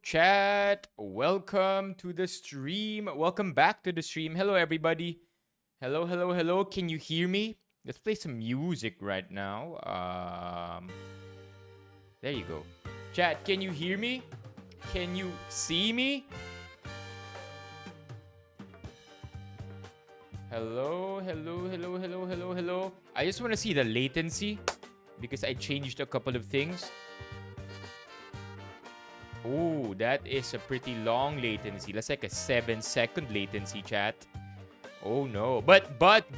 Chat, welcome to the stream. Welcome back to the stream. Hello, everybody. Hello, hello, hello. Can you hear me? Let's play some music right now. There you go. Chat, can you hear me? Can you see me? Hello, hello, hello, hello, hello, hello. I just want to see the latency because I changed a couple of things. Oh, that is a pretty long latency. That's like a 7-second latency, chat. Oh no. But, what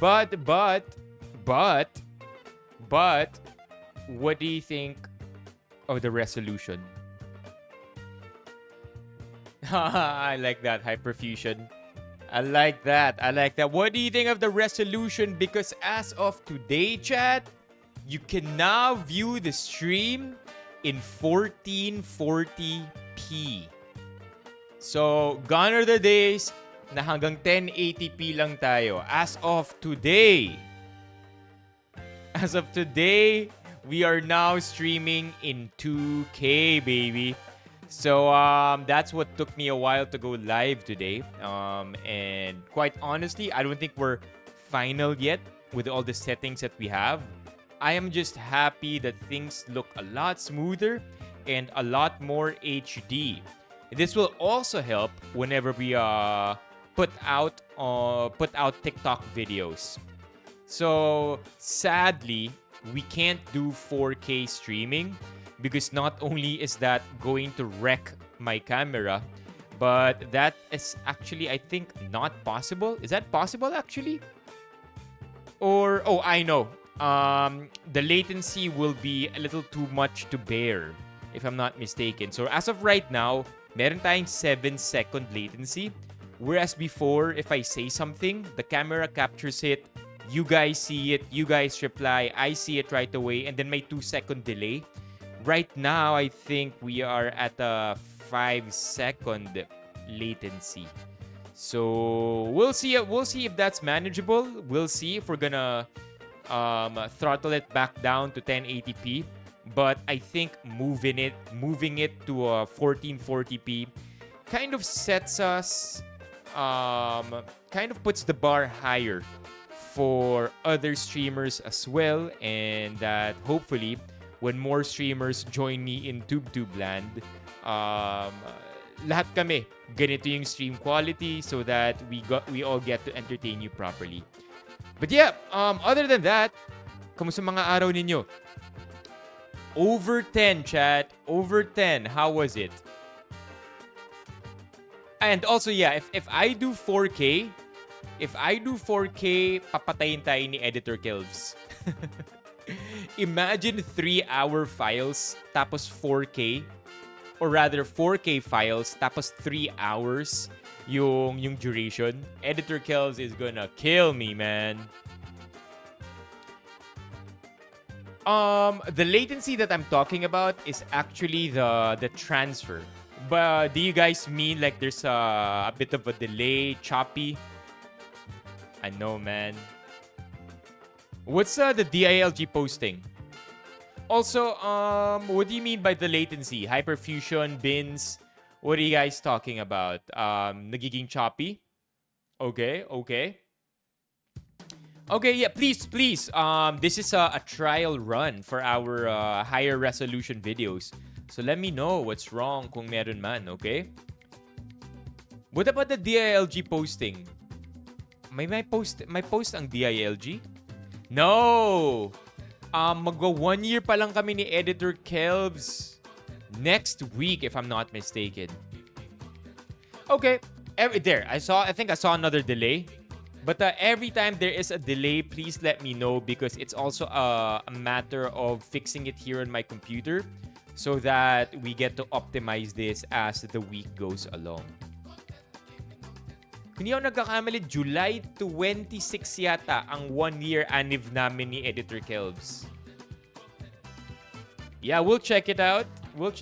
do you think of the resolution? I like that, Hyperfusion. I like that. What do you think of the resolution? Because as of today, chat, you can now view the stream in 1440p. So, gone are the days na hanggang 1080p lang tayo. As of today, we are now streaming in 2K, baby. So, that's what took me a while to go live today. And quite honestly, I don't think we're final yet with all the settings that we have. I am just happy that things look a lot smoother and a lot more HD. This will also help whenever we put out TikTok videos. So sadly, we can't do 4K streaming because not only is that going to wreck my camera, but that is actually, I think, not possible. Is that possible actually? Or, oh, I know. The latency will be a little too much to bear, if I'm not mistaken. So as of right now, meron tayong 7-second latency. Whereas before, if I say something, the camera captures it, you guys see it, you guys reply, I see it right away, and then may 2-second delay. Right now, I think we are at a 5-second latency. So we'll see if that's manageable. We'll see if we're gonna throttle it back down to 1080p, but I think moving it to 1440p kind of sets us kind of puts the bar higher for other streamers as well, and that hopefully when more streamers join me in TubeTube land, lahat kami ganito yung stream quality so that we all get to entertain you properly. But yeah, other than that, kamusta mga araw ninyo? Over 10, chat. Over 10. How was it? And also, yeah, if I do 4K, papatayin tayo ni Editor Kelvs. Imagine 3-hour files tapos 4K, or rather 4K files tapos 3 hours yung duration. Editor Kells is gonna kill me, man. The latency that I'm talking about is actually the transfer. But do you guys mean like there's a bit of a delay, choppy? I know, man. What's the DILG posting? Also, what do you mean by the latency? Hyperfusion, bins. What are you guys talking about? Nagiging choppy? Okay. Okay, yeah, please. This is a trial run for our higher resolution videos. So let me know what's wrong kung meron man, okay? What about the DILG posting? May post ang DILG? No! Magwa 1 year pa lang kami ni Editor Kelvs next week, if I'm not mistaken. Okay, I think I saw another delay. But every time there is a delay, please let me know because it's also a matter of fixing it here on my computer so that we get to optimize this as the week goes along. Hindi ako nagkakamali, July 26 yata ang 1-year anniv namin ni Editor Kelvs. Yeah, we'll check it out. What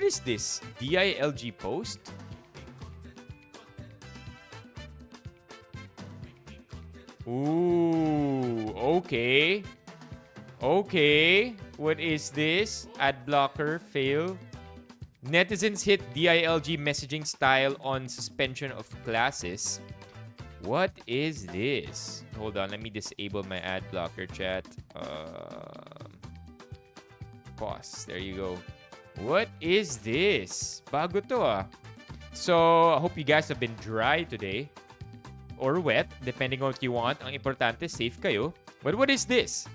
is this? DILG post? Ooh, okay. What is this? Ad blocker, fail. Netizens hit DILG messaging style on suspension of classes. What is this? Hold on, let me disable my ad blocker, chat. Pause. There you go. What is this? Bago to ah. So, I hope you guys have been dry today. Or wet, depending on what you want. Ang importante, safe kayo. But what is this?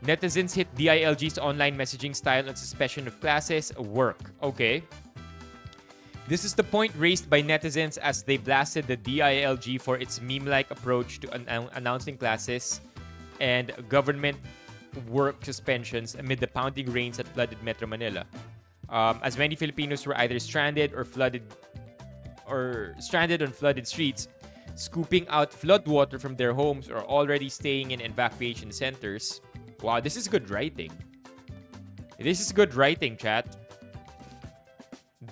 Netizens hit DILG's online messaging style on suspension of classes. Work. Okay. This is the point raised by netizens as they blasted the DILG for its meme-like approach to announcing classes and government work suspensions amid the pounding rains that flooded Metro Manila. As many Filipinos were either stranded on flooded streets, scooping out floodwater from their homes or already staying in evacuation centers. Wow, this is good writing. This is good writing, chat.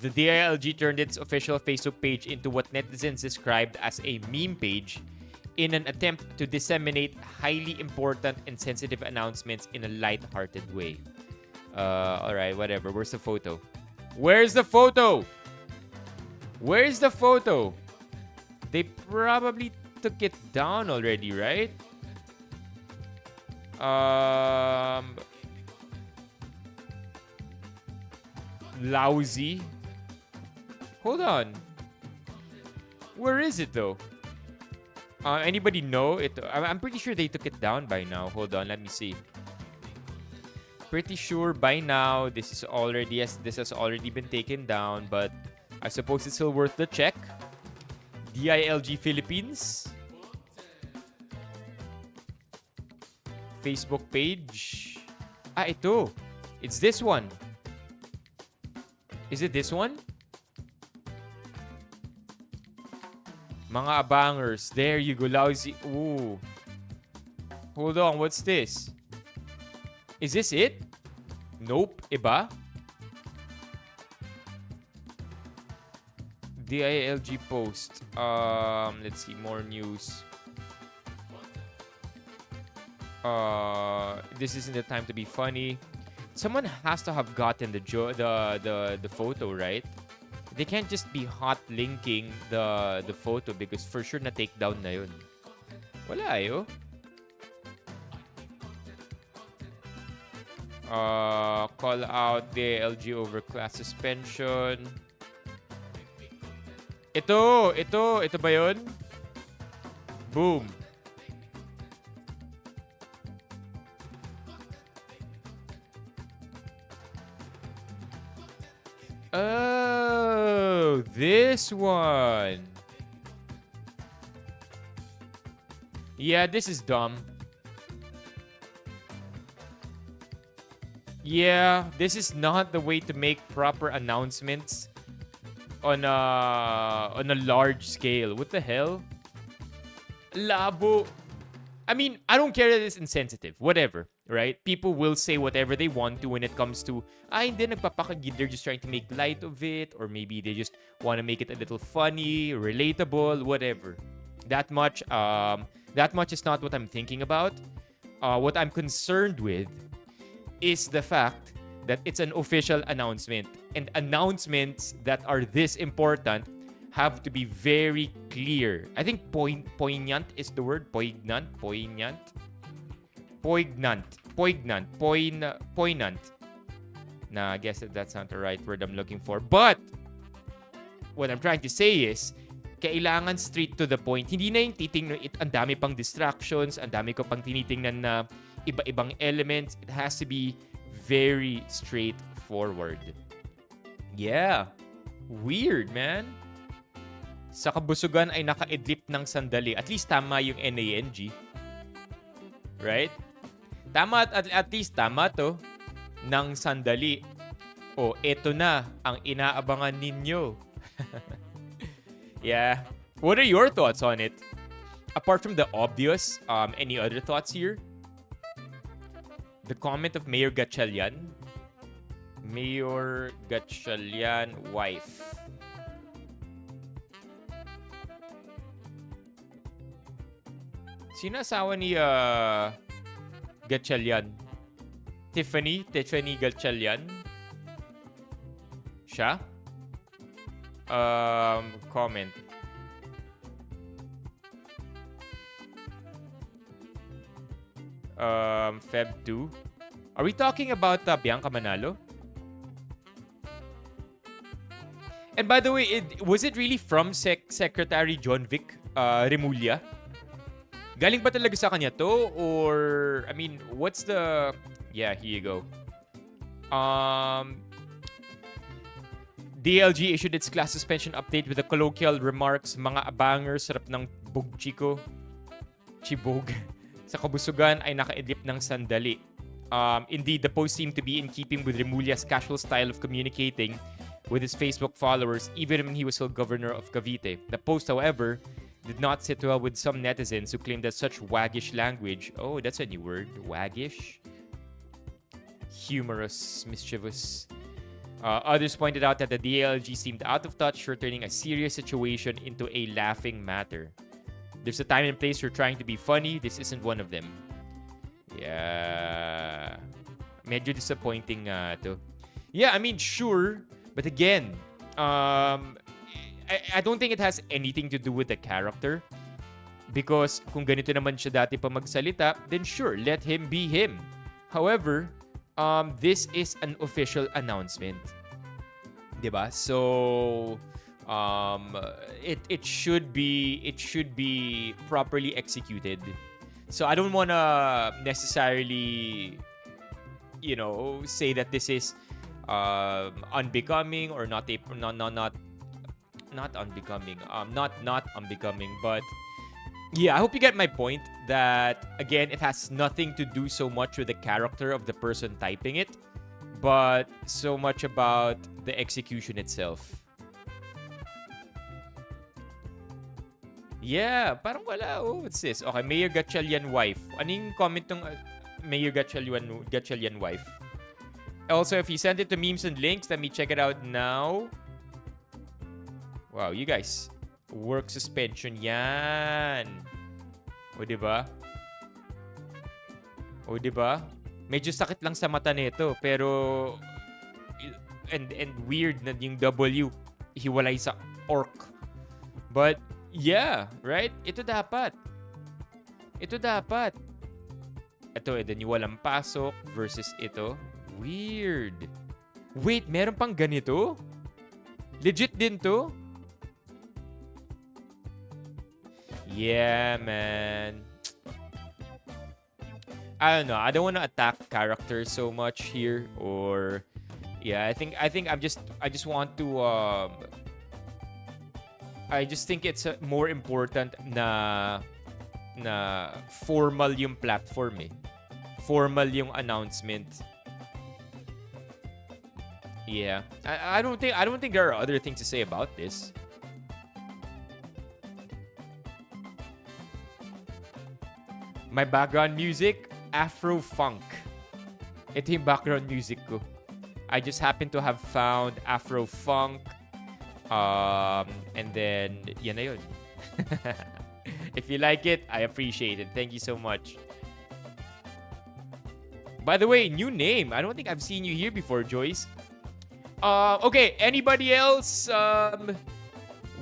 The DILG turned its official Facebook page into what netizens described as a meme page in an attempt to disseminate highly important and sensitive announcements in a light-hearted way. Alright, whatever. Where's the photo? Where's the photo? Where's the photo? They probably took it down already, right? Lousy. Hold on. Where is it though? Anybody know it? I'm pretty sure they took it down by now. Hold on, let me see. Pretty sure by now this has already been taken down, but I suppose it's still worth the check. DILG Philippines Facebook page. Ito. It's this one. Is it this one? Mga abangers. There you go, lousy. Ooh. Hold on, what's this? Is this it? Nope. Iba? DILG post. Let's see, more news. This isn't the time to be funny. Someone has to have gotten the photo, right? They can't just be hot linking the photo because for sure na take down na yun. Wala ayo. Call out DLG over class suspension. Ito ba yun? Boom. Oh, this one. Yeah, this is dumb. Yeah, this is not the way to make proper announcements on a large scale. What the hell? Labo. I mean, I don't care that it's insensitive. Whatever, right? People will say whatever they want to when it comes to, hindi nagpapakagid. They're just trying to make light of it. Or maybe they just want to make it a little funny, relatable, whatever. That much is not what I'm thinking about. What I'm concerned with is the fact that it's an official announcement. And announcements that are this important have to be very clear. I think poignant is the word. Poignant. Nah, I guess that's not the right word I'm looking for. But what I'm trying to say is, kailangan straight to the point. Hindi na yung titingnan, ang dami pang distractions, ang dami ko pang tinitingnan na iba-ibang elements. It has to be very straightforward. Yeah. Weird, man. Sa kabusugan ay naka-idlip ng sandali. At least tama yung NANG. Right? Tama, at least tama to. Ng sandali. O, eto na ang inaabangan ninyo. Yeah. What are your thoughts on it? Apart from the obvious, any other thoughts here? The comment of Mayor Gatchalian. Mayor Gatchalian wife. Sino asawa ni Gatchalian? Tiffany Gatchalian? siya? Comment. Feb 2. Are we talking about Bianca Manalo? And by the way, was it really from Secretary John Vic Remulla? Galing ba talaga sa kanya to? Or, I mean, what's the... Yeah, here you go. DLG issued its class suspension update with the colloquial remarks, mga abangers, sarap ng bugchiko. Chibog. Sa kabusugan ay nakaidlip ng sandali. Indeed, the post seemed to be in keeping with Remulla's casual style of communicating with his Facebook followers, even when he was still governor of Cavite. The post, however, did not sit well with some netizens who claimed that such waggish language, oh, that's a new word, waggish, humorous, mischievous. Others pointed out that the DLG seemed out of touch for turning a serious situation into a laughing matter. There's a time and place for trying to be funny. This isn't one of them. Yeah. Medyo disappointing to. Yeah, I mean, sure. But again, I don't think it has anything to do with the character. Because kung ganito naman siya dati pa magsalita, then sure, let him be him. However, this is an official announcement. Diba? So, it should be properly executed. So I don't want to necessarily, you know, say that this is unbecoming or not unbecoming. Not unbecoming, but yeah, I hope you get my point that again, it has nothing to do so much with the character of the person typing it, but so much about the execution itself. Yeah, parang wala. Oh, what's this? Okay, Mayor Gatchalian wife. Anong comment ng Mayor Gatchalian wife? Also, if you send it to memes and links, let me check it out now. Wow, you guys. Work suspension yan. O, diba? O, diba? Medyo sakit lang sa mata nito, pero and weird na yung W hiwalay sa orc. But yeah, right? Ito dapat. Ito, and then yung walang pasok versus ito. Weird. Wait, meron pang ganito? Legit din to? Yeah, man. I don't know. I don't want to attack characters so much here, or yeah, I think I just want to I just think it's more important na formal yung platform eh. Formal yung announcement. Yeah. I don't think there are other things to say about this. My background music, Afro Funk. Ito yung background music ko. I just happen to have found Afro Funk. And then, yan na yun. If you like it, I appreciate it. Thank you so much. By the way, new name. I don't think I've seen you here before, Joyce. Okay, anybody else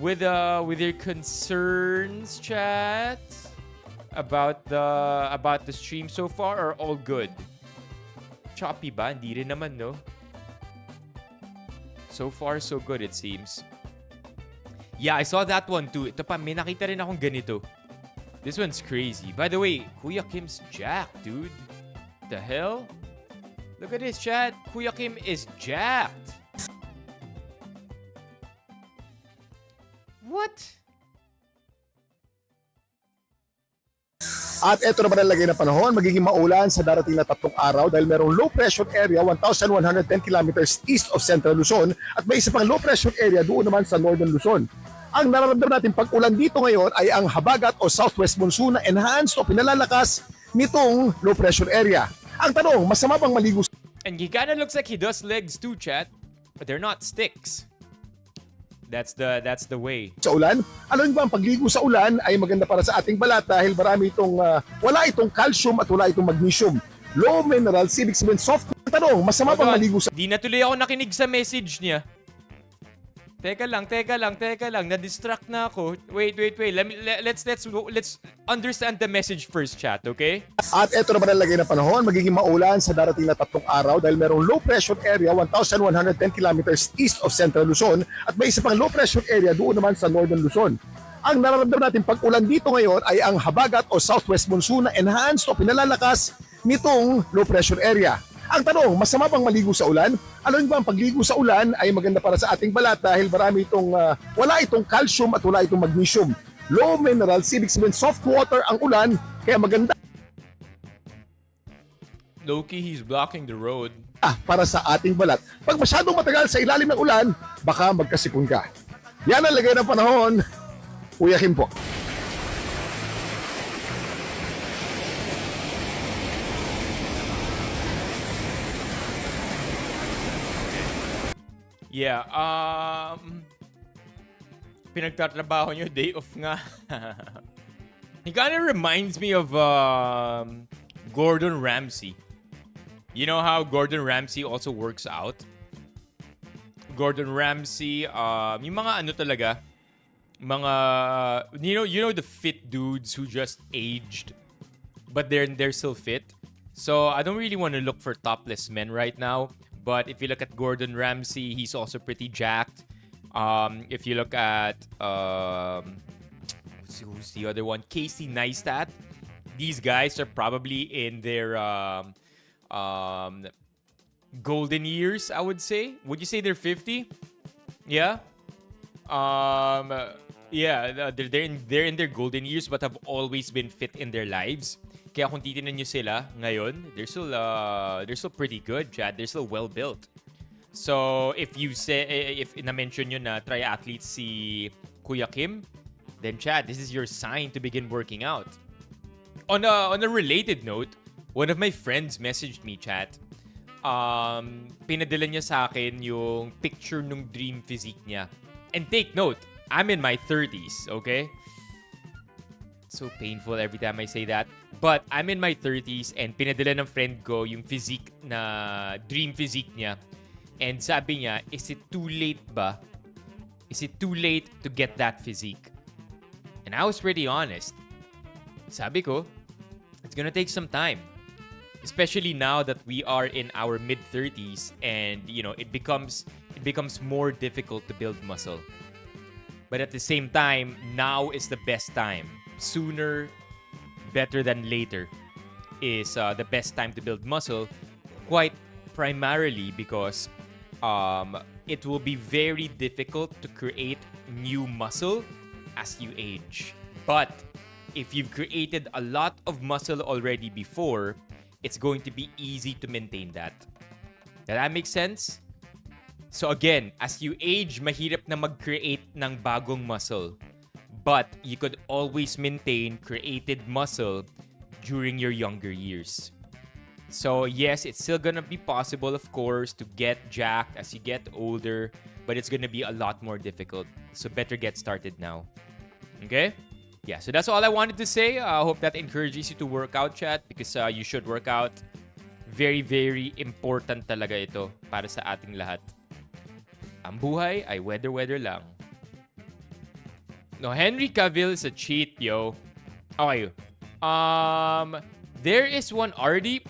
with your concerns, chat? About the stream so far, or all good? Choppy ba? Hindi rin naman, no? So far, so good, it seems. Yeah, I saw that one too. Ito pa, may nakita rin akong ganito. This one's crazy. By the way, Kuya Kim's jacked, dude. The hell? Look at this, chat. Kuya Kim is jacked. What? At ito naman ang lagay ng panahon, magiging maulan sa darating na 3 araw dahil merong low pressure area 1,110 kilometers east of Central Luzon at may isa pang low pressure area doon naman sa Northern Luzon. Ang nararamdaman natin pag-ulan dito ngayon ay ang habagat o southwest monsoon na enhanced o pinalalakas nitong low pressure area. Ang tanong, masama bang maligo? And he kinda looks like he does legs too, chat, but they're not sticks. That's the way. Sa ulan, alam ba ang pagligo sa ulan ay maganda para sa ating balat dahil marami itong wala itong calcium at wala itong magnesium. Low mineral, ibig sabihin soft. Tanong, masama bang maligo sa... Di na tuloy ako nakinig sa message niya. Teka lang. Na-distract na ako. Wait. Let's understand the message first, chat, okay? At ito naman ang lagay ng panahon, magiging maulan sa darating na 3 araw dahil merong low pressure area 1,110 kilometers east of Central Luzon at may isa pang low pressure area doon naman sa Northern Luzon. Ang nararamdaman natin pag-ulan dito ngayon ay ang habagat o southwest monsoon na enhanced o pinalalakas nitong low pressure area. Ang tanong, masama bang maligo sa ulan? Alam niyo ba, ang pagligo sa ulan ay maganda para sa ating balat dahil wala itong calcium at wala itong magnesium. Low minerals, ibig sabihin soft water ang ulan, kaya maganda Loki, he's blocking the road. Para sa ating balat. Pag masyadong matagal sa ilalim ng ulan, baka magkasipon ka. Yan ang lagay ng panahon. Kuya Kim po. Yeah, pinagtatrabaho nyo, day off nga. It kind of reminds me of Gordon Ramsay. You know how Gordon Ramsay also works out? Gordon Ramsay, yung mga ano talaga, mga, you know the fit dudes who just aged, but they're still fit. So I don't really want to look for topless men right now. But if you look at Gordon Ramsay, he's also pretty jacked. If you look at who's the other one? Casey Neistat. These guys are probably in their golden years, I would say. Would you say they're 50? Yeah. Yeah, they're in their golden years but have always been fit in their lives. Kaya kung titignan nyo sila ngayon, they're still pretty good, Chad. They're still well built. So if na-mention nyo na triathlete si Kuya Kim, then Chad, this is your sign to begin working out. On a related note, one of my friends messaged me, chat. Pinadala niya sa akin yung picture nung dream physique niya. And take note, I'm in my 30s, okay? So painful every time I say that. But I'm in my 30s and pinadala ng friend ko yung physique na dream physique niya. And sabi niya, is it too late ba? Is it too late to get that physique? And I was pretty honest. Sabi ko, it's gonna take some time. Especially now that we are in our mid-30s and, it becomes more difficult to build muscle. But at the same time, now is the best time. Sooner, better than later is the best time to build muscle, quite primarily because it will be very difficult to create new muscle as you age. But if you've created a lot of muscle already before, it's going to be easy to maintain that. Does that make sense? So again, as you age, mahirap na mag-create ng bagong muscle. But you could always maintain created muscle during your younger years. So yes, it's still gonna be possible, of course, to get jacked as you get older, but it's gonna be a lot more difficult. So better get started now. Okay? Yeah, so that's all I wanted to say. I hope that encourages you to work out, chat, because you should work out. Very, very important talaga ito para sa ating lahat. Ang buhay ay weather lang. No, Henry Cavill is a cheat, yo. Okay. There is one already.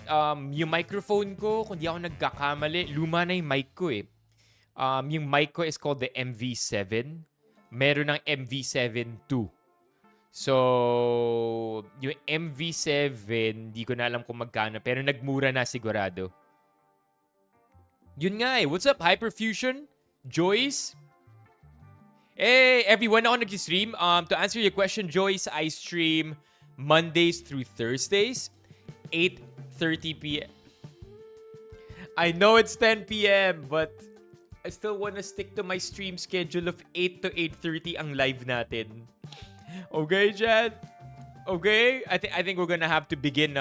Yung microphone ko, kung di ako nagkakamali, luma na yung mic ko eh. Yung mic ko is called the MV7. Meron ng MV7 II. So, yung MV7, di ko na alam kung magkano, pero nagmura na sigurado. Yun nga eh. What's up, Hyperfusion? Joyce? Hey, everyone, ako nag-stream. To answer your question, Joyce, I stream Mondays through Thursdays, 8:30 p.m. I know it's 10 p.m., but I still want to stick to my stream schedule of 8 to 8:30 ang live natin. Okay, Chad? Okay? I think we're gonna have to begin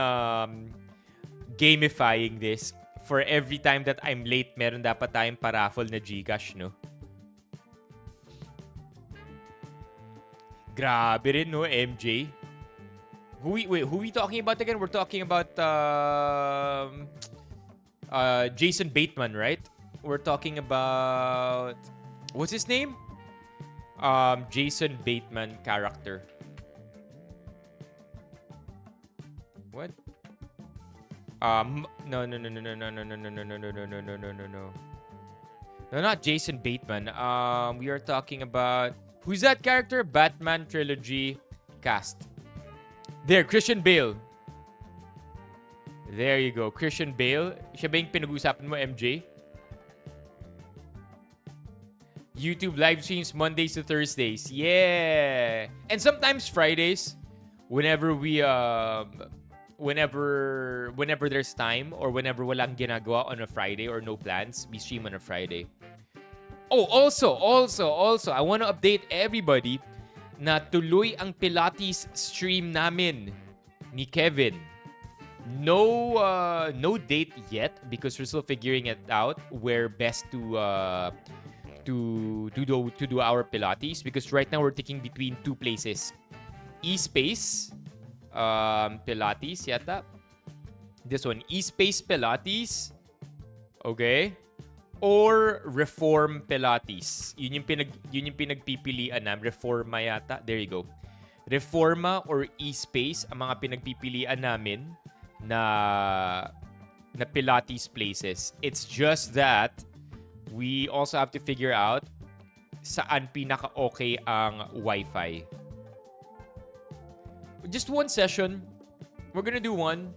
gamifying this. For every time that I'm late, meron dapat tayong paraffle na Gcash, no? Grabe rin, no, MJ? Who we talking about again? We're talking about Jason Baitman, right? We're talking about... What's his name? Jason Baitman character. What? No, no, no, no, no, no, no, no, no, no, no, no, no, no, no, no, no, no. No, not Jason Bateman. We are talking about who's that character? Batman trilogy cast. There, Christian Bale. There you go, Christian Bale. Siya ba yung pinag-usapan mo, MJ? YouTube live streams Mondays to Thursdays. Yeah. And sometimes Fridays whenever we whenever there's time or whenever walang ginagawa on a Friday or no plans, we stream on a Friday. Oh, also, I want to update everybody na tuloy ang Pilates stream namin ni Kevin. No date yet because we're still figuring it out where best to do our Pilates, because right now we're taking between two places. E-Space Pilates yata. This one, E-Space Pilates. Okay? Or Reform Pilates. Yun yung pinagpipilian namin. Reforma yata. There you go. Reforma or E-Space ang mga pinagpipilian namin na Pilates places. It's just that we also have to figure out saan pinaka-okay ang Wi-Fi. Just one session. We're gonna do one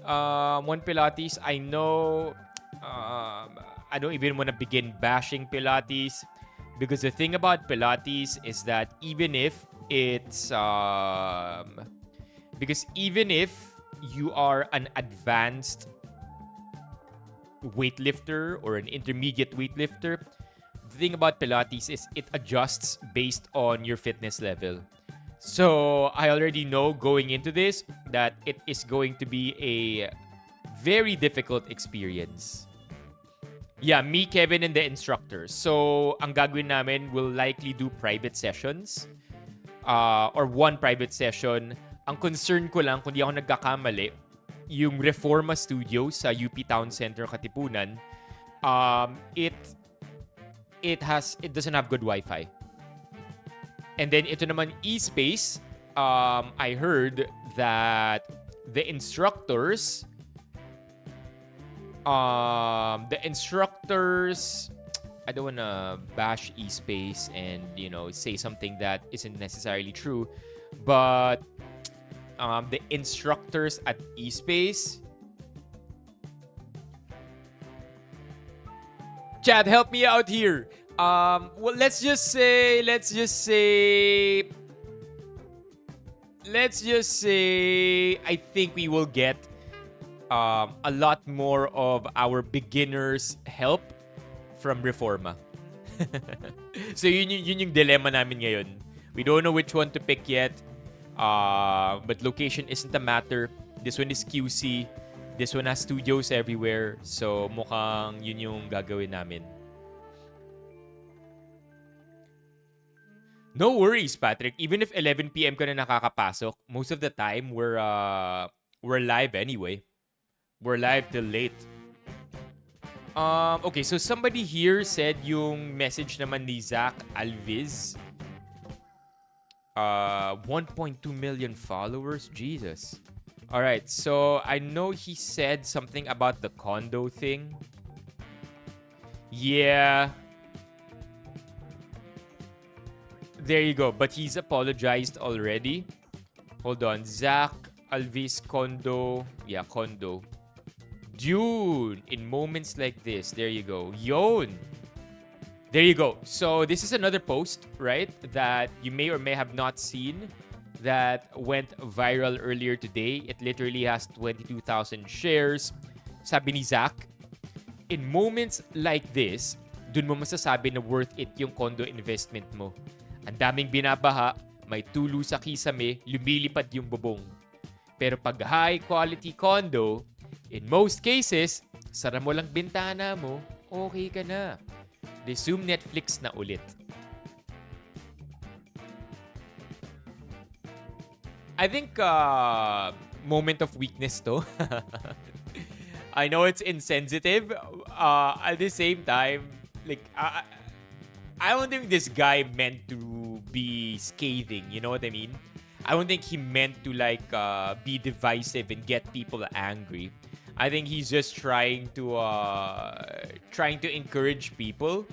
Pilates. I know I don't even want to begin bashing Pilates, because the thing about Pilates is that even if you are an advanced weightlifter or an intermediate weightlifter, the thing about Pilates is it adjusts based on your fitness level. So I already know going into this that it is going to be a very difficult experience. Yeah, me, Kevin, and the instructors. So ang gagawin namin, will likely do private sessions or one private session. Ang concern ko lang, kung di ako nagkakamali, yung Reforma Studio sa UP Town Center, Katipunan, it doesn't have good Wi-Fi. And then ito naman, E-Space, I heard that the instructors, I don't wanna bash E-Space and, say something that isn't necessarily true, but the instructors at E-Space, Chad, help me out here. Well, let's just say I think we will get a lot more of our beginners help from Reforma. So yun yung dilemma namin ngayon. We don't know which one to pick yet. But location isn't a matter. This one is QC. This one has studios everywhere. So mukhang yun yung gagawin namin. No worries, Patrick. Even if 11 p.m. ka na nakakapasok, most of the time we're live anyway. We're live till late. Okay, so somebody here said yung message naman ni Zach Alves. 1.2 million followers. Jesus. All right, so I know he said something about the condo thing. Yeah. There you go. But he's apologized already. Hold on. Zach Alves condo. Yeah, condo. Dune. In moments like this. There you go. Yon. There you go. So this is another post, right? That you may or may have not seen. That went viral earlier today. It literally has 22,000 shares. Sabi ni Zach, in moments like this, dun mo masasabi na worth it yung condo investment mo. Ang daming binabaha, may tulo sa kisame, lumilipad yung bubong. Pero pag high quality condo, in most cases, sara mo lang bintana mo, okay ka na. Resume Netflix na ulit. I think moment of weakness to. I know it's insensitive. At the same time, like I don't think this guy meant to be scathing. You know what I mean? I don't think he meant to like be divisive and get people angry. I think he's just trying to encourage people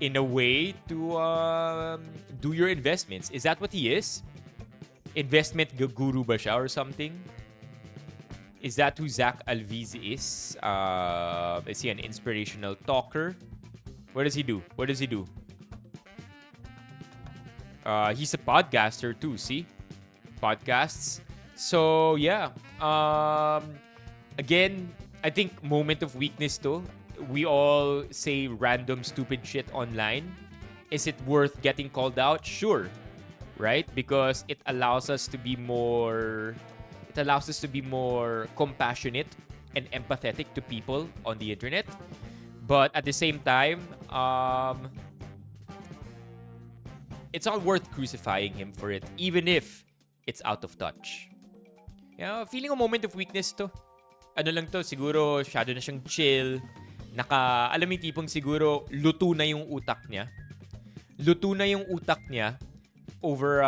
in a way to do your investments. Is that what he is? Investment guru ba siya or something? Is that who Zach Alves is? Is he an inspirational talker? What does he do? What does he do? He's a podcaster too, see? Podcasts. So, yeah. Again, I think moment of weakness to. We all say random stupid shit online. Is it worth getting called out? Sure. Right? Because it allows us to be more compassionate and empathetic to people on the internet. But at the same time, it's not worth crucifying him for it, even if it's out of touch. Yeah, feeling a moment of weakness to. Ano lang to, siguro shadow na siyang chill. Alam mo yung tipong siguro luto na yung utak niya. Luto na yung utak niya over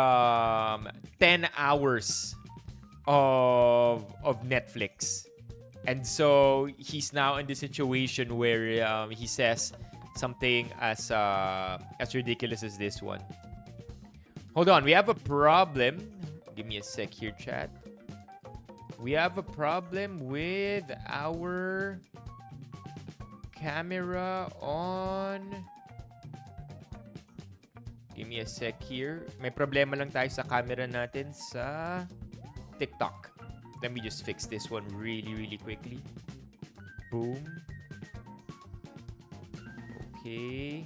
10 hours of Netflix. And so he's now in the situation where he says something as ridiculous as this one. Hold on, we have a problem. Give me a sec here, chat. We have a problem with our camera on. Give me a sec here. May problema lang tayo sa camera natin sa TikTok. Let me just fix this one really, really quickly. Boom. Okay.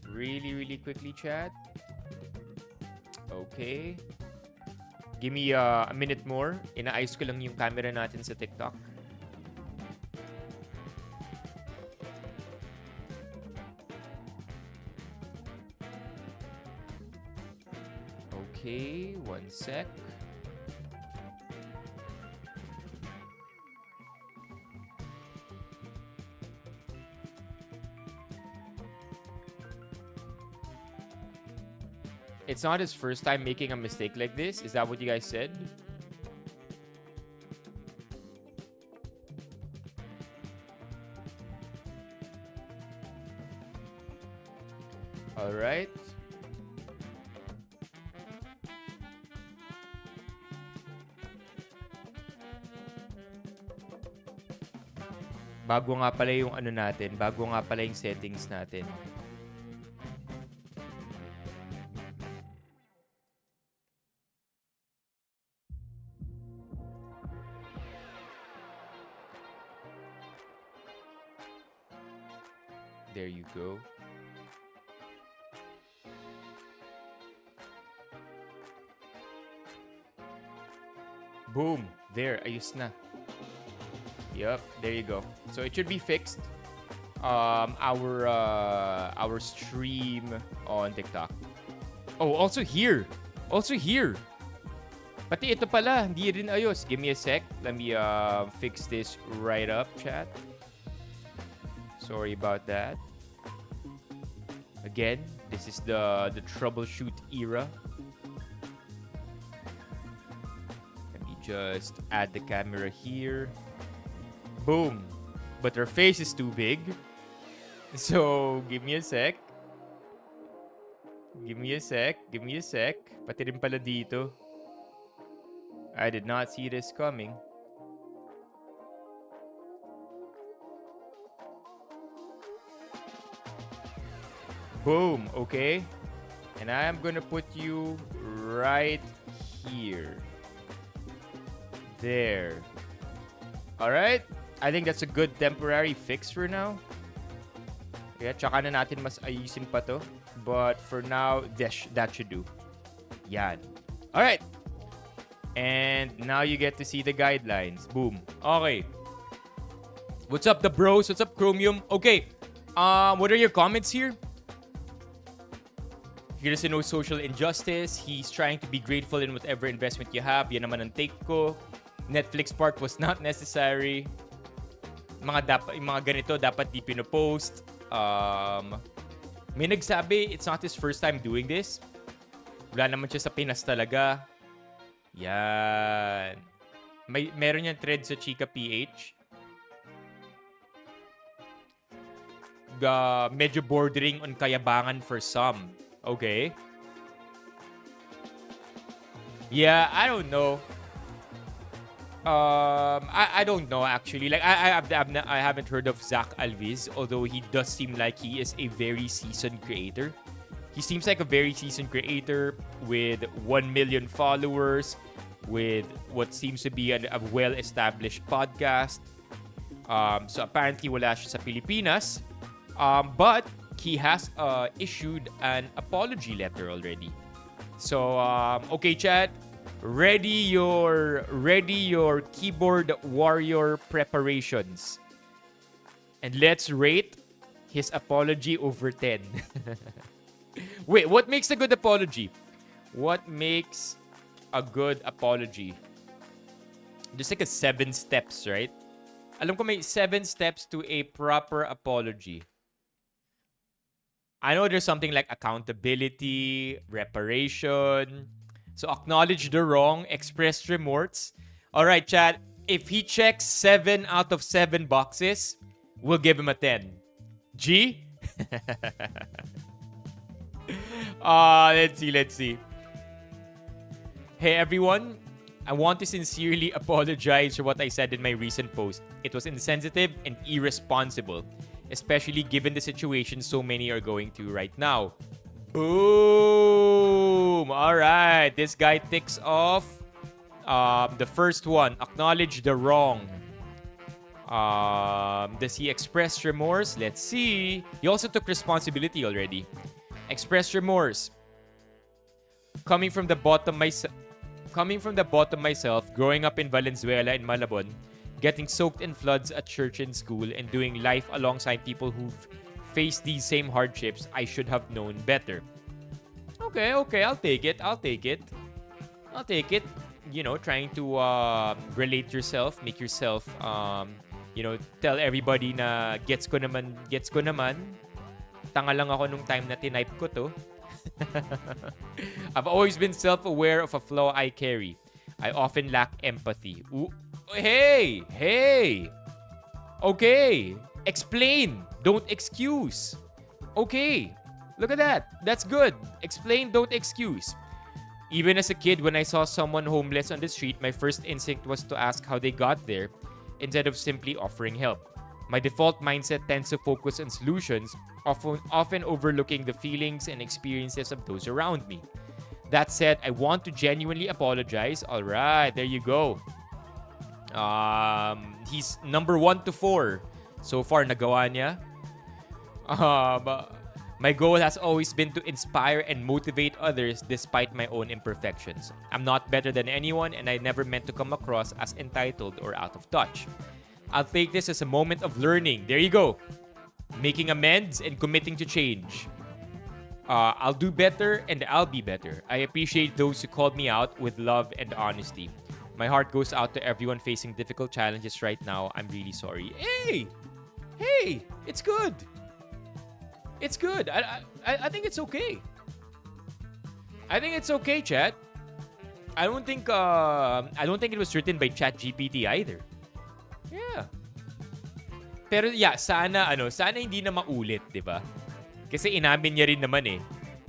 Really, really quickly, chat. Okay. Give me a minute more. Inaayos ko lang yung camera natin sa TikTok. Okay, one sec. It's not his first time making a mistake like this. Is that what you guys said? All right. Bago nga pala yung ano natin, bago nga pala yung settings natin. There you go. Boom. There, ayos na. Yep, there you go. So it should be fixed. Our stream on TikTok. Oh, also here. Also here. Pati ito pala, hindi rin ayos. Give me a sec. Let me fix this right up, chat. Sorry about that. Again, this is the troubleshoot era. Let me just add the camera here. Boom. But her face is too big. So, give me a sec. Give me a sec. Give me a sec. Pati rin pala dito. I did not see this coming. Boom. Okay. And I am gonna put you right here. There. Alright. I think that's a good temporary fix for now. Yeah, tsaka na natin mas ayusin pa to. But for now, that should do. Yan. Alright. And now you get to see the guidelines. Boom. Okay. What's up, the bros? What's up, Chromium? Okay. What are your comments here? He doesn't know social injustice. He's trying to be grateful in whatever investment you have. Yan naman ang take ko. Netflix part was not necessary. Yung mga ganito dapat di pinopost. May nagsabi it's not his first time doing this. Wala naman siya sa Pinas talaga. Yan. Meron yung thread sa Chika PH. Medyo bordering on kayabangan for some. Okay. Yeah, I don't know. I don't know actually. Like I haven't heard of Zach Alves, although he does seem like he is a very seasoned creator. He seems like a very seasoned creator with 1 million followers, with what seems to be a well-established podcast. So apparently wala siya sa Pilipinas. But he has issued an apology letter already. So okay, chat. Ready your keyboard warrior preparations. And let's rate his apology over 10. Wait, what makes a good apology? What makes a good apology? There's like a 7 steps, right? Alam ko may 7 steps to a proper apology. I know there's something like accountability, reparation. So acknowledge the wrong, express remorse. All right, chat. If he checks 7 out of 7 boxes, we'll give him a 10. G? Let's see. Hey, everyone. I want to sincerely apologize for what I said in my recent post. It was insensitive and irresponsible, especially given the situation so many are going through right now. Boom! All right, this guy ticks off the first one. Acknowledge the wrong. Does he express remorse? Let's see. He also took responsibility already. Express remorse. Coming from the bottom myself, growing up in Valenzuela in Malabon, getting soaked in floods at church and school, and doing life alongside people who've faced these same hardships, I should have known better. Okay, I'll take it. You know, trying to relate yourself, make yourself, tell everybody na gets ko naman. Tanga lang ako nung time na tinype ko to. I've always been self-aware of a flaw I carry. I often lack empathy. Ooh. Hey! Okay. Explain. Don't excuse. Okay. Look at that. That's good. Explain, don't excuse. Even as a kid, when I saw someone homeless on the street, my first instinct was to ask how they got there instead of simply offering help. My default mindset tends to focus on solutions, often overlooking the feelings and experiences of those around me. That said, I want to genuinely apologize. All right, there you go. He's number 1 to 4. So far, nagawa niya. My goal has always been to inspire and motivate others despite my own imperfections. I'm not better than anyone, and I never meant to come across as entitled or out of touch. I'll take this as a moment of learning. There you go. Making amends and committing to change. I'll do better and I'll be better. I appreciate those who called me out with love and honesty. My heart goes out to everyone facing difficult challenges right now. I'm really sorry. Hey, it's good. It's good. I think it's okay. I think it's okay, chat. I don't think it was written by ChatGPT either. Yeah. Pero yeah, sana hindi na maulit, 'di ba? Kasi inamin niya rin naman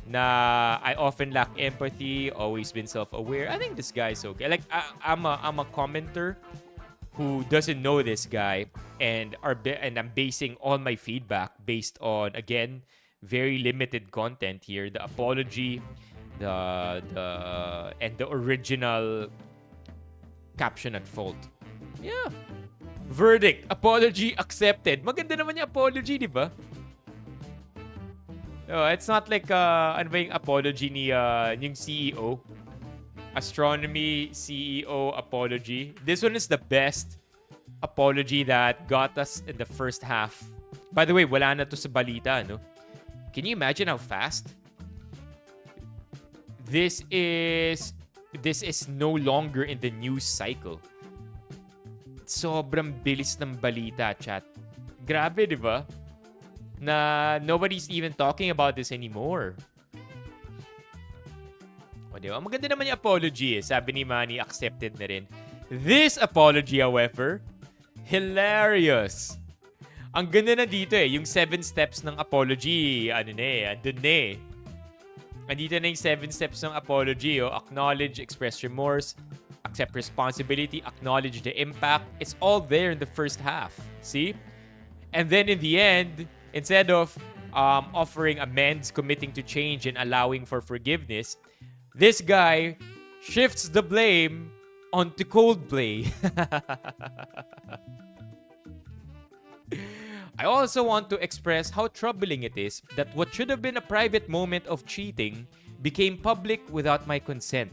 na I often lack empathy, always been self-aware. I think this guy's okay. Like I'm a commenter who doesn't know this guy, and I'm basing all my feedback based on, again, very limited content here. The apology, the original caption at fault. Yeah. Verdict, apology accepted. Maganda naman yung apology, di ba? No, it's not like ano ba yung apology ni yung CEO? Astronomy CEO apology. This one is the best apology that got us in the first half. By the way, wala na to sa balita, no? Can you imagine how fast? This is no longer in the news cycle. Sobrang bilis ng balita, chat. Grabe, di ba? na nobody's even talking about this anymore. O, diba? Maganda naman yung apology eh. Sabi ni Manny, accepted na rin. This apology, however, hilarious. Ang ganda na dito eh. Yung 7 steps ng apology, ano na eh, andun na eh. Andito na yung 7 steps ng apology. Oh. Acknowledge, express remorse, accept responsibility, acknowledge the impact. It's all there in the first half. See? And then in the end, instead of offering amends, committing to change, and allowing for forgiveness, this guy shifts the blame onto Coldplay. I also want to express how troubling it is that what should have been a private moment of cheating became public without my consent.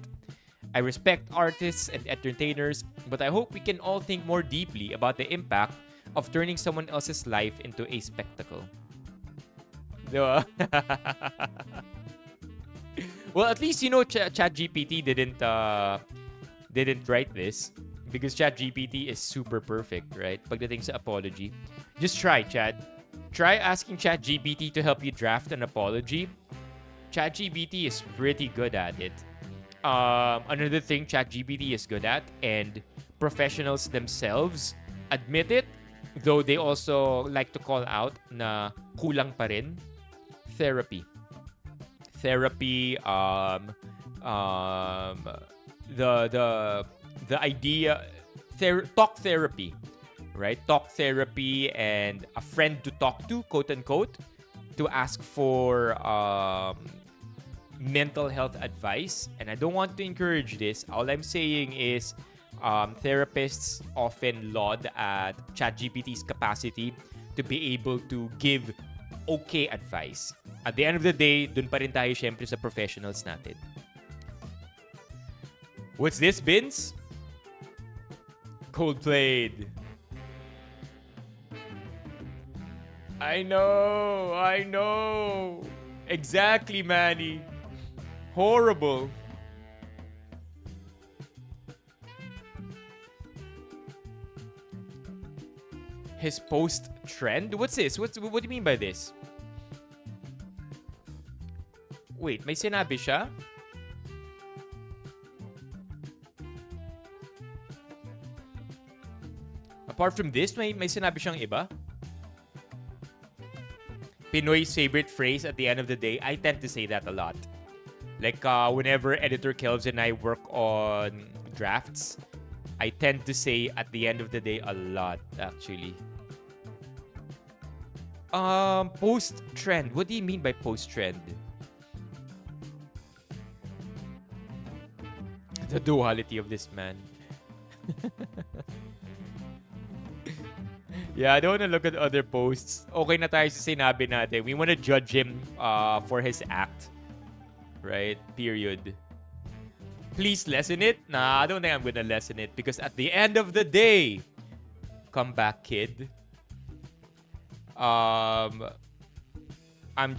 I respect artists and entertainers, but I hope we can all think more deeply about the impact of turning someone else's life into a spectacle. Diba? Well, at least you know ChatGPT didn't write this because ChatGPT is super perfect, right? Pagdating sa apology. Just try, Chat. Try asking ChatGPT to help you draft an apology. ChatGPT is pretty good at it. Another thing ChatGPT is good at, and professionals themselves admit it, though they also like to call out na kulang pa rin, therapy. Therapy, the idea, talk therapy, right? Talk therapy and a friend to talk to, quote unquote, to ask for mental health advice. And I don't want to encourage this. All I'm saying is therapists often laud at ChatGPT's capacity to be able to give okay advice. At the end of the day, dun pa rin tayo syempre sa professionals natin. What's this, Vince? Coldplayed. I know. Exactly, Manny. Horrible. His post trend? What's this? What do you mean by this? Wait, may sinabi siya? Apart from this, may sinabi siyang iba? Pinoy's favorite phrase at the end of the day, I tend to say that a lot. Like, whenever Editor Kelvs and I work on drafts, I tend to say at the end of the day a lot, actually. Post-trend. What do you mean by post-trend? The duality of this man. Yeah, I don't want to look at other posts. Okay na tayo sa sinabi natin. We want to judge him for his act. Right? Period. Please lessen it? Nah, I don't think I'm gonna lessen it. Because at the end of the day, come back, kid. I'm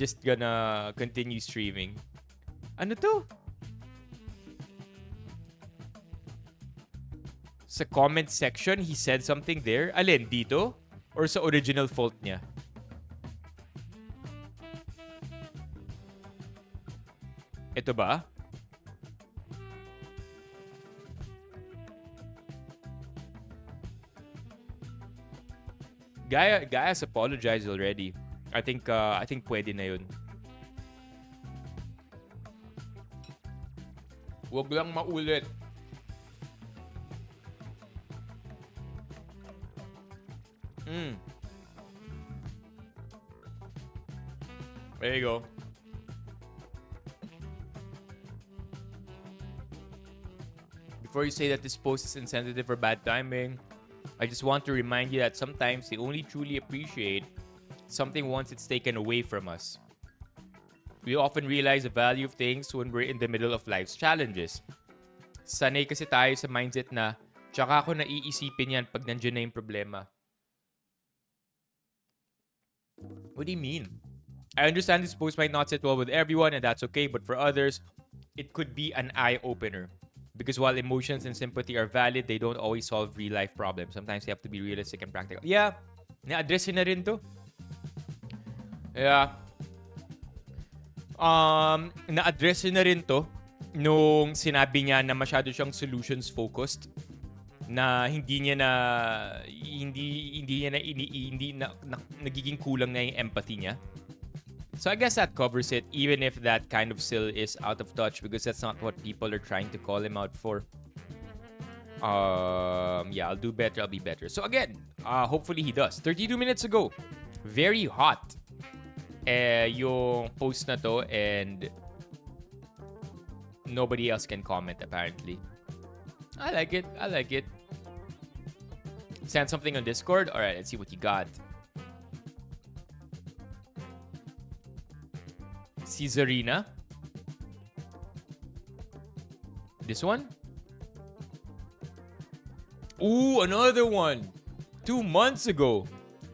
just gonna continue streaming. Ano to? Sa comment section, he said something there. Alin, dito? Or sa original fault niya? Ito ba? Guy has apologized already. I think pwede na yun. Huwag lang maulit. There you go. Before you say that this post is insensitive or bad timing, I just want to remind you that sometimes they only truly appreciate something once it's taken away from us. We often realize the value of things when we're in the middle of life's challenges. Sanay kasi tayo sa mindset na, tsaka ako naiisipin yan pag nandiyan na yung problema. What do you mean? I understand this post might not sit well with everyone and that's okay, but for others, it could be an eye-opener. Because while emotions and sympathy are valid, they don't always solve real-life problems. Sometimes they have to be realistic and practical. Yeah, na-address na rin to. Yeah. Na-address na rin to nung sinabi niya na masyado siyang solutions focused, na hindi niya na nagiging kulang na yung empathy niya. So I guess that covers it, even if that kind of still is out of touch because that's not what people are trying to call him out for. Yeah, I'll do better. I'll be better. So again, hopefully he does. 32 minutes ago, very hot yung post na to, and nobody else can comment apparently. I like it. Send something on Discord. All right, let's see what you got. Si Zarina. This one? Ooh, another one. 2 months ago.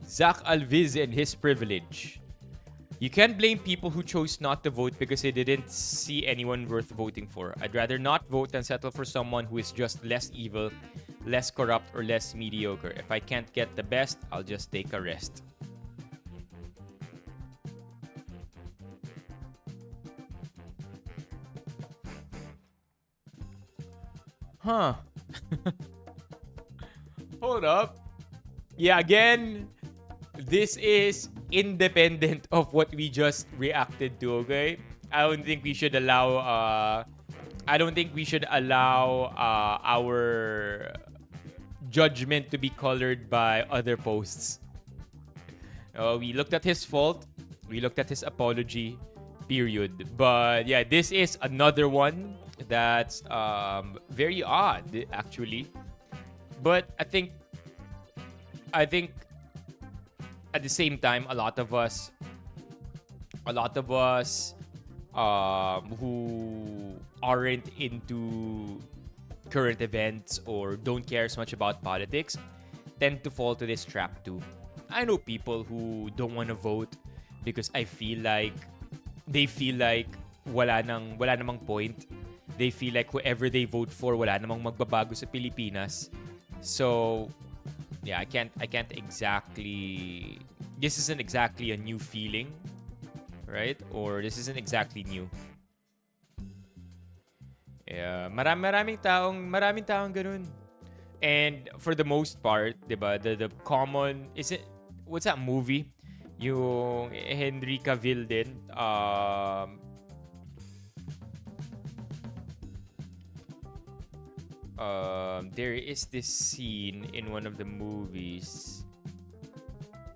Zach Alves and his privilege. You can't blame people who chose not to vote because they didn't see anyone worth voting for. I'd rather not vote than settle for someone who is just less evil, less corrupt, or less mediocre. If I can't get the best, I'll just take a rest. Huh. Hold up. Yeah, again, this is independent of what we just reacted to, okay? I don't think we should allow our judgment to be colored by other posts. We looked at his fault, we looked at his apology, period. But yeah, this is another one that's very odd actually. But I think at the same time, a lot of us who aren't into current events or don't care as much about politics tend to fall to this trap too. I know people who don't want to vote because they feel like wala namang point. They feel like whoever they vote for, wala namang magbabago sa Pilipinas. So yeah, I can't exactly. This isn't exactly a new feeling, right? Or this isn't exactly new. Yeah, maraming taong ganun. And for the most part, diba, the common is it, what's that movie? Yung Henry Cavill din. There is this scene in one of the movies.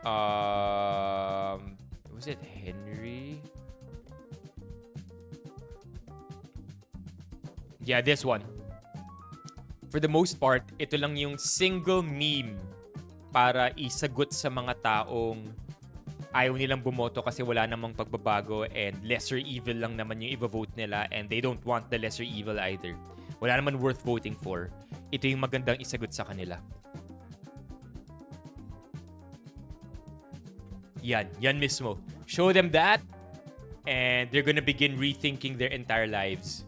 Was it Henry? Yeah, this one. For the most part, ito lang yung single meme para isagot sa mga taong ayaw nilang bumoto kasi wala namang pagbabago and lesser evil lang naman yung i-vote nila and they don't want the lesser evil either. Wala naman worth voting for. Ito yung magandang isagot sa kanila. Yan mismo. Show them that and they're gonna begin rethinking their entire lives.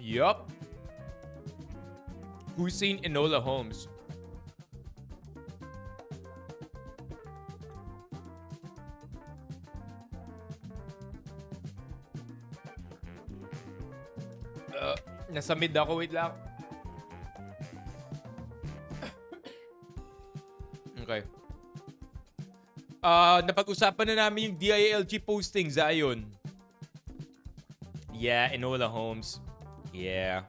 Yup. Who's seen Inola Holmes? Nasa mid ako, wait lang. Okay. Napag-usapan na namin yung DILG postings, ayon. Yeah, Inola Holmes. Yeah.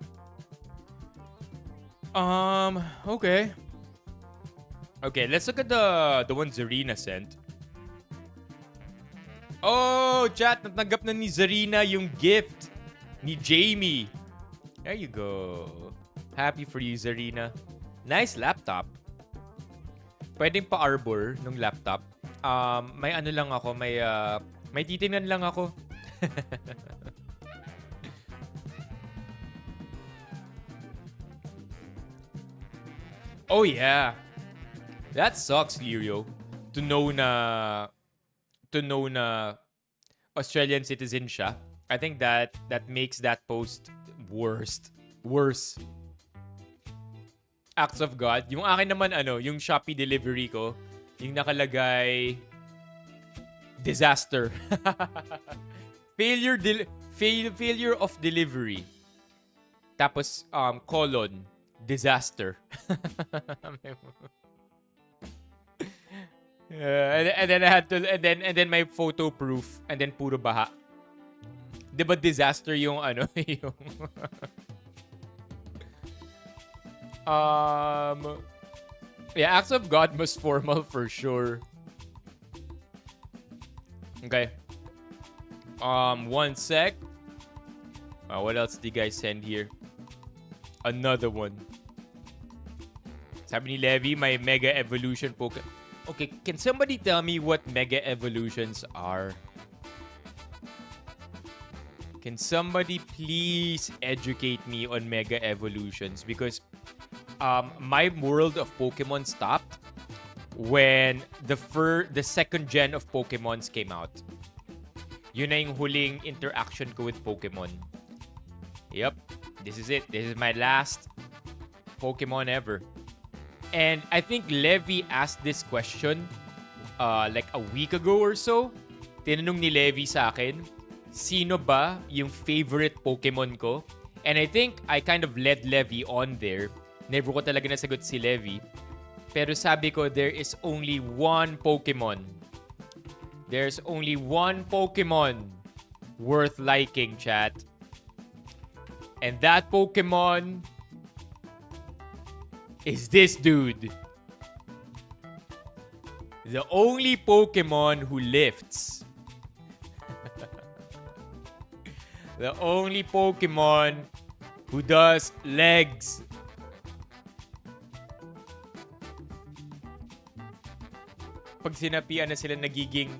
Okay. Okay, let's look at the one Zarina sent. Oh, chat, natanggap na ni Zarina yung gift ni Jamie. There you go. Happy for you, Zarina. Nice laptop. Pwedeng pa-arbor nung laptop. May ano lang ako, may titingnan lang ako. Oh yeah. That sucks, Lirio. To know na to know na Australian citizen siya. I think that makes that post worse. Acts of God. Yung akin naman yung Shopee delivery ko, yung nakalagay disaster. Failure of delivery. Tapos colon disaster. And then I had to and then my photo proof and then puro baha. 'Di ba disaster yung yung yeah, acts of God most formal for sure. Okay. One sec. What else did you guys send here? Another one. Sabi ni Levi, may Mega Evolution Pokemon. Okay, can somebody tell me what Mega Evolutions are? Can somebody please educate me on Mega Evolutions? Because my world of Pokemon stopped when the second gen of Pokemons came out. Yun na yung huling interaction ko with Pokemon. Yep, this is it. This is my last Pokemon ever. And I think Levi asked this question like a week ago or so. Tinanong ni Levi sa akin, sino ba yung favorite Pokemon ko? And I think I kind of led Levi on there. Never ko talaga nasagot si Levi. Pero sabi ko, there is only one Pokemon. There's only one Pokemon worth liking, chat. And that Pokemon is this dude. The only Pokemon who lifts. The only Pokemon who does legs. Pag sinapian na sila nagiging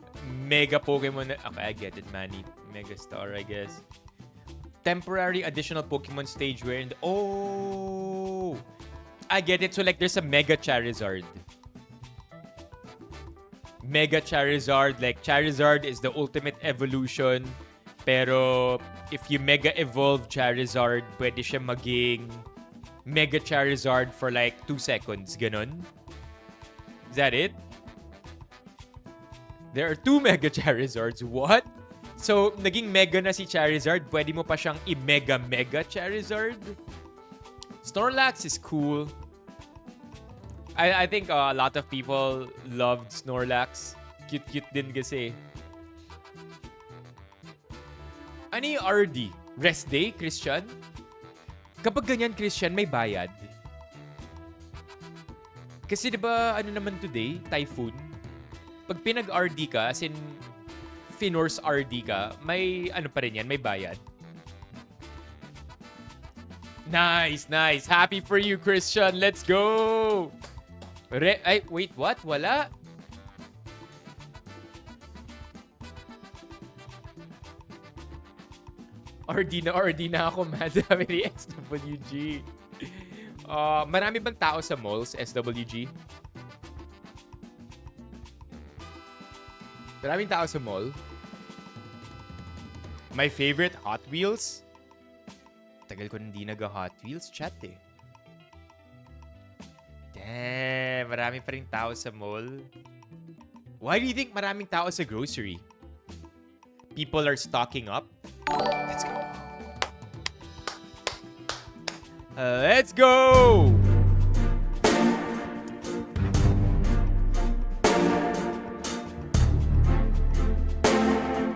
mega Pokemon. Okay, I get it, Manny. Mega Star, I guess. Temporary additional Pokemon stage wherein oh, I get it. So like there's a Mega Charizard. Mega Charizard. Like Charizard is the ultimate evolution. Pero if you Mega Evolve Charizard, pwede siya maging Mega Charizard for like 2 seconds. Ganon. Is that it? There are 2 Mega Charizards. What? So, naging Mega na si Charizard, pwede mo pa siyang i-Mega Charizard? Snorlax is cool. I think a lot of people loved Snorlax. Cute-cute din kasi. Ano yung RD? Rest day, Christian? Kapag ganyan, Christian, may bayad. Kasi diba, ano naman today? Typhoon? Pag pinag-RD ka, as in Finor's RD ka, may ano pa rin yan, may bayad. Nice, nice. Happy for you, Christian. Let's go! Ay, wait, what? Wala? RD na ako, man. Sabi ni SWG. Marami bang tao sa malls, SWG? Maraming tao sa mall. My favorite Hot Wheels? Tagal ko hindi nag-Hot Wheels chat eh. Damn, marami pa rin tao sa mall. Why do you think maraming tao sa grocery? People are stocking up? Let's go. Let's go!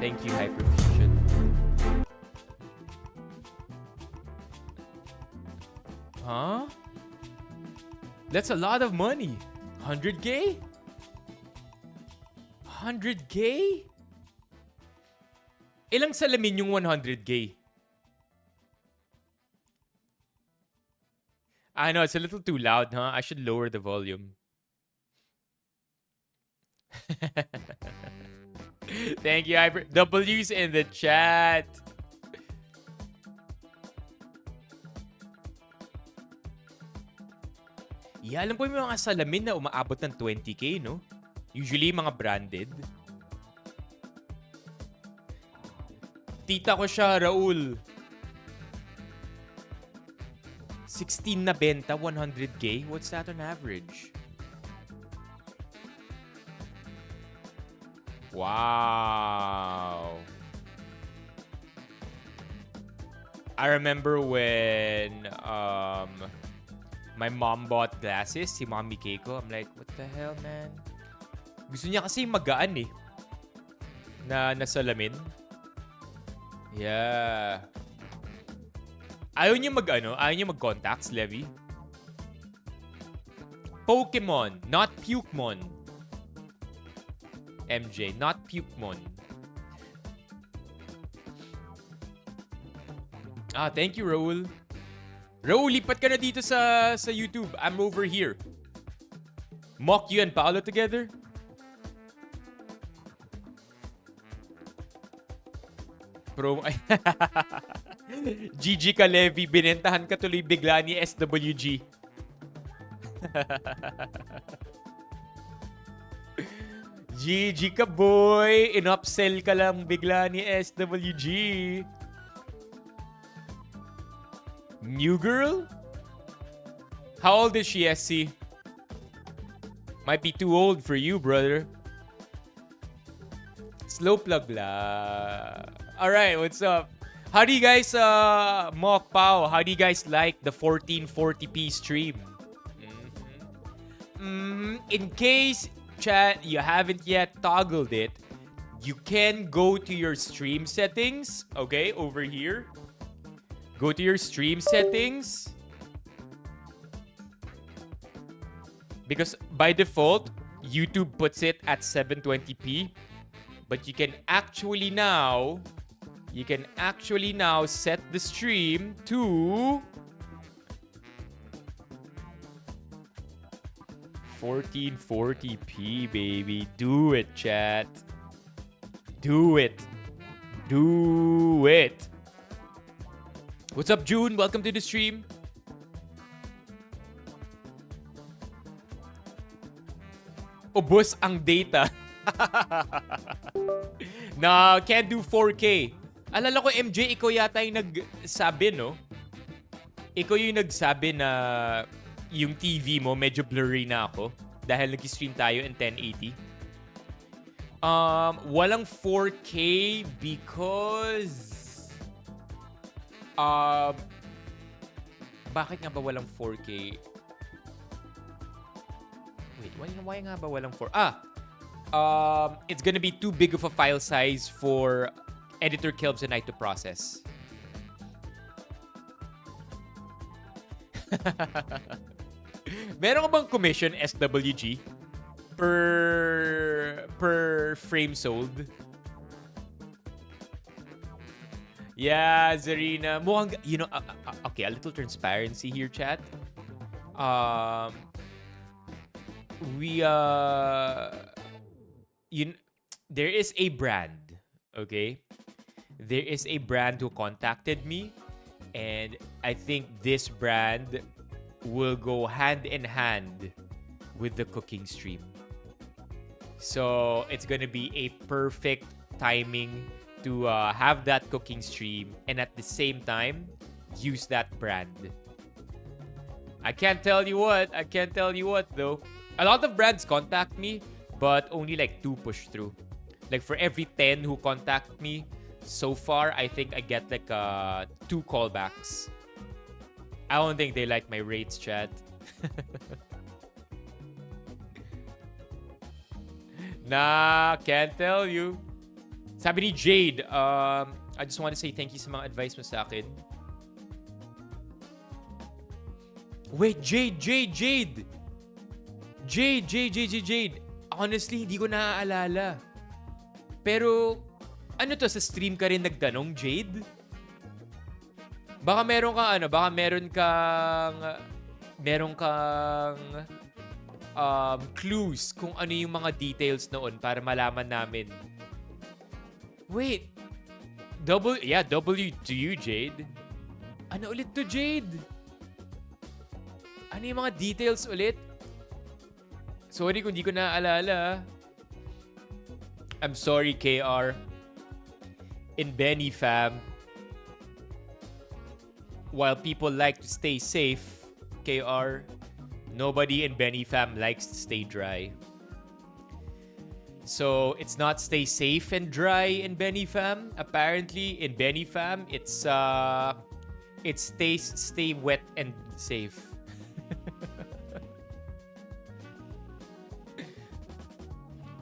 Thank you, Hyperfusion. Huh? That's a lot of money. 100K? 100K? Ilang salamin yung 100K? I know, it's a little too loud, huh? I should lower the volume. Thank you, Hyper. W's in the chat. Yeah, alam po yung mga salamin na umaabot ng 20K, no? Usually, mga branded. Tita ko siya, Raul. 16 na benta, 100K? What's that on average? Wow. I remember when my mom bought glasses, si Mommy Keiko. I'm like, what the hell, man? Gusto niya kasi magaan eh. Na salamin. Yeah. Ayaw niya mag-contacts, Levi. Pokemon, not Pukemon. MJ, not Pukemon. Thank you, Raul. Raul, lipat ka na dito sa YouTube. I'm over here. Mock you and Paolo together? GG ka, Levi. Binentahan ka tuloy bigla ni SWG. GG ka, boy. In-upsell ka lang bigla ni SWG. New girl? How old is she, SC? Might be too old for you, brother. Slow plug la. Alright, what's up? How do you guys, Mock Pao, how do you guys like the 1440p stream? In case, chat, you haven't yet toggled it, you can go to your stream settings, okay, over here. Go to your stream settings. Because by default, YouTube puts it at 720p. But you can actually now set the stream to 1440p, baby. Do it, chat. Do it. Do it. What's up, June? Welcome to the stream. Ubos ang data. Na can't do 4K. Alala ko, MJ, ikaw yata yung nagsabi, no? Ikaw yung nagsabi na yung TV mo, medyo blurry na ako. Dahil nag-stream tayo in 1080. Walang 4K because... bakit nga ba walang 4K? Wait, why nga ba walang 4? It's gonna be too big of a file size for editor Kelvs and I to process. Meron ka bang commission, SWG? Per frame sold? Yeah, Zarina. Mukhang, you know, okay, a little transparency here, chat. There is a brand, okay? There is a brand who contacted me, and I think this brand will go hand in hand with the cooking stream. So it's gonna be a perfect timing to have that cooking stream and at the same time use that brand. I can't tell you what though. A lot of brands contact me, but only like 2 push through. Like for every 10 who contact me, so far I think I get like 2 callbacks. I don't think they like my rates, chat. Nah, can't tell you. Sabi ni Jade, I just want to say thank you sa mga advice mo sa akin. Wait, Jade. Honestly, hindi ko naaalala. Pero, ano to, sa stream ka rin nagtanong, Jade? Baka meron kang clues kung ano yung mga details noon para malaman namin. Wait. W to you, Jade. Ano ulit to, Jade? Ano yung mga details ulit? Sorry kung di ko naaalala. I'm sorry, KR. in Benifam, while people like to stay safe, KR, nobody in Benifam likes to stay dry. So it's not stay safe and dry in Benifam. Apparently in Benifam, it's stay wet and safe.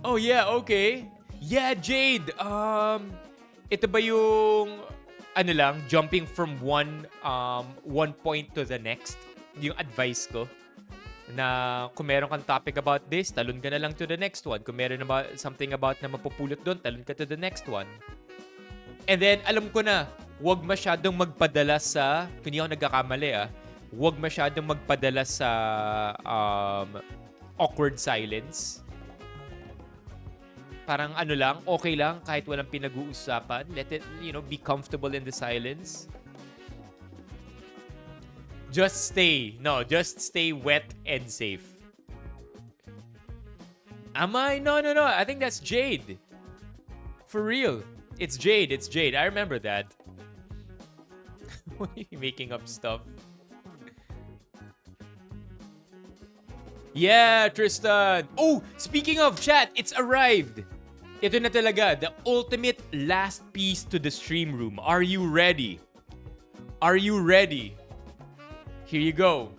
Oh yeah, okay. Yeah, Jade. Ito ba yung ano lang, jumping from one point to the next? Yung advice ko na kung meron kang topic about this, talon ka na lang to the next one. Kung meron about something about na mapupulot doon, talon ka to the next one. And then, alam ko na, huwag masyadong magpadala sa, kung hindi ako nagkakamali huwag masyadong magpadala sa awkward silence. Parang ano lang, okay lang, kahit walang pinag-uusapan. Let it, be comfortable in the silence. Just stay wet and safe. Am I? No. I think that's Jade. For real. It's Jade. I remember that. Why are you making up stuff? Yeah, Tristan. Oh, speaking of chat, it's arrived. Ito na talaga, the ultimate last piece to the stream room. Are you ready? Here you go.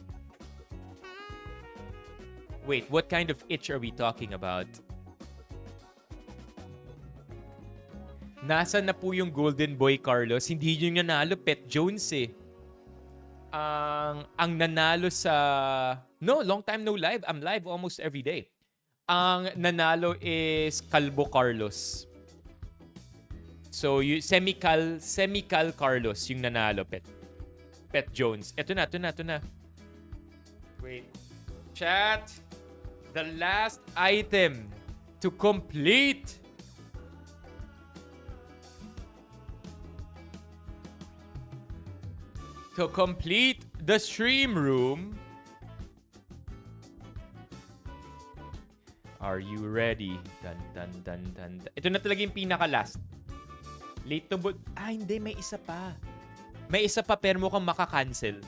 Wait, what kind of itch are we talking about? Nasaan na po yung Golden Boy, Carlos? Hindi yung nanalo, Pet Jones eh. Ang nanalo sa... No, long time no live. I'm live almost every day. Ang nanalo is Calbo Carlos. So, Semical Carlos yung nanalo, Pet Jones. Ito na. Wait. Chat. The last item to complete the stream room. Are you ready? Dun. Ito na talaga yung pinaka-last. Late to but... hindi. May isa pa. Pero mukhang maka-cancel.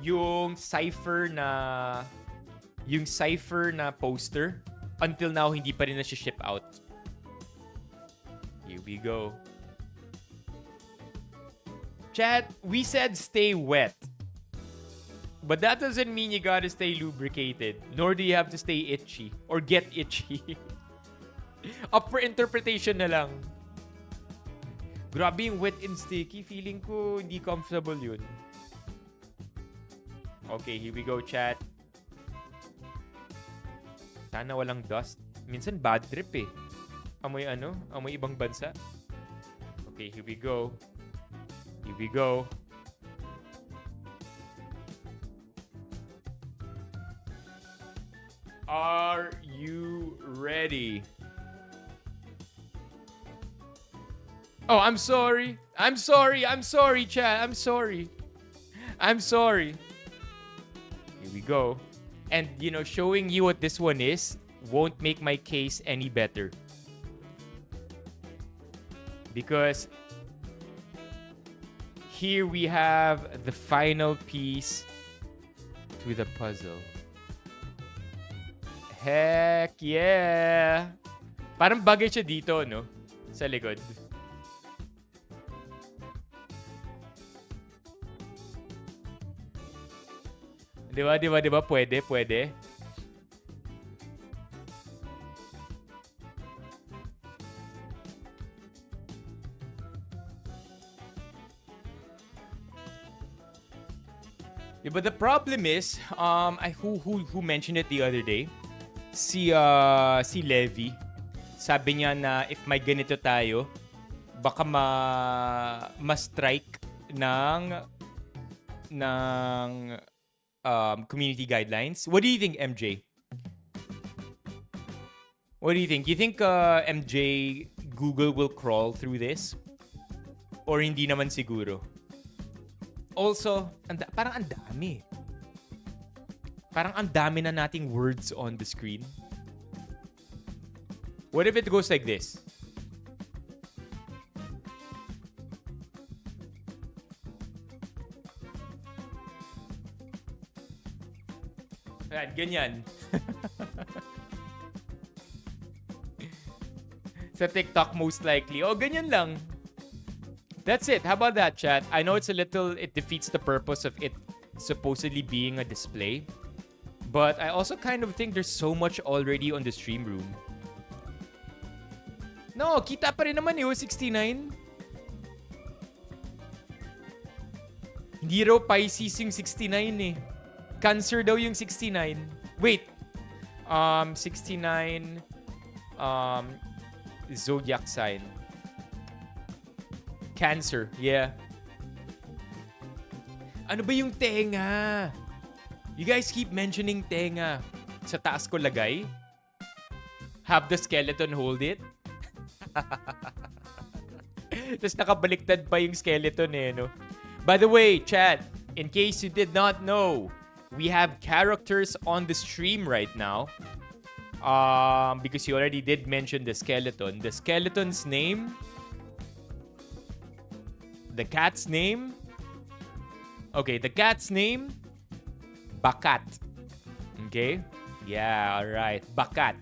Yung cipher na poster. Until now, hindi pa rin na-ship out. Here we go. Chat, we said stay wet. But that doesn't mean you gotta stay lubricated. Nor do you have to stay itchy. Or get itchy. Up for interpretation na lang. Grabe yung wet and sticky. Feeling ko hindi comfortable yun. Okay, here we go, chat. Sana walang dust. Minsan bad trip eh. Amoy ibang bansa. Okay, here we go. Are you ready? Oh, I'm sorry, chat. I'm sorry. Here we go. And, showing you what this one is won't make my case any better. Because here we have the final piece to the puzzle. Heck yeah! Parang bagay siya dito, no? Sa likod. Di ba? Pwede. But the problem is, who mentioned it the other day? Si Levi. Sabi niya na if may ganito tayo, baka ma-strike ng community guidelines. What do you think, MJ? What do you think? You think MJ Google will crawl through this? Or hindi naman siguro? Also, parang ang dami. Parang ang dami na nating words on the screen. What if it goes like this? Ayan, ganyan. Sa TikTok most likely. Oh, ganyan lang. That's it. How about that, chat? I know it defeats the purpose of it supposedly being a display. But I also kind of think there's so much already on the stream room. No, kita pa rin naman yung 69. Hindi raw Pisces yung 69 eh. Cancer daw yung 69. Wait. 69 zodiac sign. Cancer, yeah. Ano ba yung tenga? You guys keep mentioning tenga. Sa taas ko lagay? Have the skeleton hold it? Tapos nakabaliktad pa yung skeleton eh, no? By the way, chat, in case you did not know, we have characters on the stream right now. Because you already did mention the skeleton. The skeleton's name... The cat's name? Okay, the cat's name? Bakat. Okay? Yeah, alright. Bakat.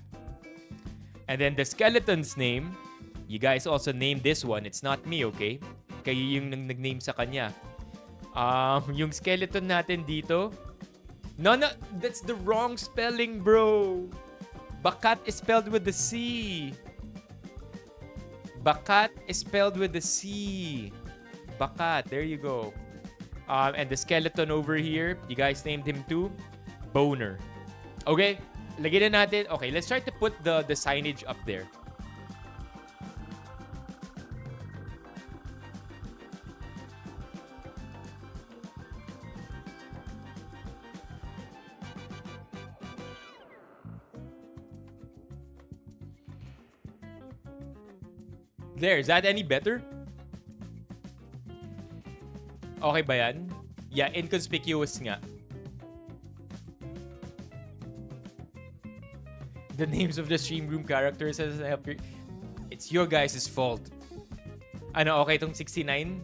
And then the skeleton's name, you guys also named this one. It's not me, okay? Kayo yung nag-name sa kanya. Yung skeleton natin dito. No, that's the wrong spelling, bro. Bakat is spelled with the C. Bakat is spelled with the C. Bakat, there you go. And the skeleton over here, you guys named him too? Boner. Okay, lagyan na natin. Okay, let's try to put the signage up there. There, is that any better? Okay ba yan? Yeah, inconspicuous nga. The names of the stream room characters as I help you. It's your guys' fault. Ano, okay itong 69?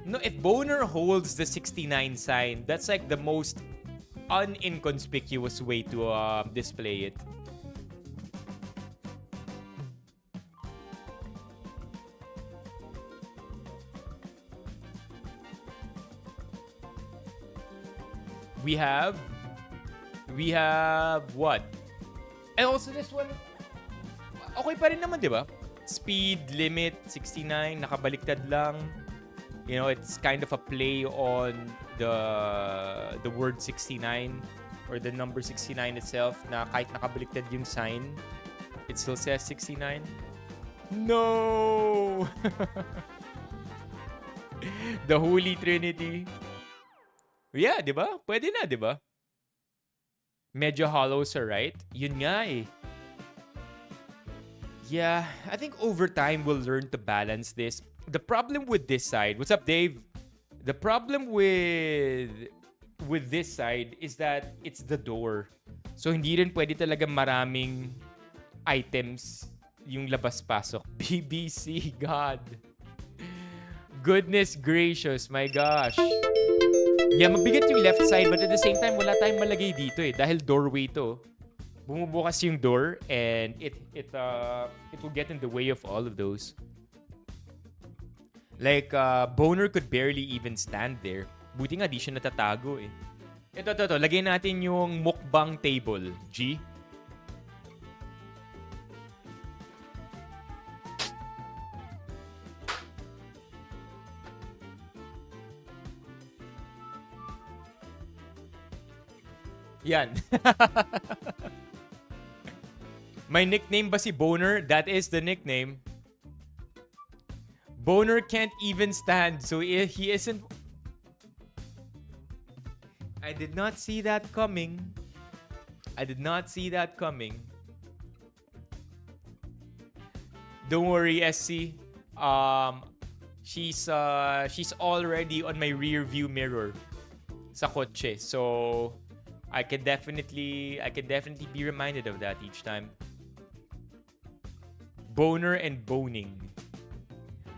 No, if Boner holds the 69 sign, that's like the most uninconspicuous way to display it. We have what? And also this one, okay pa rin naman, di ba? Speed limit 69, nakabaliktad lang. You know, it's kind of a play on the word 69 or the number 69 itself, na kahit nakabaliktad yung sign, it still says 69. No! The Holy Trinity. Yeah, di ba? Pwede na, di ba? Medyo hollow sa right. Yun nga eh. Yeah, I think over time we'll learn to balance this. The problem with this side... What's up, Dave? The problem with this side is that it's the door. So, hindi rin pwede talaga maraming items yung labas-pasok. BBC, God. Goodness gracious, my gosh. Yeah, mabigat yung left side, but at the same time, wala tayong malagay dito eh. Dahil doorway to. Bumubukas yung door and it will get in the way of all of those. Like, Boner could barely even stand there. Buti nga di siya natatago eh. Ito. Lagay natin yung mukbang table. G. Yan. My nickname ba si Boner? That is the nickname. Boner can't even stand, so he isn't... I did not see that coming. Don't worry, SC. She's already on my rear view mirror sa kotse. So I can definitely be reminded of that each time. Boner and Boning.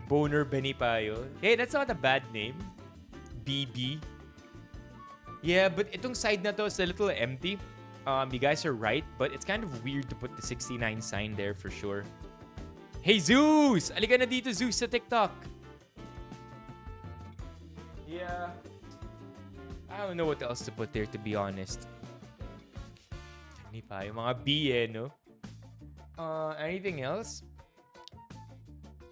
Boner Benipayo. Hey, that's not a bad name. BB. Yeah, but itong side na to is a little empty. You guys are right, but it's kind of weird to put the 69 sign there for sure. Hey, Zeus! Alika na dito, Zeus, sa TikTok. Yeah. I don't know what else to put there, to be honest. Benipayo, mga B no? Anything else?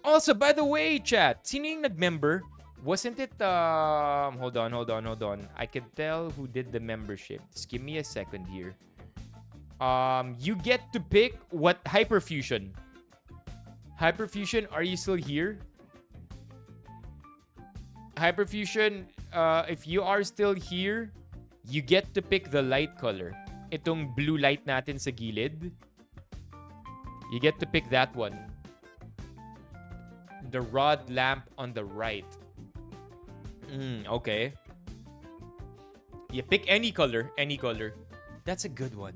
Also, by the way, chat, sino yung nag-member? Wasn't it, hold on. I can tell who did the membership. Just give me a second here. You get to pick what Hyperfusion. Hyperfusion, are you still here? Hyperfusion, if you are still here, you get to pick the light color. Itong blue light natin sa gilid. You get to pick that one. The rod lamp on the right. Okay. You pick any color. That's a good one.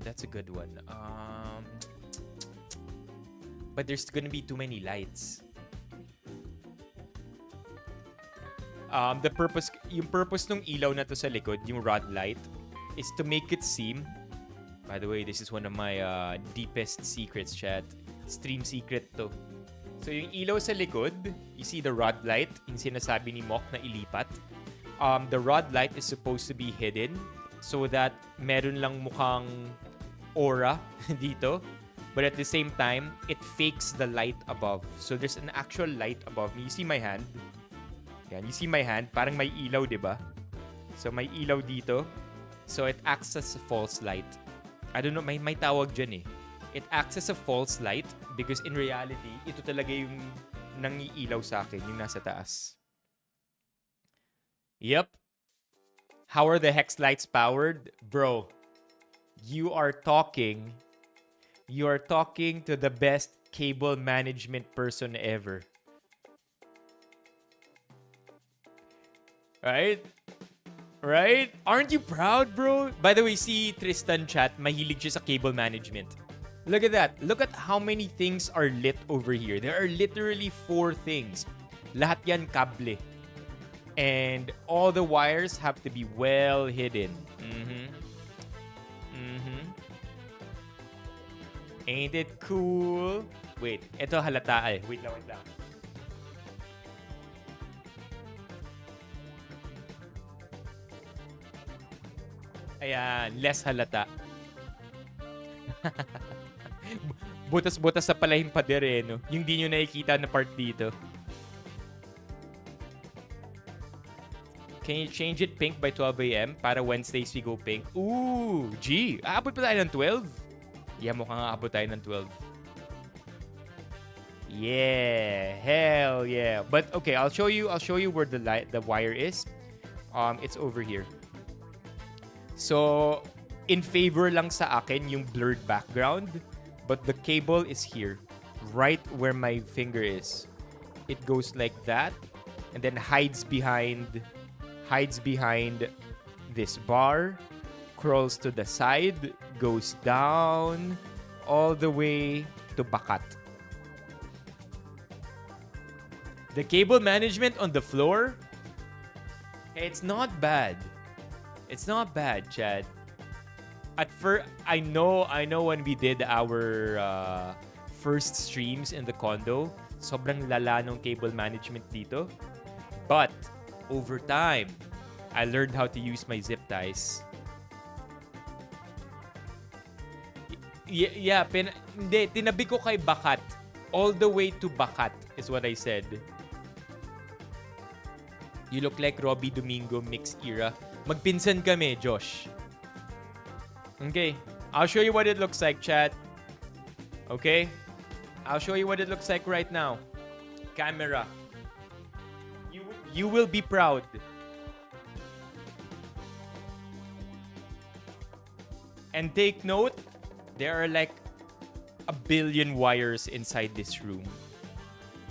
But there's gonna be too many lights. Yung purpose ng ilaw na to sa likod, yung rod light, is to make it seem. By the way, this is one of my deepest secrets, chat. Stream secret to. So yung ilaw sa likod, you see the rod light, yung sinasabi ni Mok na ilipat. The rod light is supposed to be hidden so that meron lang mukhang aura dito. But at the same time, it fakes the light above. So there's an actual light above me. You see my hand? Yan, you see my hand? Parang may ilaw, diba? So may ilaw dito. So it acts as a false light. I don't know, may tawag dyan eh. It acts as a false light because in reality, ito talaga yung nangiilaw sa akin, yung nasa taas. Yep. How are the hex lights powered? Bro, you are talking to the best cable management person ever. Right? Aren't you proud, bro? By the way, si Tristan chat, mahilig siya sa cable management. Look at that. Look at how many things are lit over here. There are literally 4 things. Lahat yan kable. And all the wires have to be well hidden. Ain't it cool? Wait, ito halata eh. Wait lang. Ayan, less halata. Butas-butas sa pala yung pader eh, no? Yung di nyo nakikita na part dito. Can you change it pink by 12 a.m. para Wednesdays we go pink? Ooh, G. Aabot pa tayo ng 12? Yeah, mukhang aabot tayo ng 12. Yeah, hell yeah. But okay, I'll show you where the wire is. It's over here. So, in favor lang sa akin yung blurred background, but the cable is here, right where my finger is. It goes like that, and then hides behind this bar, crawls to the side, goes down, all the way to bakat. The cable management on the floor, it's not bad. It's not bad, Chad. At first, I know when we did our first streams in the condo, sobrang lala nung cable management dito. But over time, I learned how to use my zip ties. Yeah, tinabi ko kay Bakat. All the way to Bakat is what I said. You look like Robbie Domingo mixed era. Magpinsan kami, Josh. Okay, I'll show you what it looks like, chat. Okay? I'll show you what it looks like right now. Camera. You will be proud. And take note, there are like 1 billion wires inside this room.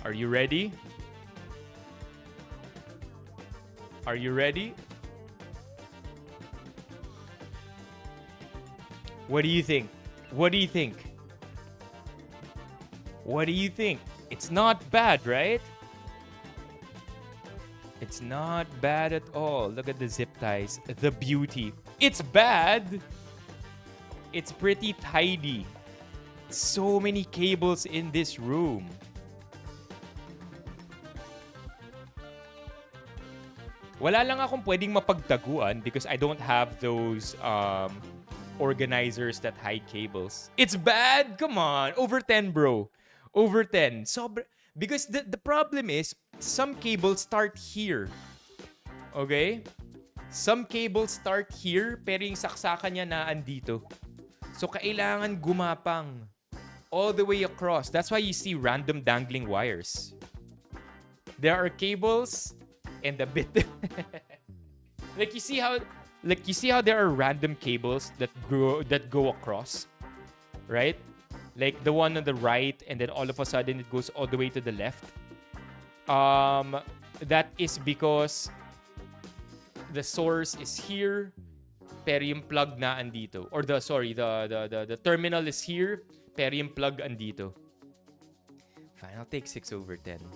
Are you ready? Are you ready? What do you think? What do you think? What do you think? It's not bad, right? It's not bad at all. Look at the zip ties. The beauty. It's bad. It's pretty tidy. So many cables in this room. Wala lang akong pwedeng mapagtaguan because I don't have those organizers that hide cables. It's bad. Come on. Over 10, bro. Over 10. Because the problem is, some cables start here. Okay? Some cables start here, pero yung saksakan niya naandito. So, kailangan gumapang all the way across. That's why you see random dangling wires. There are cables and a bit... you see how there are random cables that go across? Right? Like the one on the right, and then all of a sudden it goes all the way to the left. That is because the source is here, pero yung plug na andito. Or the terminal is here, pero yung plug andito. Fine, I'll take 6/10.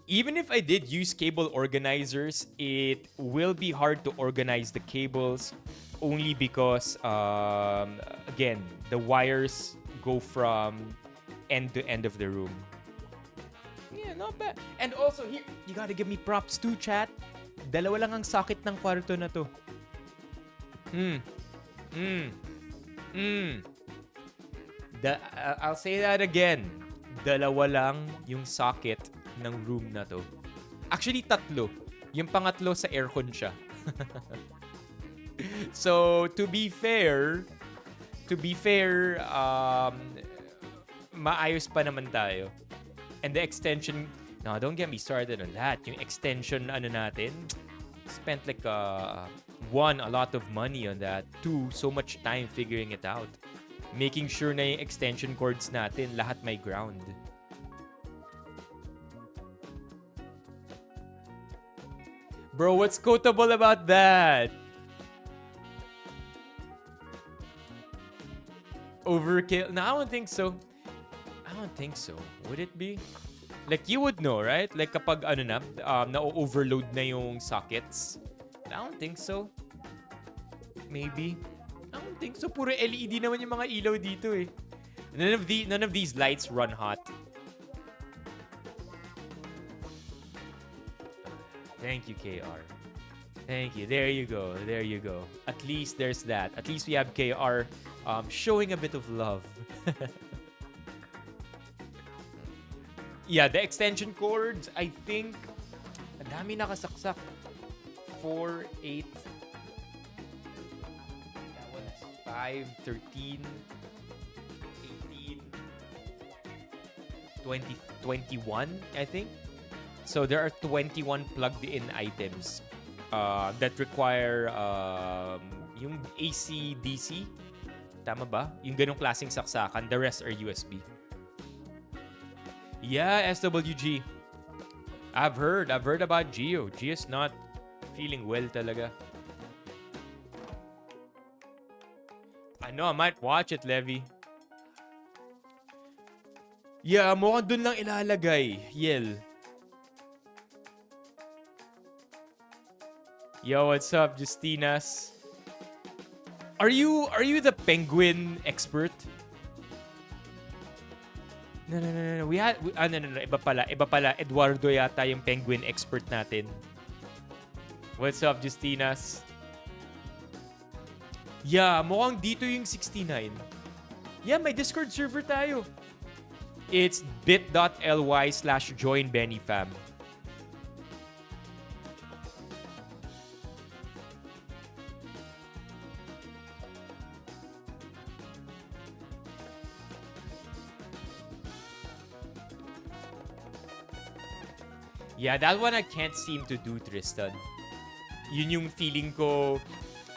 Even if I did use cable organizers, it will be hard to organize the cables only because, again, the wires go from end to end of the room. Yeah, not bad. And also, here, you gotta give me props too, chat. Dalawa lang ang socket ng kwarto na to. I'll say that again. Dalawa lang yung socket ng room na to. Actually, tatlo. Yung pangatlo sa aircon siya. So, to be fair, maayos pa naman tayo. And the extension, no, don't get me started on that. Yung extension, natin, spent like, one, a lot of money on that. Two, so much time figuring it out. Making sure na yung extension cords natin, lahat may ground. Bro, what's quotable about that? Overkill? No, I don't think so. Would it be? Like, you would know, right? Like, kapag na-overload na yung sockets. I don't think so. Maybe. I don't think so. Puro LED naman yung mga ilaw dito eh. None of these lights run hot. Thank you, KR. Thank you. There you go. At least there's that. At least we have KR showing a bit of love. Yeah, the extension cords, I think, ang dami nakasaksak. 4, 8, that one is 5, 13, 18, 20, 21, I think. So there are 21 plugged-in items that require yung AC-DC. Tama ba? Yung ganong klaseng saksakan. The rest are USB. Yeah, SWG. I've heard about Gio. Gio's not feeling well talaga. I know, I might watch it, Levi. Yeah, mukhang dun lang ilalagay. Yel. Yo, what's up, Justinas? Are you the penguin expert? No. No. Iba pala. Eduardo yata yung penguin expert natin. What's up, Justinas? Yeah, mukhang dito yung 69. Yeah, may Discord server tayo. It's bit.ly/joinbennyfam. Yeah, that one I can't seem to do, Tristan. Yun yung feeling ko,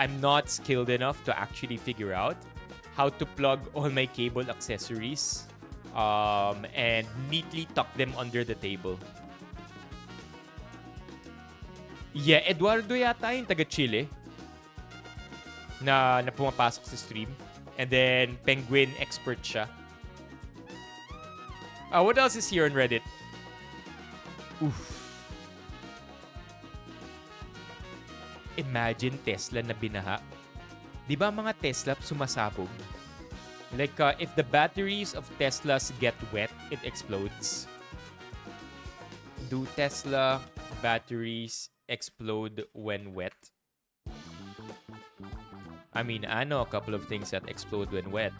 I'm not skilled enough to actually figure out how to plug all my cable accessories and neatly tuck them under the table. Yeah, Eduardo yata yung taga-Chile na pumapasok sa stream. And then, penguin expert siya. What else is here on Reddit? Oof. Imagine Tesla na binaha. Di ba mga Tesla sumasabog? Like, if the batteries of Teslas get wet, it explodes. Do Tesla batteries explode when wet? I mean, I know a couple of things that explode when wet.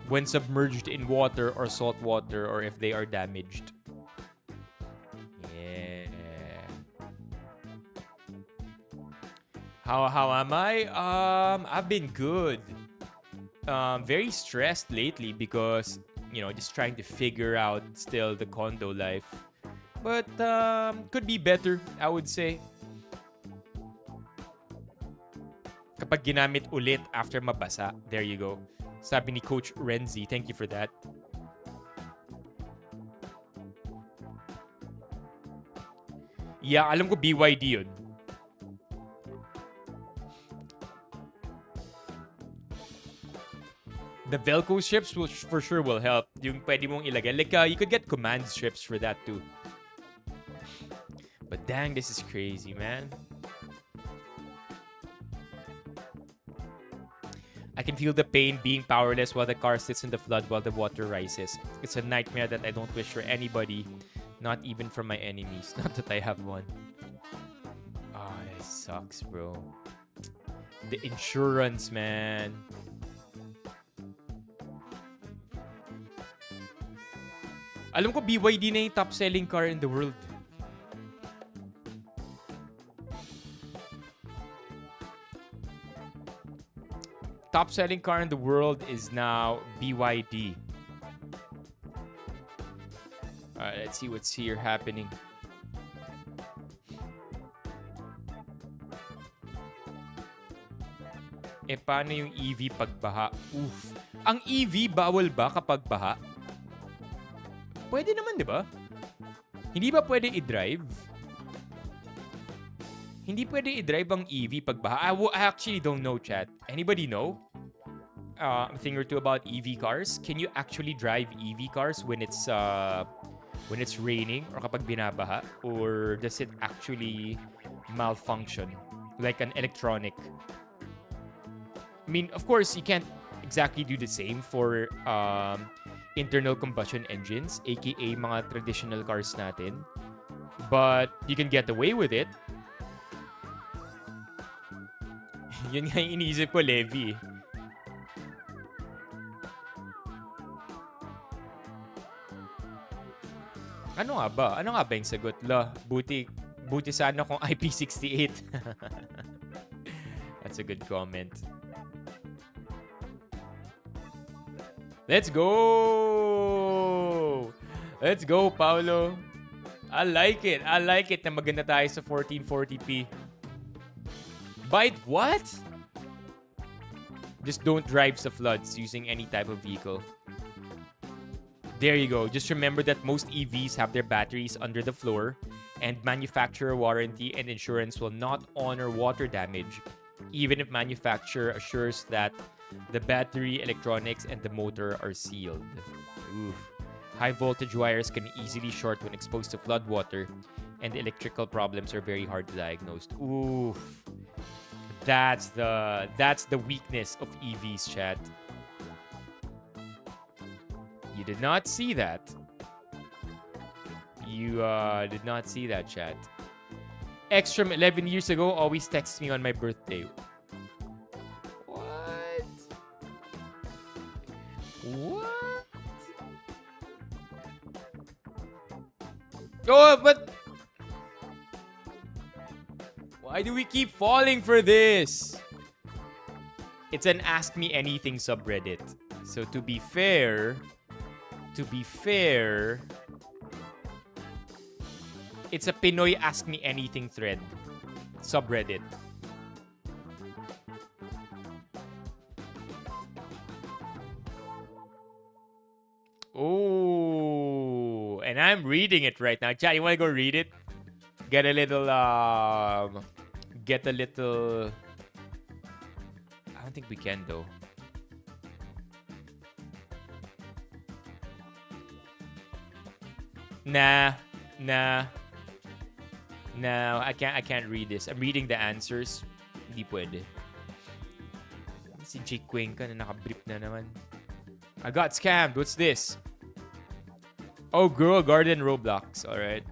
When submerged in water or salt water, or if they are damaged. Yeah. How am I? I've been good. Very stressed lately because, you know, just trying to figure out still the condo life. But could be better, I would say. Kapag ginamit ulit after mabasa. There you go. Sabi ni Coach Ramsay. Thank you for that. Yeah, alam ko BYD yun. The Velcro strips will for sure will help. Yung pwede mong ilagay. Like, you could get command strips for that too. But dang, this is crazy, man. I can feel the pain being powerless while the car sits in the flood while the water rises. It's a nightmare that I don't wish for anybody, not even for my enemies. Not that I have one. Oh, this sucks, bro. The insurance, man. Alam ko BYD na yung top-selling car in the world. Top-selling car in the world is now BYD. Alright, let's see what's here happening. Paano yung EV pagbaha? Oof. Ang EV bawal ba kapag baha? Pwede naman, di ba? Hindi ba pwede i-drive? Hindi pwede i-drive ang EV pag baha. I actually don't know, chat. Anybody know? A thing or two about EV cars? Can you actually drive EV cars when it's raining or kapag binabaha? Or does it actually malfunction? Like an electronic? I mean, of course, you can't exactly do the same for internal combustion engines, aka mga traditional cars natin. But you can get away with it. Yun nga yung iniisip ko, Levi. Ano nga ba? Ano nga ba yung sagot? Buti sana kung IP68. That's a good comment. Let's go! Let's go, Paolo. I like it. I like it na maganda tayo sa 1440p. Bite what? Just don't drive sa floods using any type of vehicle. There you go. Just remember that most EVs have their batteries under the floor, and manufacturer warranty and insurance will not honor water damage, even if manufacturer assures that the battery, electronics, and the motor are sealed. Oof. High voltage wires can easily short when exposed to flood water, and electrical problems are very hard to diagnose. Oof. That's the weakness of EVs, chat. You did not see that. You did not see that, chat. Extra 11 years ago always texts me on my birthday. What? Oh, but why do we keep falling for this? It's an Ask Me Anything subreddit. So to be fair, it's a Pinoy Ask Me Anything thread subreddit. Oh, and I'm reading it right now. Chat, you want to go read it? Get a little. I don't think we can though. Nah, nah, nah. I can't read this. I'm reading the answers. Hindi pwede. Si Jake Cuenca na nakabrip na naman. I got scammed. What's this? Oh, grow a garden Roblox. Alright.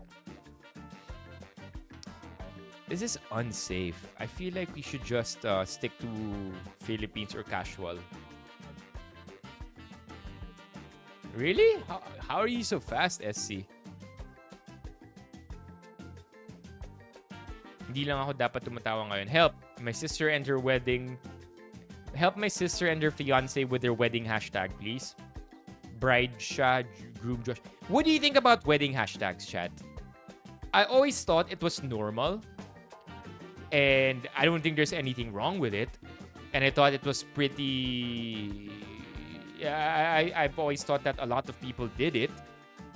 This is unsafe. I feel like we should just stick to Philippines or casual. Really? How are you so fast, SC? Hindi lang ako dapat tumatawa ngayon. Help! My sister and her wedding... Help my sister and her fiancé with their wedding hashtag, please. Bride siya, groom Josh. What do you think about wedding hashtags, chat? I always thought it was normal. And I don't think there's anything wrong with it. And I thought it was pretty... I've always thought that a lot of people did it.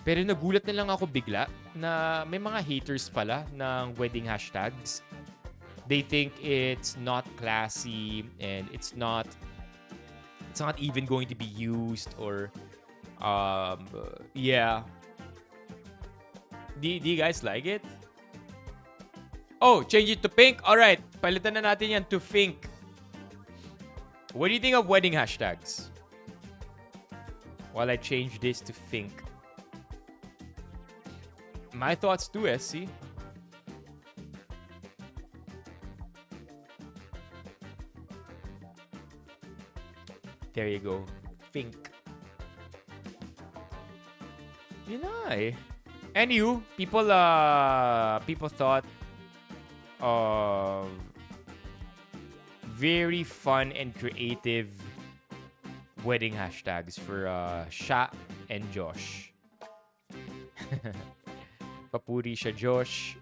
Pero nagulat na lang ako bigla na may mga haters pala ng wedding hashtags. They think it's not classy and it's not even going to be used or yeah. Do you guys like it? Oh, change it to pink? Alright, palitan na natin yan to pink. What do you think of wedding hashtags? While I change this to pink. My thoughts too, SC. There you go. Pink. Yun na eh. Anywho, people thought of very fun and creative wedding hashtags for Sha and Josh. Papuri siya Josh.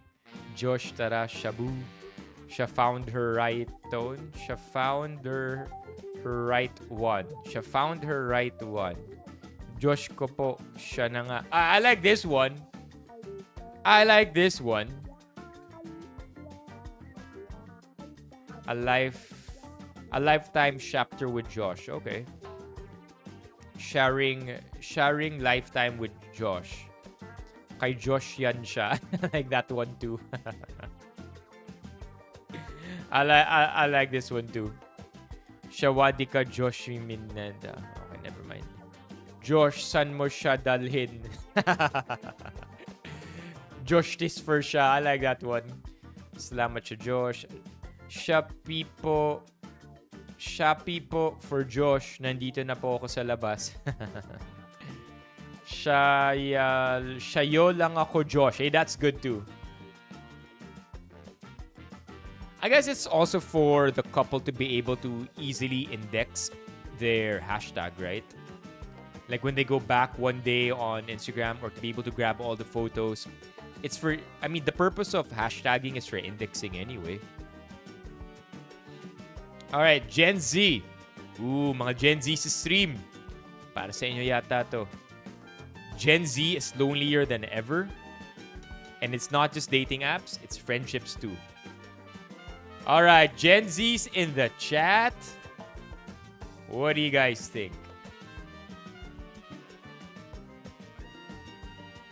Josh tara shabu. Siya found her right tone. Siya found her right one. Siya found her right one. Josh ko po siya na nga. I like this one. I like this one. A lifetime chapter with Josh. Okay. Sharing lifetime with Josh. Kay Josh yan siya. I like that one too. I like this one too. Shawadi ka Josh Minanda. Okay, never mind. Josh, san mo siya dalhin? Josh this for siya. I like that one. Salamat siya, Josh. Shopee po for Josh. Nandito na po ako sa labas. Shayo lang ako, Josh. Hey, that's good too. I guess it's also for the couple to be able to easily index their hashtag, right? Like when they go back one day on Instagram or to be able to grab all the photos. It's for, I mean, the purpose of hashtagging is for indexing anyway. Alright, Gen Z. Ooh, mga Gen Z sa stream. Para sa inyo yata to. Gen Z is lonelier than ever. And it's not just dating apps, it's friendships too. Alright, Gen Z's in the chat. What do you guys think?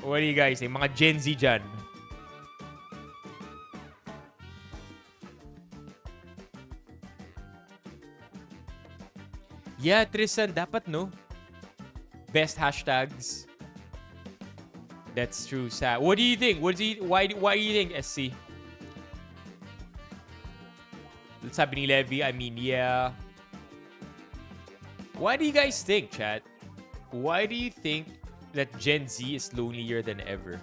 What do you guys think? Mga Gen Z dyan. Yeah, Tristan, dapat no? Best hashtags. That's true, Sa. What do you think? Why do you think, SC? Sabi ni Levy, I mean, yeah. Why do you guys think, chat? Why do you think that Gen Z is lonelier than ever?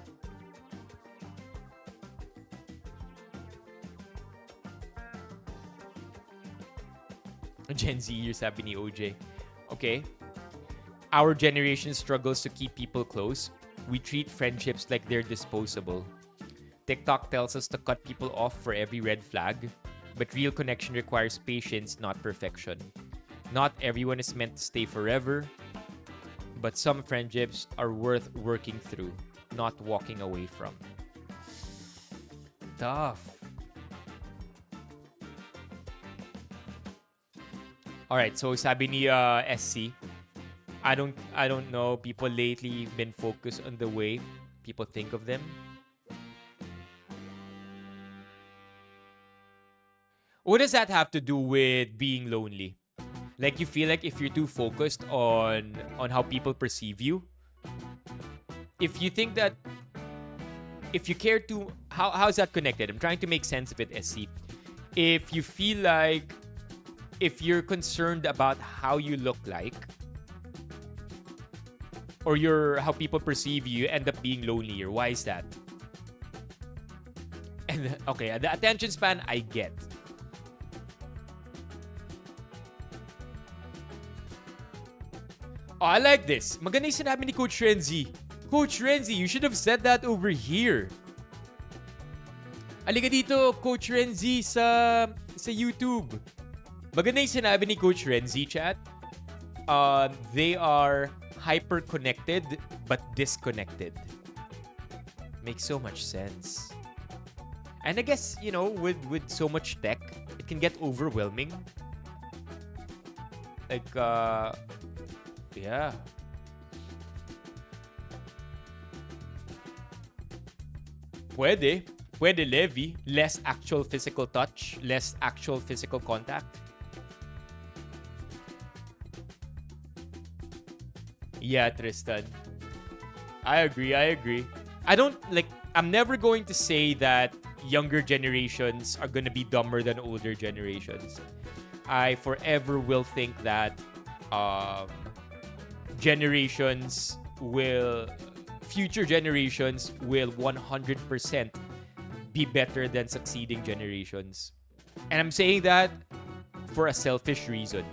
Gen Z, sabi ni OJ. Okay. Our generation struggles to keep people close. We treat friendships like they're disposable. TikTok tells us to cut people off for every red flag. But real connection requires patience, not perfection. Not everyone is meant to stay forever. But some friendships are worth working through, not walking away from. Tough. Alright, so sabi ni SC, I don't know, people lately been focused on the way people think of them. What does that have to do with being lonely? Like you feel like if you're too focused on how people perceive you, if you think that if you care too, how's that connected? I'm trying to make sense of it, SC. If you feel like if you're concerned about how you look like or how people perceive you, you end up being lonelier. Why is that? And okay, the attention span I get. Oh, I like this. Maganda yung sinabi ni Coach Renzi. Coach Renzi, you should have said that over here. Halika dito, Coach Renzi, sa YouTube. Maganda yung sinabi ni Coach Renzi, chat. They are hyper-connected but disconnected. Makes so much sense. And I guess, with so much tech, it can get overwhelming. Like, yeah. Pwede, Levi. Less actual physical touch, less actual physical contact. Yeah, Tristan. I agree. I'm never going to say that younger generations are going to be dumber than older generations. I forever will think that future generations will 100% be better than succeeding generations. And I'm saying that for a selfish reason.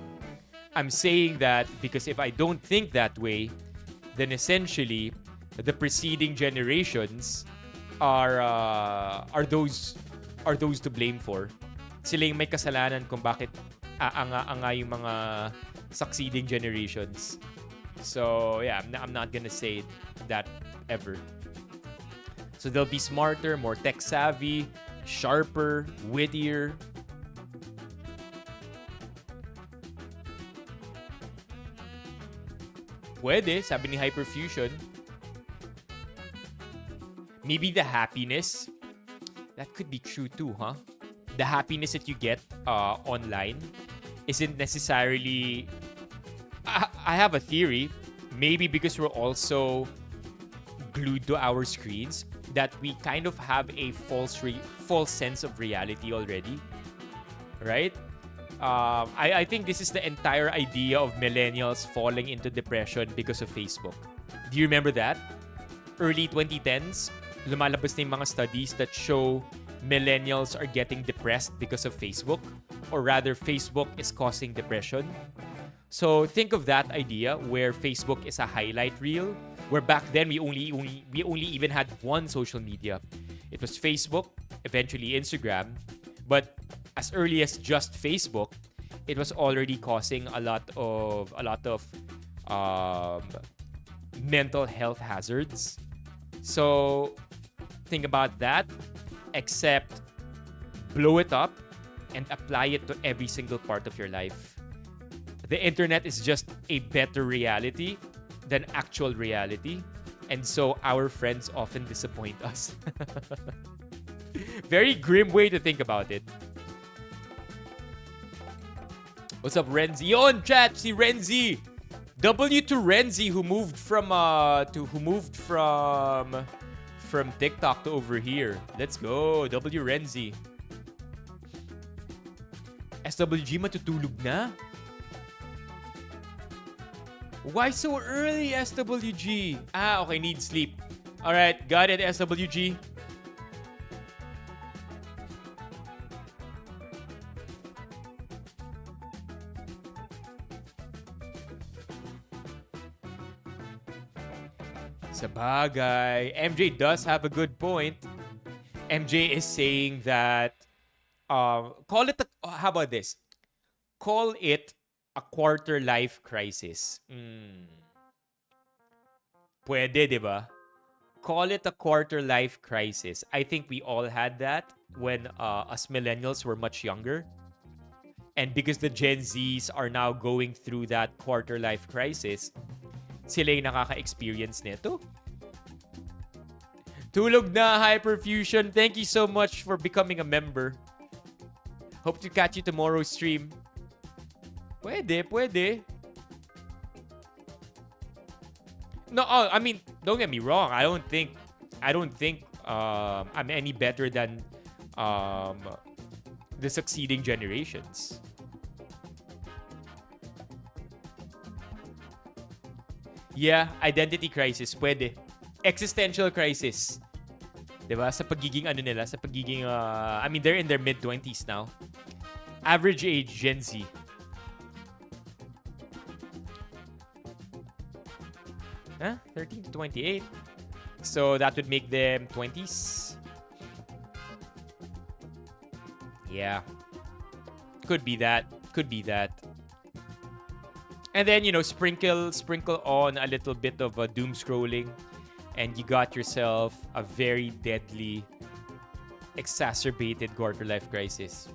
I'm saying that because if I don't think that way, then essentially the preceding generations are those to blame for. Sila yung may kasalanan kung bakit aanga yung mga succeeding generations. So yeah, I'm not gonna say that ever. So they'll be smarter, more tech savvy, sharper, wittier. Pwede, sabi ni Hyperfusion. Maybe the happiness. That could be true too, huh? The happiness that you get online isn't necessarily... I have a theory. Maybe because we're also glued to our screens that we kind of have a false sense of reality already. Right? I think this is the entire idea of millennials falling into depression because of Facebook. Do you remember that? Early 2010s, lumalabas na yung mga studies that show millennials are getting depressed because of Facebook, or rather Facebook is causing depression. So think of that idea where Facebook is a highlight reel, where back then we only even had one social media. It was Facebook, eventually Instagram, but as early as just Facebook, it was already causing a lot of mental health hazards. So think about that, except blow it up and apply it to every single part of your life. The internet is just a better reality than actual reality, and so our friends often disappoint us. Very grim way to think about it. What's up, Renzi? Yon, chat, si Renzi. W to Renzi who moved from TikTok to over here. Let's go, W Renzi. SWG matutulog na? Why so early, SWG? Okay, need sleep. Alright, got it, SWG. Sabagay. MJ does have a good point. MJ is saying that how about this? Call it a quarter life crisis. Pwede, di ba? Call it a quarter life crisis. I think we all had that when us millennials were much younger. And because the Gen Zs are now going through that quarter life crisis, sila yung nakaka-experience nito. Tulog na, Hyperfusion. Thank you so much for becoming a member. Hope to catch you tomorrow's stream. Pwede. No, I mean, don't get me wrong. I don't think I'm any better than the succeeding generations. Yeah, identity crisis, pwede. Existential crisis. 'Di ba? Sa pagiging I mean, they're in their mid-20s now. Average age, Gen Z. Huh? 13 to 28. So that would make them 20s. Yeah. Could be that. And then, sprinkle on a little bit of doom scrolling, and you got yourself a very deadly, exacerbated quarter-life crisis.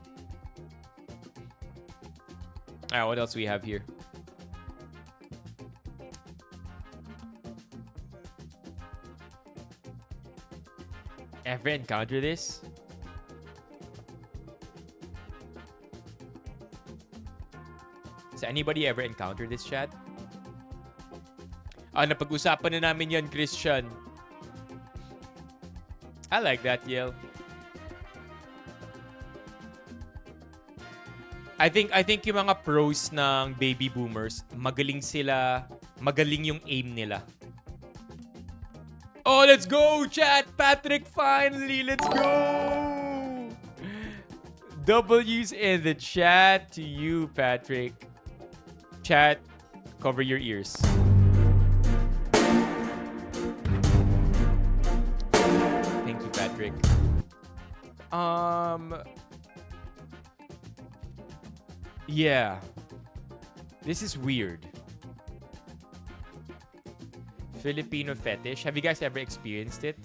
Alright, what else we have here? Ever encounter this? Has anybody ever encountered this, chat? Napag-usapan na namin yan, Christian. I like that, Yel. I think yung mga pros ng baby boomers, magaling yung aim nila. Oh, let's go, chat! Patrick, finally! Let's go! W's in the chat to you, Patrick. Chat, cover your ears. Thank you, Patrick. Yeah. This is weird. Filipino fetish. Have you guys ever experienced it?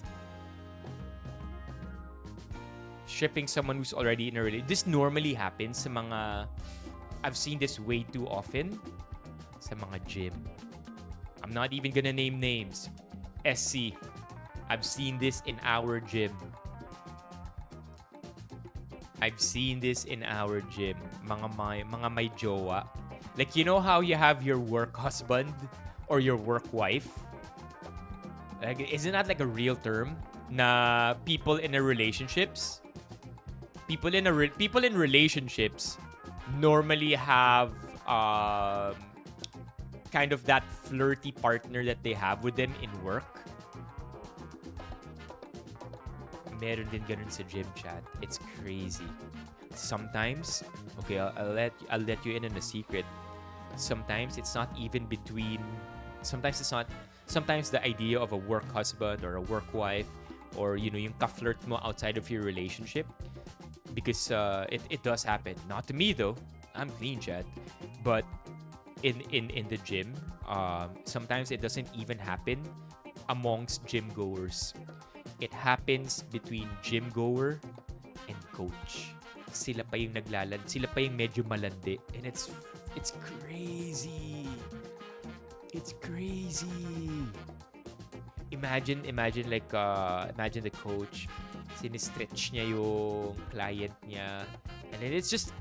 Shipping someone who's already in a relationship. This normally happens sa mga... I've seen this way too often sa mga gym. I'm not even gonna name names. SC. I've seen this in our gym. Mga may jowa. Like, you know how you have your work husband or your work wife? Like, isn't that like a real term? Na people in relationships normally have kind of that flirty partner that they have with them in work. Meron din ganun sa gym, chat. It's crazy. Sometimes, okay, I'll let you in on a secret. Sometimes it's not even between. Sometimes the idea of a work husband or a work wife, or yung ka-flirt mo outside of your relationship. Because it does happen. Not to me though. I'm clean, chat. But in the gym, sometimes it doesn't even happen amongst gym goers. It happens between gym goer and coach. Sila pa yung sila pa yung medyo malandi, and it's crazy. It's crazy. Imagine the coach, sinistretch niya yung client niya. And then it's just,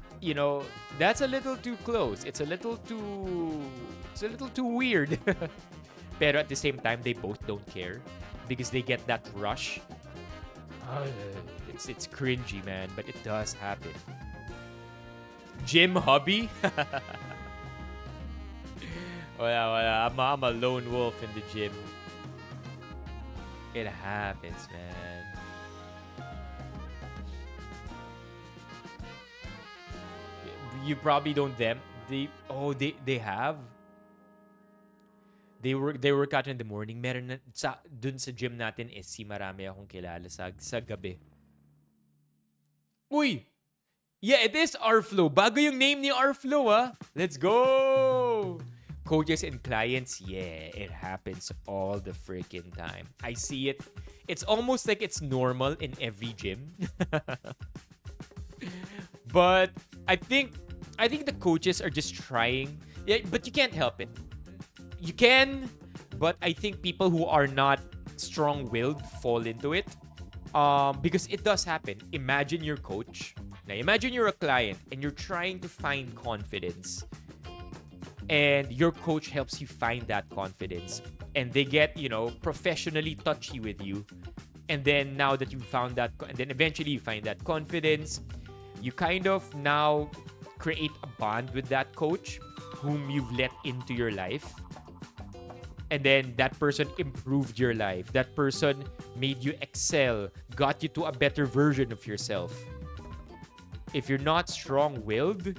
that's a little too close. It's a little too weird. Pero at the same time, they both don't care because they get that rush. It's cringy, man, but it does happen. Gym hobby? Wala. I'm a lone wolf in the gym. It happens, man. You probably don't them. They have. They work out in the morning. Meron na, dun sa gym natin si marami akong kilala sa gabi. Uy! Yeah, it is R-Flow. Bago yung name ni R-Flow, ah. Let's go! Coaches and clients, yeah, it happens all the freaking time. I see it. It's almost like it's normal in every gym. But I think the coaches are just trying. Yeah, but you can't help it. You can, but I think people who are not strong-willed fall into it. Because it does happen. Imagine your coach. Now, imagine you're a client and you're trying to find confidence. And your coach helps you find that confidence. And they get, professionally touchy with you. And then now that you found that, and then eventually you find that confidence, you kind of now create a bond with that coach whom you've let into your life. And then that person improved your life. That person made you excel, got you to a better version of yourself. If you're not strong-willed,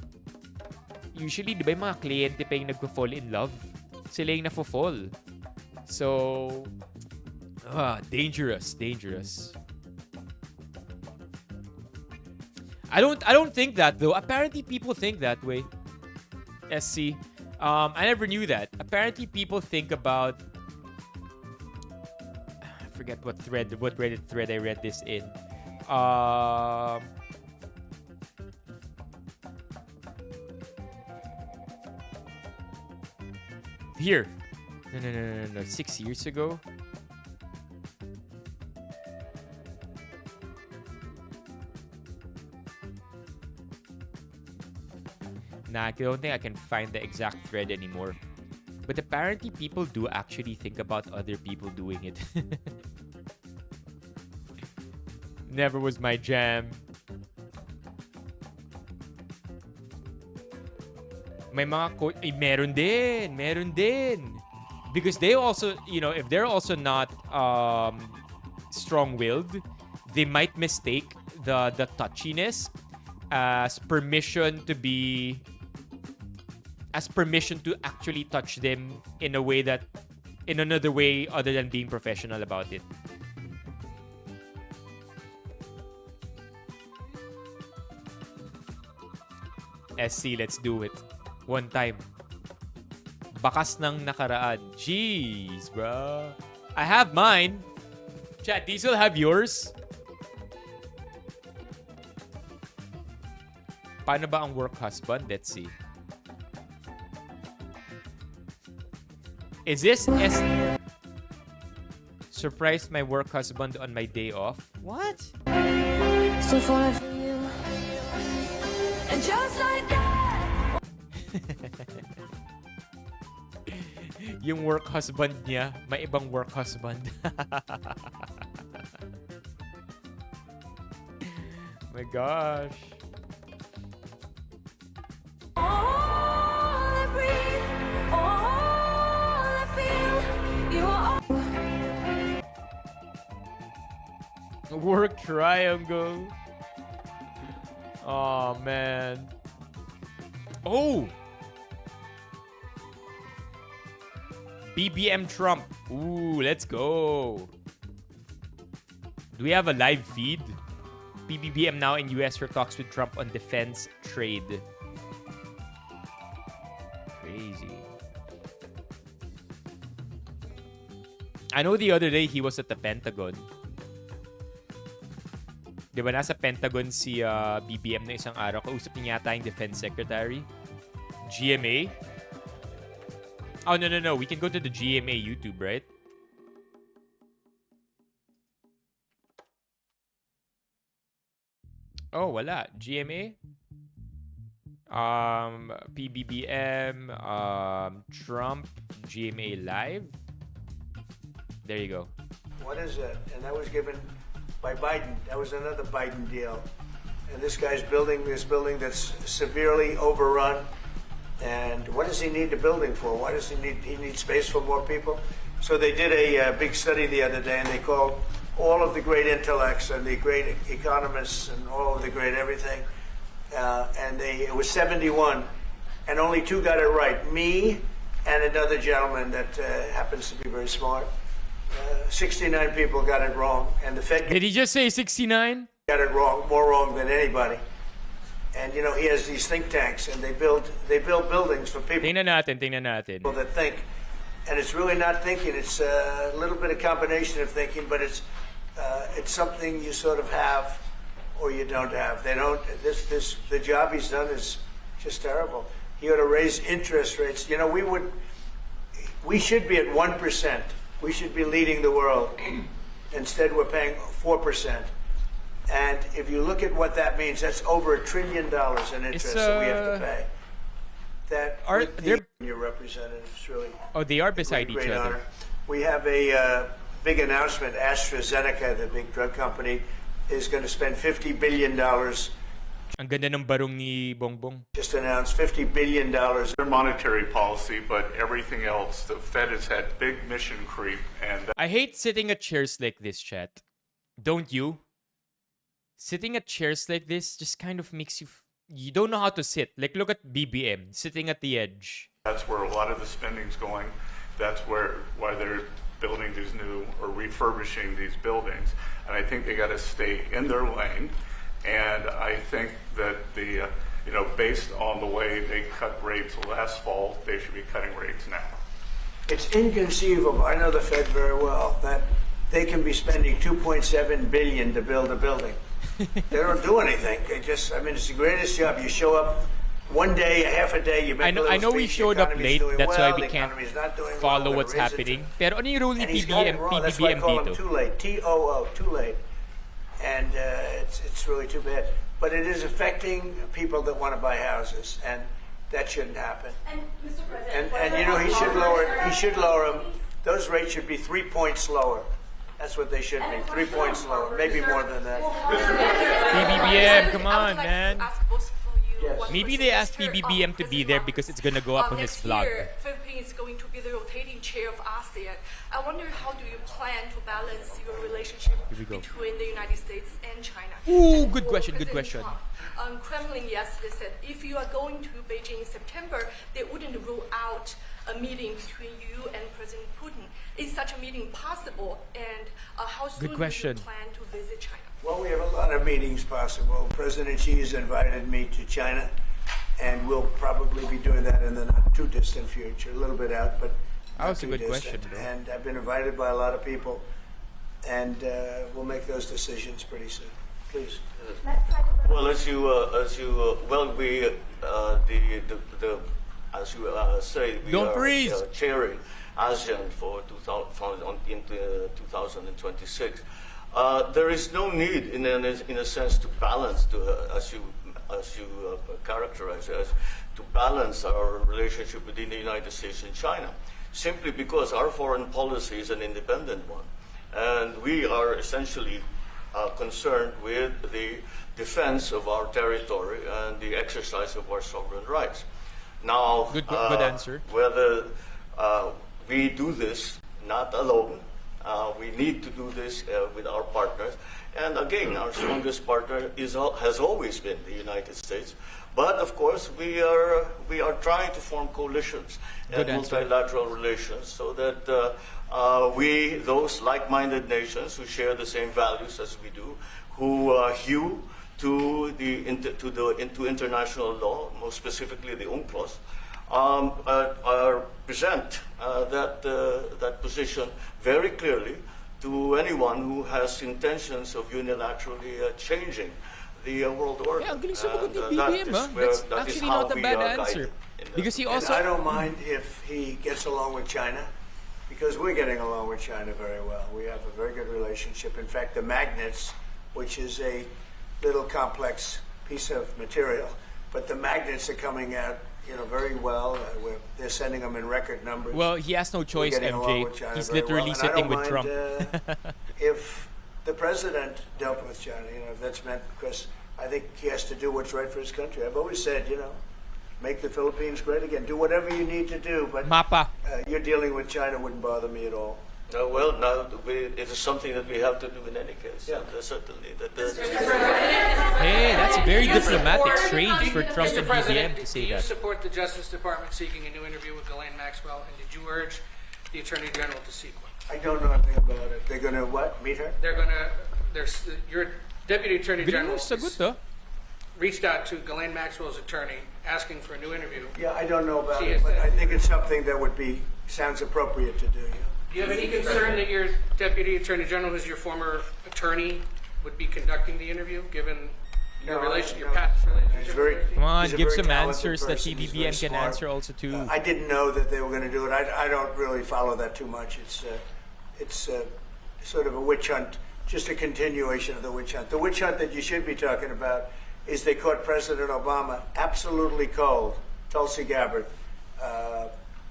usually, di ba yung mga kliyente pa yung nagpo-fall in love? Sila yung nafo-fall. So, dangerous. I don't think that though. Apparently, people think that way. SC. I never knew that. Apparently, people think about. I forget what Reddit thread I read this in. Here. No. 6 years ago. Nah, I don't think I can find the exact thread anymore. But apparently people do actually think about other people doing it. Never was my jam. May mga meron din. Because they also, if they're also not strong-willed, they might mistake the touchiness as permission to actually touch them in another way other than being professional about it. SC, let's do it. One time. Bakas ng nakaraan. Jeez, bro. I have mine. Chat, do you still have yours? Paano ba ang work husband? Let's see. Is this surprised my work husband on my day off? What? So far from you. And just like that. Yung work husband niya, may ibang work husband. My gosh. Work triangle. Oh man. Oh. BBM Trump. Ooh, let's go. Do we have a live feed? BBM now in US for talks with Trump on defense trade. Crazy. I know the other day he was at the Pentagon. Diba nasa Pentagon si BBM na isang araw. Kausap niya yata yung Defense Secretary. GMA? Oh, no. We can go to the GMA YouTube, right? Oh, wala. GMA? PBBM, Trump, GMA Live. There you go. What is it? And that was given by Biden. That was another Biden deal. And this guy's building this building that's severely overrun. And what does he need the building for? Why does he need space for more people? So they did a big study the other day, and they called all of the great intellects and the great economists and all of the great everything. And it was 71, and only 2 got it right. Me and another gentleman that happens to be very smart. 69 people got it wrong, and the Fed Did he just say 69? Got it wrong, more wrong than anybody. And he has these think tanks, and they build buildings for people. Tingnan natin. People that think, and it's really not thinking. It's a little bit of combination of thinking, but it's something you sort of have or you don't have. They don't. The job he's done is just terrible. He ought to raise interest rates. We should be at 1%. We should be leading the world. Instead, we're paying 4%. And if you look at what that means, that's over $1 trillion in interest that we have to pay. That Are with there- your representatives really. Oh, they are beside great, each great other. honor. We have a big announcement. AstraZeneca, the big drug company, is going to spend $50 billion. Ang ganda ng barong ni Bongbong. Just announced $50 billion. Their monetary policy, but everything else, the Fed has had big mission creep, and I hate sitting at chairs like this, chat. Don't you? Sitting at chairs like this just kind of makes you... You don't know how to sit. Like, look at BBM, sitting at the edge. that's where a lot of the spending's going. That's why they're building these new or refurbishing these buildings, and I think they got to stay in their lane. And I think that based on the way they cut rates last fall, they should be cutting rates now. It's inconceivable. I know the Fed very well that they can be spending $2.7 billion to build a building. They don't do anything. It's the greatest job. You show up one day, a half a day, you make a little I know we speech, the showed up economy's late, doing that's well, why we the can't economy's not doing well, follow we're what's gonna raise it happening. to- Pero ano yung role ni And he's got it wrong. That's why I PBBM call him dito? too late. TOO, too late. And it's really too bad. But it is affecting people that want to buy houses, and that shouldn't happen. And Mr. President, And he should lower it. He should lower them. Those rates should be 3 points lower. That's what they should be. 3 points lower, maybe more than that. PBBM, come on, man. Yes. Maybe they asked PBBM to be there because it's gonna go up on his next vlog. year, Philippines is going to be the rotating chair of ASEAN. I wonder how do you plan to balance your relationship we go. between the United States and China? Ooh, And good for question, good President question. Trump, Kremlin yesterday said if you are going to Beijing in September, they wouldn't rule out a meeting between you and President Putin. Is such a meeting possible? And how soon do question. you plan to visit China? Well, we have a lot of meetings possible. President Xi has invited me to China, and we'll probably be doing that in the not too distant future. A little bit out, but That not was a too good distant. question, bro. And I've been invited by a lot of people, and we'll make those decisions pretty soon. Please. Well, as you say, we Don't are freeze. chairing ASEAN for 2026. There is no need, in a sense, to balance, as you characterize it, as to balance our relationship within the United States and China, simply because our foreign policy is an independent one, and we are essentially concerned with the defense of our territory and the exercise of our sovereign rights. Now, Good answer. Whether we do this not alone, we need to do this with our partners. And again, our strongest partner has always been the United States. But of course, we are trying to form coalitions and Good answer. multilateral relations so that those like-minded nations who share the same values as we do, who hew to international law, most specifically the UNCLOS, present that position very clearly to anyone who has intentions of unilaterally changing the world order. Yeah, ang galing sumagot ni And, BBM, that is where- That's that is actually how not a we bad are answer. guided in that. Because he And also... I don't mind if he gets along with China, because we're getting along with China very well. We have a very good relationship. In fact, the magnets, which is a little complex piece of material, but the magnets are coming out, very well. They're sending them in record numbers. Well, he has no We're choice, getting along with MJ. China He's very literally well. And I sitting don't with mind, Trump. If the president dealt with China, if that's meant, because I think he has to do what's right for his country. I've always said, make the Philippines great again. Do whatever you need to do, but Mapa. you're dealing with China wouldn't bother me at all. It is something that we have to do in any case. Yeah. Certainly. Hey, that's very diplomatic. Strange for Trump Mr. and President, BBM to do say you that. support the Justice Department seeking a new interview with Ghislaine Maxwell, and did you urge the Attorney General to seek one? I don't know anything about it. They're going to what? Meet her? Your Deputy Attorney Galing General mo sagot, ah. reached out to Ghislaine Maxwell's attorney asking for a new interview. Yeah, I don't know about She it, is but the- I think it's something that sounds appropriate to do. Do you have any concern that your Deputy Attorney General, who's your former attorney, would be conducting the interview, given your No, your no. past relationship? He's very- with her? Come on, He's a give very some talented answers that person. He's PBBM very can smart. answer also too. I didn't know that they were going to do it. I don't really follow that too much. It's it's sort of a witch hunt, just a continuation of the witch hunt. The witch hunt that you should be talking about is they caught President Obama absolutely cold, Tulsi Gabbard.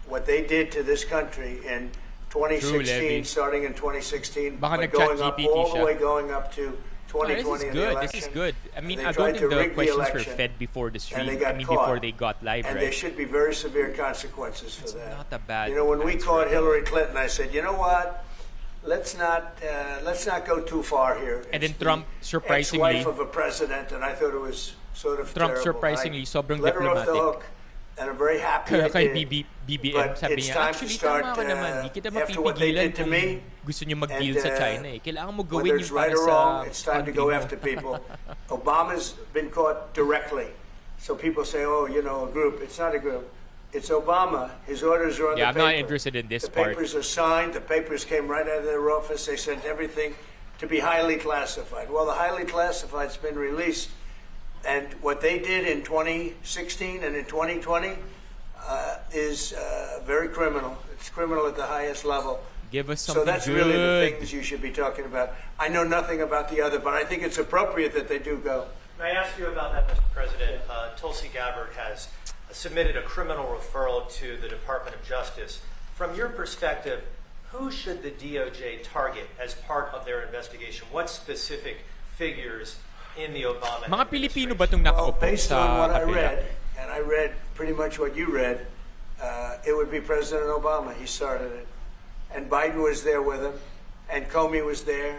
What they did to this country in 2016, starting in 2016, Baka but going up nag-chat GPT all the siya. way going up to Oh, 2020 this is in the good. election. This is good. I mean, They I don't tried think to the rig the questions were election, fed before the stream. and they got I mean, caught. before they got live, And right? there should be very severe consequences for that. not a bad You know, when we answer. caught Hillary Clinton, I said, you know what? Let's not go too far here. And then It's the Trump, surprisingly- ex-wife of a president, and I thought it was sort of Trump, terrible. surprisingly, I sobrang let her off the diplomatic. hook, and I'm very happy I Kay did. BBM, But sabi it's niya, time to actually, start, tama ka naman. Di kita after what they mapipigilan did to kung me, gusto nyo mag-deal and, sa China eh. Kailangan mo gawin whether yung it's para right or sa wrong, it's time to country go mo. after people. Obama's been caught directly. So people say, oh, you know, a group. It's not a group. It's Obama. His orders are on Yeah, the I'm paper. not interested in this the part. papers are signed. The papers came right out of their office. They sent everything to be highly classified. Well, the highly classified's been released. And what they did in 2016 and in 2020 is very criminal. It's criminal at the highest level. Give us So something that's good. really the things you should be talking about. I know nothing about the other, but I think it's appropriate that they do go. May I ask you about that, Mr. President? Tulsi Gabbard has submitted a criminal referral to the Department of Justice. From your perspective, who should the DOJ target as part of their investigation? What specific figures in the Obama Mga Pilipino ba administration? itong Well, nakaupo based sa on what I kapila? read, and I read pretty much what you read, it would be President Obama. He started it. And Biden was there with him, and Comey was there,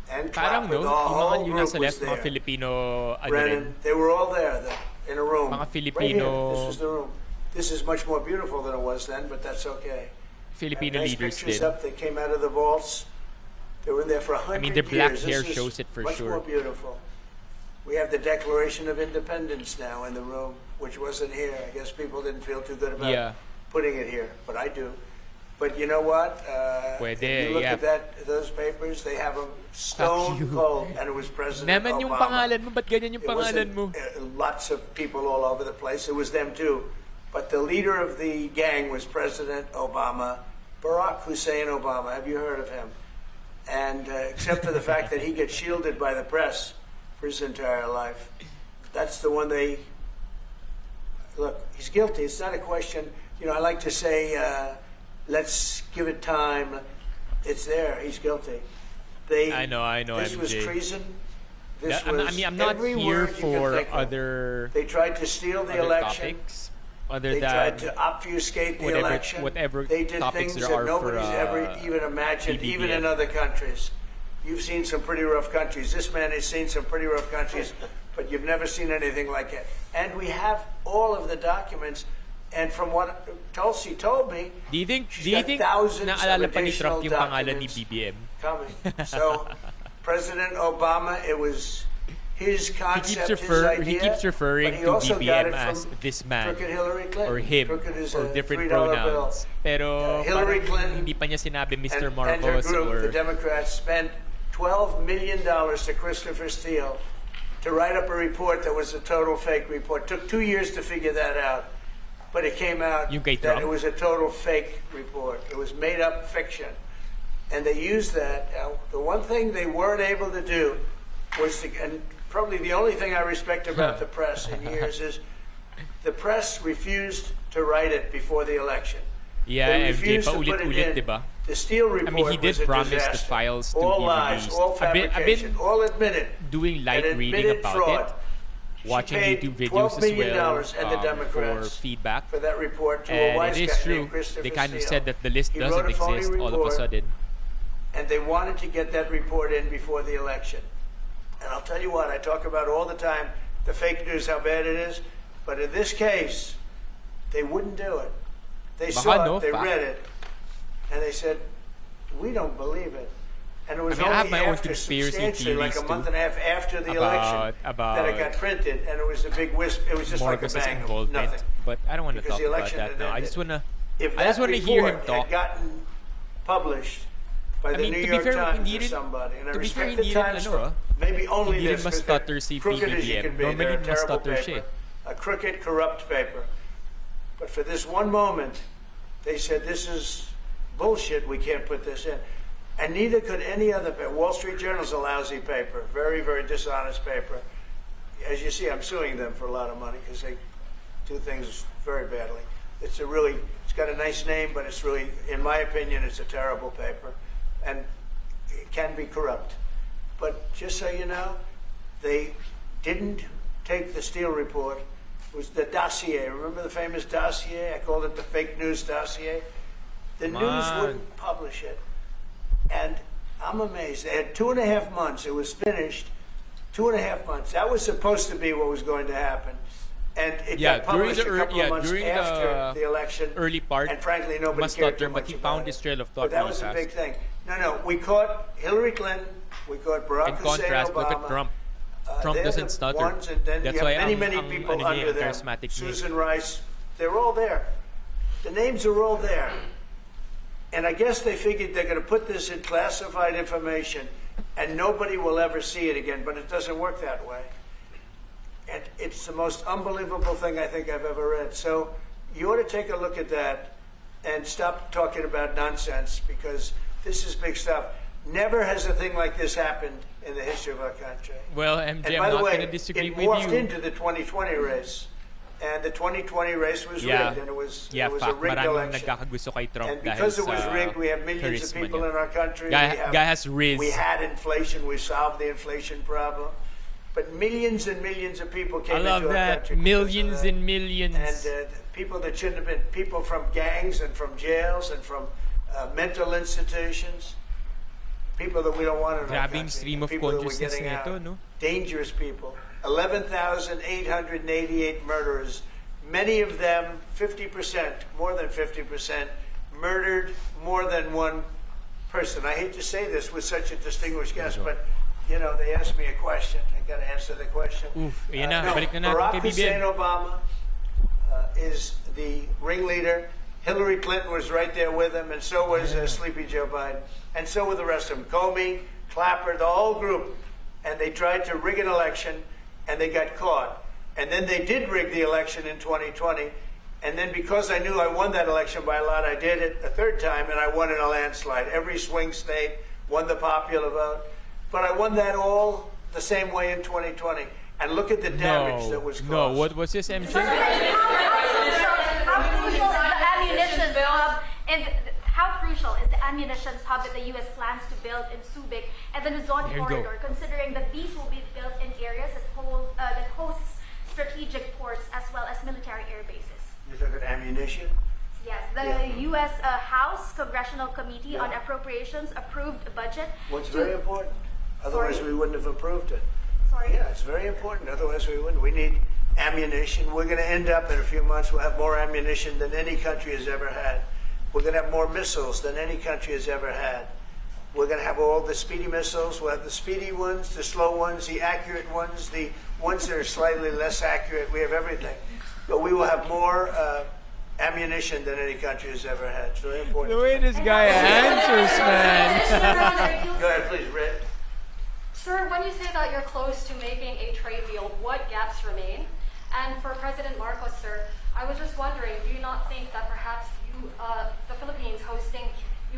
and Parang Clapper, no, the yung mga whole yung group nasa was left, mga there. Filipino, ano rin. Brennan, they were all there in a room. Mga Right Filipino- here. This was the room. This is much more beautiful than it was then, but that's okay. Filipino Nice leaders pictures din. up. They came out of the vaults. They were in there for 100 mean, their black years. hair This is shows it for much sure. more beautiful. We have the Declaration of Independence now in the room, which wasn't here. I guess people didn't feel too good about Yeah. putting it here, but I do. But you know what? Pwede, if you look yeah. at those papers, they have them Fuck you. stone cold, and it was President Naman yung Obama. pangalan mo, ba't ganyan yung It pangalan wasn't, mo? lots of people all over the place. It was them too. But the leader of the gang was President Obama, Barack Hussein Obama. Have you heard of him? And except for the fact that he gets shielded by the press for his entire life, that's the one they... Look, he's guilty. It's not a question... You know, I like to say, let's give it time. It's there. He's guilty. I know, This was MJ. treason. This I was mean, I'm not every here word you can for think of. other They tried to steal the other election. topics other They than tried to obfuscate the election. whatever They did topics things there that are for, nobody's ever even imagined, BBM. even in other countries. You've seen some pretty rough countries. This man has seen some pretty rough countries, but you've never seen anything like it. And we have all of the documents. And from what Tulsi told me, Do you think got thousands naalala of pa ni Trump additional yung pangalan ni documents BBM? coming. So, President Obama, it was his He concept, keeps, his idea. he keeps referring but he to also got BBM it as from this man Crooked Hillary Clinton. or him Crooked is or a different $3 bill. pronouns. Pero Hillary parang Clinton hindi pa niya sinabi Mr. and her Marcos group, or the Democrats, spent $12 million to Christopher Steele to write up a report that was a total fake report. Took 2 years to figure that out. But it came out Yung kay that Trump? it was a total fake report. It was made up fiction. And they used that. The one thing they weren't able to do was to, and probably the only thing I respect about the press in years is the press refused to write it before the election. Yeah, They MJ, refused to put it paulit-ulit, in. diba? The Steele report I mean, he did was a promise the disaster. files to all be lies, released. all I've been fabrication, all admitted. doing light and reading admitted about fraud. it, watching paid YouTube videos $12 as million well and the for Democrats feedback. for that report to a And wise it guy is true. named Christopher They kind of Steele. said that the list He doesn't wrote a phony exist all of a report, sudden. And they wanted to get that report in before the election. And I'll tell you what, I talk about all the time the fake news, how bad it is. But in this case, they wouldn't do it. They Baka saw no, it, they fact. read it, and they said, we don't believe it. And it was I mean, I have only my own after conspiracy substantially, like a theories, month too, and a half after the about- election, that it got printed, and it was a big wisp. It was just like a Marcos's bang of involvement. nothing. But I don't want to Because talk the about election that had now. I ended. just wanna If I just that wanna hear him report talk. had gotten published by the mean, New to be York fair, Times hindi or rin- somebody, and I to be fair, respect the hindi rin Times ano, for maybe only hindi rin this, 'cause mas-stutter they're si crooked as you PBBM. can be. Normally, They're a terrible mas-stutter siya paper, a crooked, corrupt paper. But for this one moment, they said, this is bullshit, we can't put this in. And neither could any other paper. Wall Street Journal's a lousy paper, very, very dishonest paper. As you see, I'm suing them for a lot of money because they do things very badly. It's got a nice name, but it's really, in my opinion, it's a terrible paper, and it can be corrupt. But just so you know, they didn't take the Steele report. It was the dossier. Remember the famous dossier? I called it the fake news dossier. The news wouldn't publish it. And I'm amazed. They had 2.5 months. It was finished. 2.5 months. That was supposed to be what was going to happen. And it got published a couple of months after the election. Early part, and frankly, nobody cared too much but he about found it. his trail of thought. But that was a big thing. No. We caught Hillary Clinton. We caught Barack In Hussein contrast, Obama. look at Trump. Trump They're doesn't the stutter. ones, and then That's you why have many people under them. Susan Rice. They're all there. The names are all there. And I guess they figured they're going to put this in classified information and nobody will ever see it again, but it doesn't work that way. And it's the most unbelievable thing I think I've ever read. So you ought to take a look at that and stop talking about nonsense, because this is big stuff. Never has a thing like this happened in the history of our country. Well, MJ, And I'm by the not way, going to disagree it with morphed you. into the 2020 race. And the 2020 race was rigged, and it was a rigged maraming election. nagkakagusto kay Trump And because it was rigged, we have millions of people in our country. Guy has riz. We had inflation. We solved the inflation problem. But millions and millions of people came into our country. I love that. Millions and millions. And people that shouldn't have been, people from gangs and from jails and from mental institutions, people that we don't want in our country. Grabing stream of people that we're consciousness getting out. nito, no? Dangerous people. 11,888 murderers. Many of them, 50%, more than 50%, murdered more than one person. I hate to say this with such a distinguished guest, but you know, they asked me a question. I got to answer the question. Ayan na, balik na natin Barack kay BBM. Hussein Obama is the ringleader. Hillary Clinton was right there with him, and so was Sleepy Joe Biden, and so were the rest of them. Comey, Clapper, the whole group. And they tried to rig an election, and they got caught. And then they did rig the election in 2020. And then because I knew I won that election by a lot, I did it a third time, and I won in a landslide. Every swing state won the popular vote. But I won that all the same way in 2020. And look at the damage that was caused. No, what was this, MJ? How crucial is the ammunition hub, and how crucial is the ammunition hub that the U.S. plans to build in Subic and the Luzon corridor, considering that these will be built in areas that hosts strategic ports as well as military air bases? You're talking ammunition? Yes, the U.S. House Congressional Committee on Appropriations approved a budget. Well, it's very important. Otherwise, we wouldn't have approved it. Sorry? Yeah, it's very important. Otherwise, we wouldn't. We need ammunition. We're going to end up in a few months, we'll have more ammunition than any country has ever had. We're going to have more missiles than any country has ever had. We're going to have all the speedy missiles. We'll have the speedy ones, the slow ones, the accurate ones, the ones that are slightly less accurate. We have everything. But we will have more ammunition than any country has ever had. It's very important. The way this guy answers, man. Go ahead, please, Red. Sir, when you say that you're close to making a trade deal, what gaps remain? And for President Marcos, sir, I was just wondering, do you not think that perhaps the Philippines hosting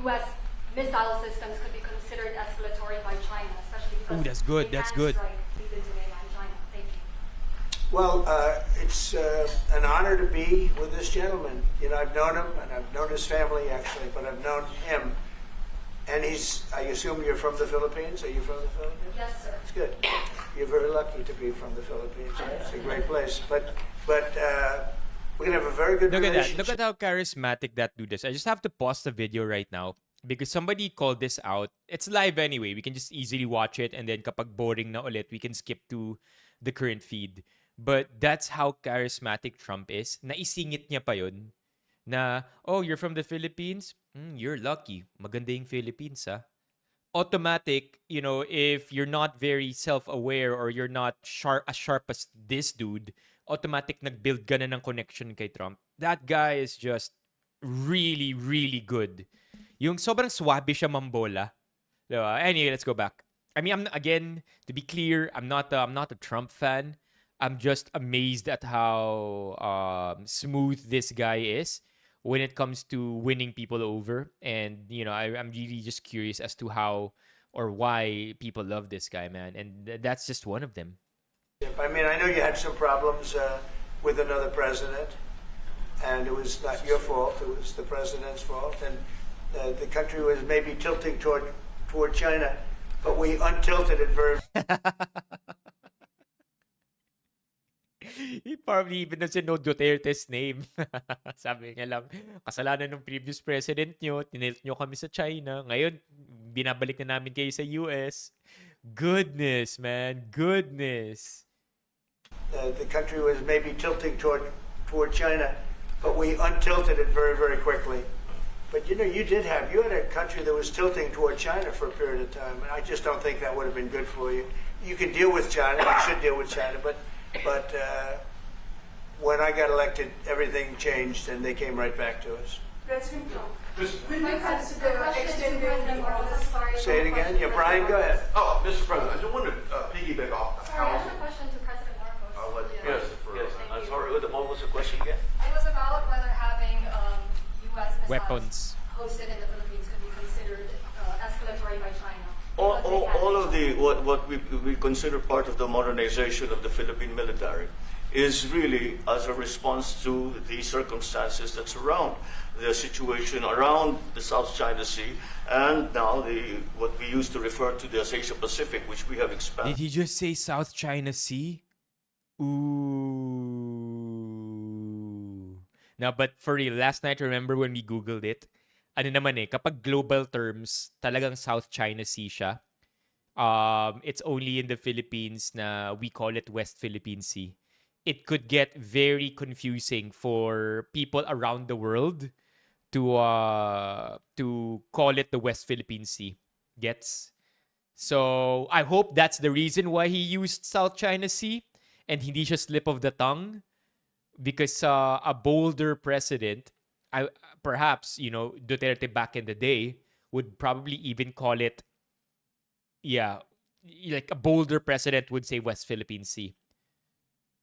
U.S. missile systems could be considered escalatory by China, especially because that's good. they That's can good. strike even to mainland China? Thank you. Well, it's an honor to be with this gentleman. You know, I've known him, and I've known his family, actually, but I've known him. And I assume you're from the Philippines? Are you from the Philippines? Yes, sir. It's good. You're very lucky to be from the Philippines. It's a great place. But we're going to have a very good Look at that. relationship. Look at how charismatic that dude is. I just have to pause the video right now because somebody called this out. It's live anyway. We can just easily watch it, and then kapag boring na ulit, we can skip to the current feed. But that's how charismatic Trump is. Naisingit niya pa yun. Na, oh, you're from the Philippines? You're lucky. Maganda yung Philippines, ah. Automatic, you know, if you're not very self-aware or you're not as sharp as this dude, automatic nag-build ka na ng connection kay Trump. That guy is just really, really good. Yung sobrang swabe siya mambola. Diba? Anyway, let's go back. I mean, again, to be clear, I'm not a Trump fan. I'm just amazed at how smooth this guy is. when it comes to winning people over. And, I'm really just curious as to how or why people love this guy, man. And that's just one of them. I mean, I know you had some problems with another president, and it was not your fault. It was the president's fault, and the country was maybe tilting toward China, but we untilted it very. He probably even doesn't know Duterte's name. Sabi niya lang, kasalanan ng previous president nyo, tinilt nyo kami sa China. Ngayon, binabalik na namin kayo sa US. Goodness, man. Goodness. The country was maybe tilting toward China, but we untilted it very, very quickly. But you had a country that was tilting toward China for a period of time, and I just don't think that would have been good for you. You can deal with China, you should deal with China, but when I got elected, everything changed, and they came right back to us. President Trump, My question to President Marcos. Sorry. Say it again. Yeah, Brian, go ahead. Oh, Mr. President, I just wanted to piggyback off Sorry, I have a question to President Marcos. I'll let Yes, yes. I'm sorry. What was the question again? It was about whether having U.S. missiles Weapons. hosted in the Philippines could be considered escalatory by China. All of the what we consider part of the modernization of the Philippine military is really as a response to the circumstances that surround the situation around the South China Sea and now what we used to refer to as Asia Pacific, which we have expanded. Did he just say South China Sea? Ooh. Now, but for real, last night, remember when we Googled it? Ano naman kapag global terms, talagang South China Sea siya. It's only in the Philippines na we call it West Philippine Sea. It could get very confusing for people around the world to call it the West Philippine Sea. Gets? So, I hope that's the reason why he used South China Sea and hindi siya slip of the tongue. Because a bolder president, perhaps, Duterte back in the day would probably even call it, like a bolder president would say West Philippine Sea.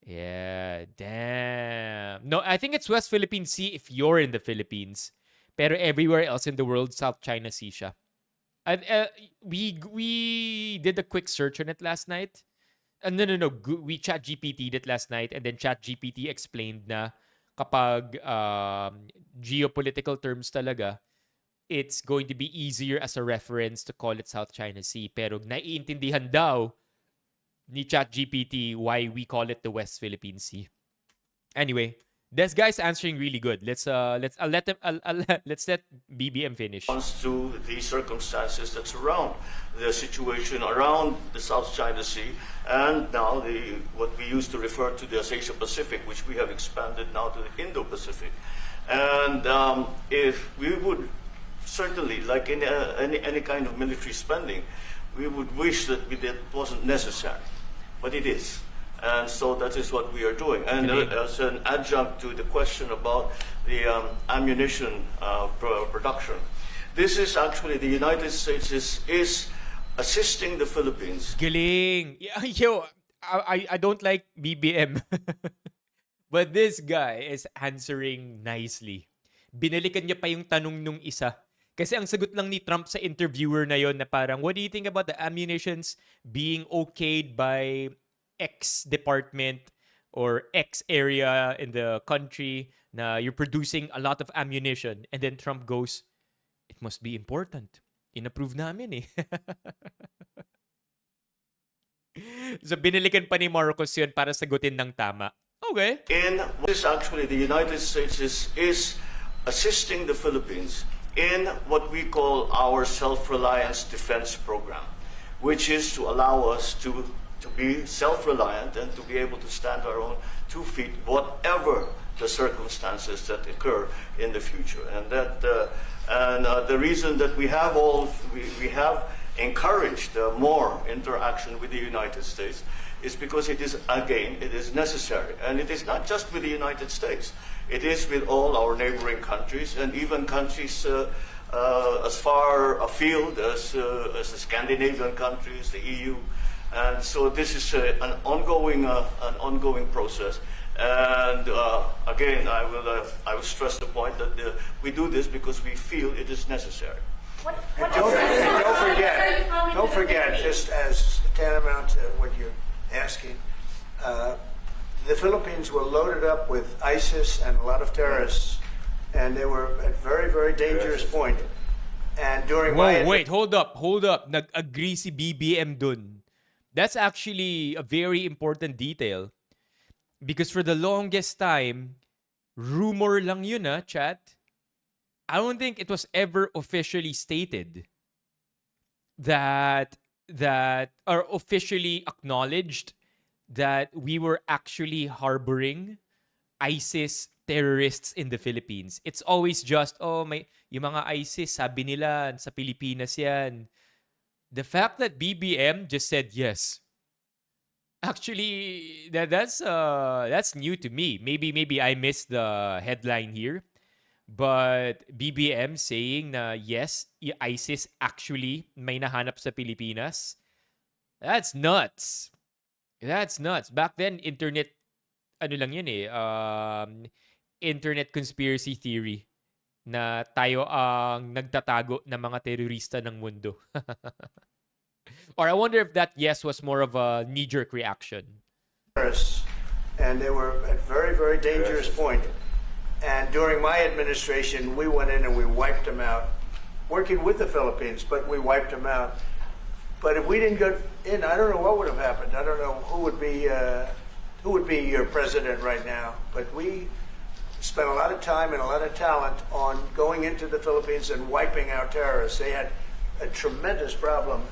Yeah, damn. No, I think it's West Philippine Sea if you're in the Philippines. Pero everywhere else in the world, South China Sea siya. We did a quick search on it last night. No. We chat GPT'd it last night, and then chat GPT explained na kapag geopolitical terms talaga, it's going to be easier as a reference to call it South China Sea. Pero naiintindihan daw ni chat GPT why we call it the West Philippine Sea. Anyway, this guy's answering really good. Let's let BBM finish. To the circumstances that surround the situation around the South China Sea and now what we used to refer to as Asia Pacific, which we have expanded now to the Indo-Pacific. And if we would certainly, like in any kind of military spending, we would wish that it wasn't necessary, but it is. And so that is what we are doing. And as an adjunct to the question about the ammunition production, this is actually the United States is assisting the Philippines. Galing. Yo, I don't like BBM. But this guy is answering nicely. Binalikan niya pa yung tanong nung isa. Kasi ang sagot lang ni Trump sa interviewer na yon na parang, what do you think about the ammunitions being okayed by X department or X area in the country na you're producing a lot of ammunition? And then Trump goes, it must be important. In-approve namin eh. So binalikan pa ni Marcos yun para sagutin ng tama. Okay. This actually the United States is assisting the Philippines in what we call our self-reliance defense program, which is to allow us to be self-reliant and to be able to stand our own 2 feet, whatever the circumstances that occur in the future. And the reason that we have encouraged more interaction with the United States is because it is necessary. And it is not just with the United States. It is with all our neighboring countries and even countries as far afield as the Scandinavian countries, the EU. And so this is an ongoing process. And again, I will stress the point that we do this because we feel it is necessary. And don't forget, just as tantamount to what you're asking, the Philippines were loaded up with ISIS and a lot of terrorists, and they were at very, very dangerous point. And during Whoa, wait, hold up. Nag-agree si BBM dun. That's actually a very important detail. Because for the longest time, rumor lang yun, chat. I don't think it was ever officially stated that or officially acknowledged that we were actually harboring ISIS terrorists in the Philippines. It's always just, yung mga ISIS, sabi nila, sa Pilipinas yan. The fact that BBM just said yes. Actually, that's new to me. Maybe I missed the headline here. But BBM saying na yes, ISIS actually may nahanap sa Pilipinas. That's nuts. That's nuts. Back then, internet, internet conspiracy theory na tayo ang nagtatago ng mga terorista ng mundo. Or I wonder if that yes was more of a knee-jerk reaction. And they were at very, very dangerous point. And during my administration, we went in and we wiped them out, working with the Philippines, but we wiped them out. But if we didn't go in, I don't know what would have happened. I don't know who would be your president right now. But we spent a lot of time and a lot of talent on going into the Philippines and wiping out terrorists. They had a tremendous problem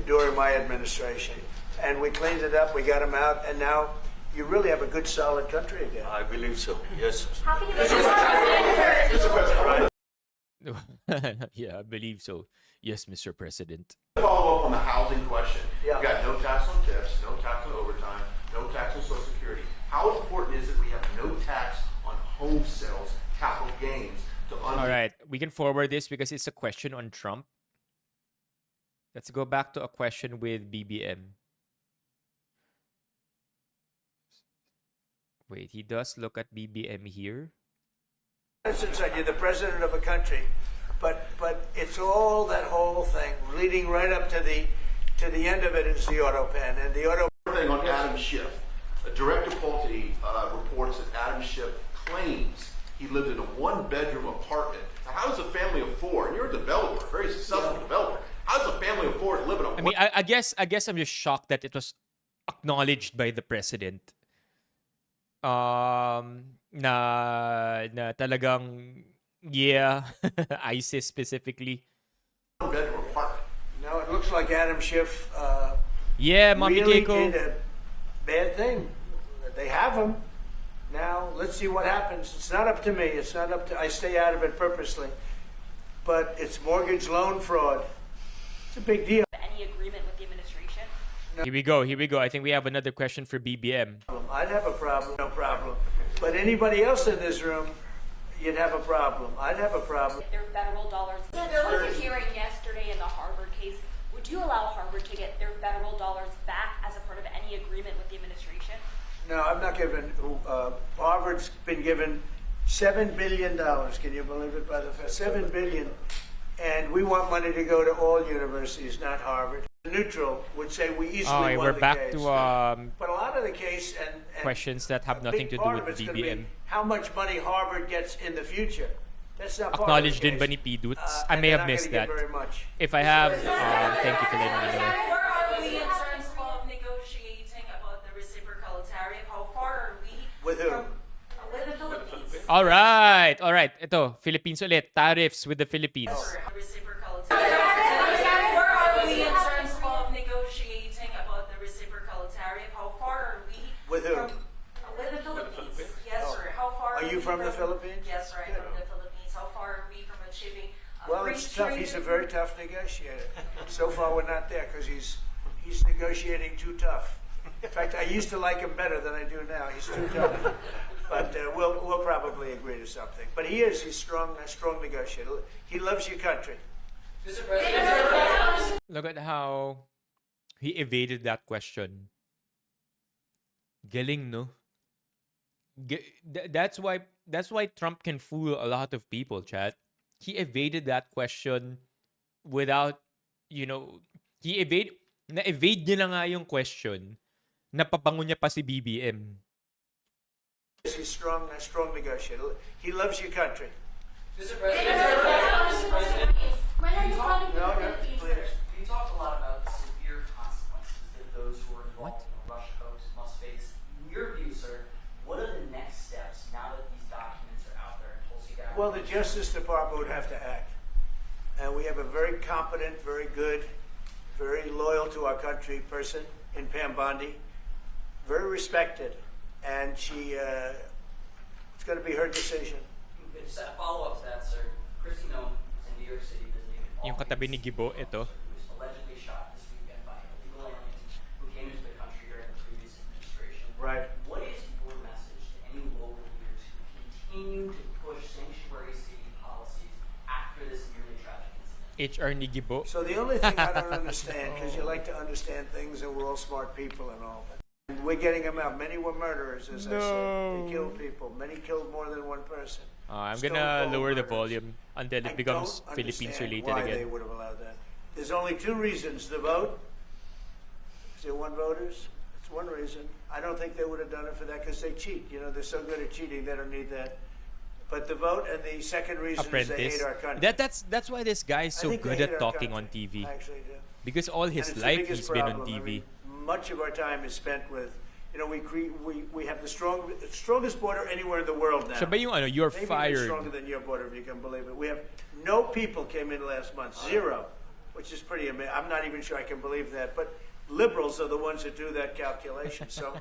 during my administration. And we cleaned it up, we got them out, and now you really have a good, solid country again. I believe so, yes. How can you Yeah, I believe so. Yes, Mr. President. Follow up on the housing question. Yeah. You got no tax on tips, no tax on overtime, no tax on Social Security. How important is it we have no tax on home sales, capital gains? All right, we can forward this because it's a question on Trump. Let's go back to a question with BBM. Wait, he does look at BBM here. Since you're the president of a country, but it's all that whole thing leading right up to the end of it is the auto pen and the auto. Thing on Adam Schiff. Director Pulte reports that Adam Schiff claims he lived in a one-bedroom apartment. Now, how does a family of four? And you're a developer, a very successful developer. How does a family of four live in a? I mean, I guess I'm just shocked that it was acknowledged by the president. Na talagang ISIS specifically. Bedroom apartment. No, it looks like Adam Schiff. Mommy really Keiko. did a bad thing. They have him. Now let's see what happens. It's not up to me. It's not up to. I stay out of it purposely. But it's mortgage loan fraud. It's a big deal. any agreement with the administration? Here we go. I think we have another question for BBM. I'd have a problem, no problem. But anybody else in this room, you'd have a problem. I'd have a problem. Their federal dollars. There was a hearing yesterday in the Harvard case. Would you allow Harvard to get their federal dollars back as a part of any agreement with the administration? No, I'm not giving. Harvard's been given $7 billion. Can you believe it? By the $7 billion, and we want money to go to all universities, not Harvard. Neutral would say we easily won we're the back case. to but a lot of the case and questions that have a nothing big to do part with of it's gonna be BBM. how much money Harvard gets in the future. That's not part Acknowledged of in the Bani case. Piduts. I And may they're have not missed gonna that. get very much. If I have, thank you for letting me know. Where are we in terms of negotiating about the reciprocal tariff? How far are we? With who? With the Philippines. All right. Ito, Philippines ulit. Tariffs with the Philippines. Reciprocal tariff. Where are we in terms of negotiating about the reciprocal tariff? How far are we? With who? With the Philippines. Yes, sir. How far Are you from the Philippines? Yes, right, Good. from the Philippines. How far are we from achieving Well, free it's tough. trade He's a agreement? very tough negotiator. So far, we're not there because he's negotiating too tough. In fact, I used to like him better than I do now. He's too tough. But we'll probably agree to something. But he's strong, a strong negotiator. He loves your country. Look at how he evaded that question. Galing, no? That's why Trump can fool a lot of people, chat. He evaded that question without, na-evade niya na nga yung question, napabango niya pa si BBM. He's a strong negotiator. He loves your country. Mr. President, When are you coming to No, the no, Philippines, please. sir? You talked a lot about the severe consequences that those who are involved in the Russia hoax must face. In your view, sir, what are the next steps now that these documents are out there? Tulsi Gabbard? Well, the Justice Department would have to act. And we have a very competent, very good, very loyal to our country person in Pam Bondi, very respected. And it's going to be her decision. Just a follow-up to that, sir. Christy Nome is in New York City visiting an Yung katabi ni Gibo, ito. who was allegedly shot this weekend by an illegal alien who came into the country during the previous administration. Right. What is your message to any local leaders who continue to push sanctuary city policies after this nearly tragic incident? HR ni Gibo. So the only thing I don't understand, because you like to understand things and we're all smart people and all, but we're getting them out. Many were murderers, as I said. They killed people. Many killed more than one person. I'm Stone gonna cold lower the murders. volume until I it becomes don't Philippines understand related why they again. would have allowed that. There's only two reasons. The vote. Is there one voters? It's one reason. I don't think they would have done it for that because they cheat. You know, they're so good at cheating, they don't need that. But the vote, and the second reason is they Apprentice. hate our country. That's why this guy is I so think they good hate at our talking on country. TV. I actually do. Because all And his it's the life biggest he's been on problem. TV. I mean, much of our time is spent with, we have the strongest border anywhere in the world now. Siya ba yung you're Maybe even fired? stronger than your border, if you can believe it. We have no people came in last month, zero, which is pretty amazing. I'm not even sure I can believe that, but liberals are the ones that do that calculation. So,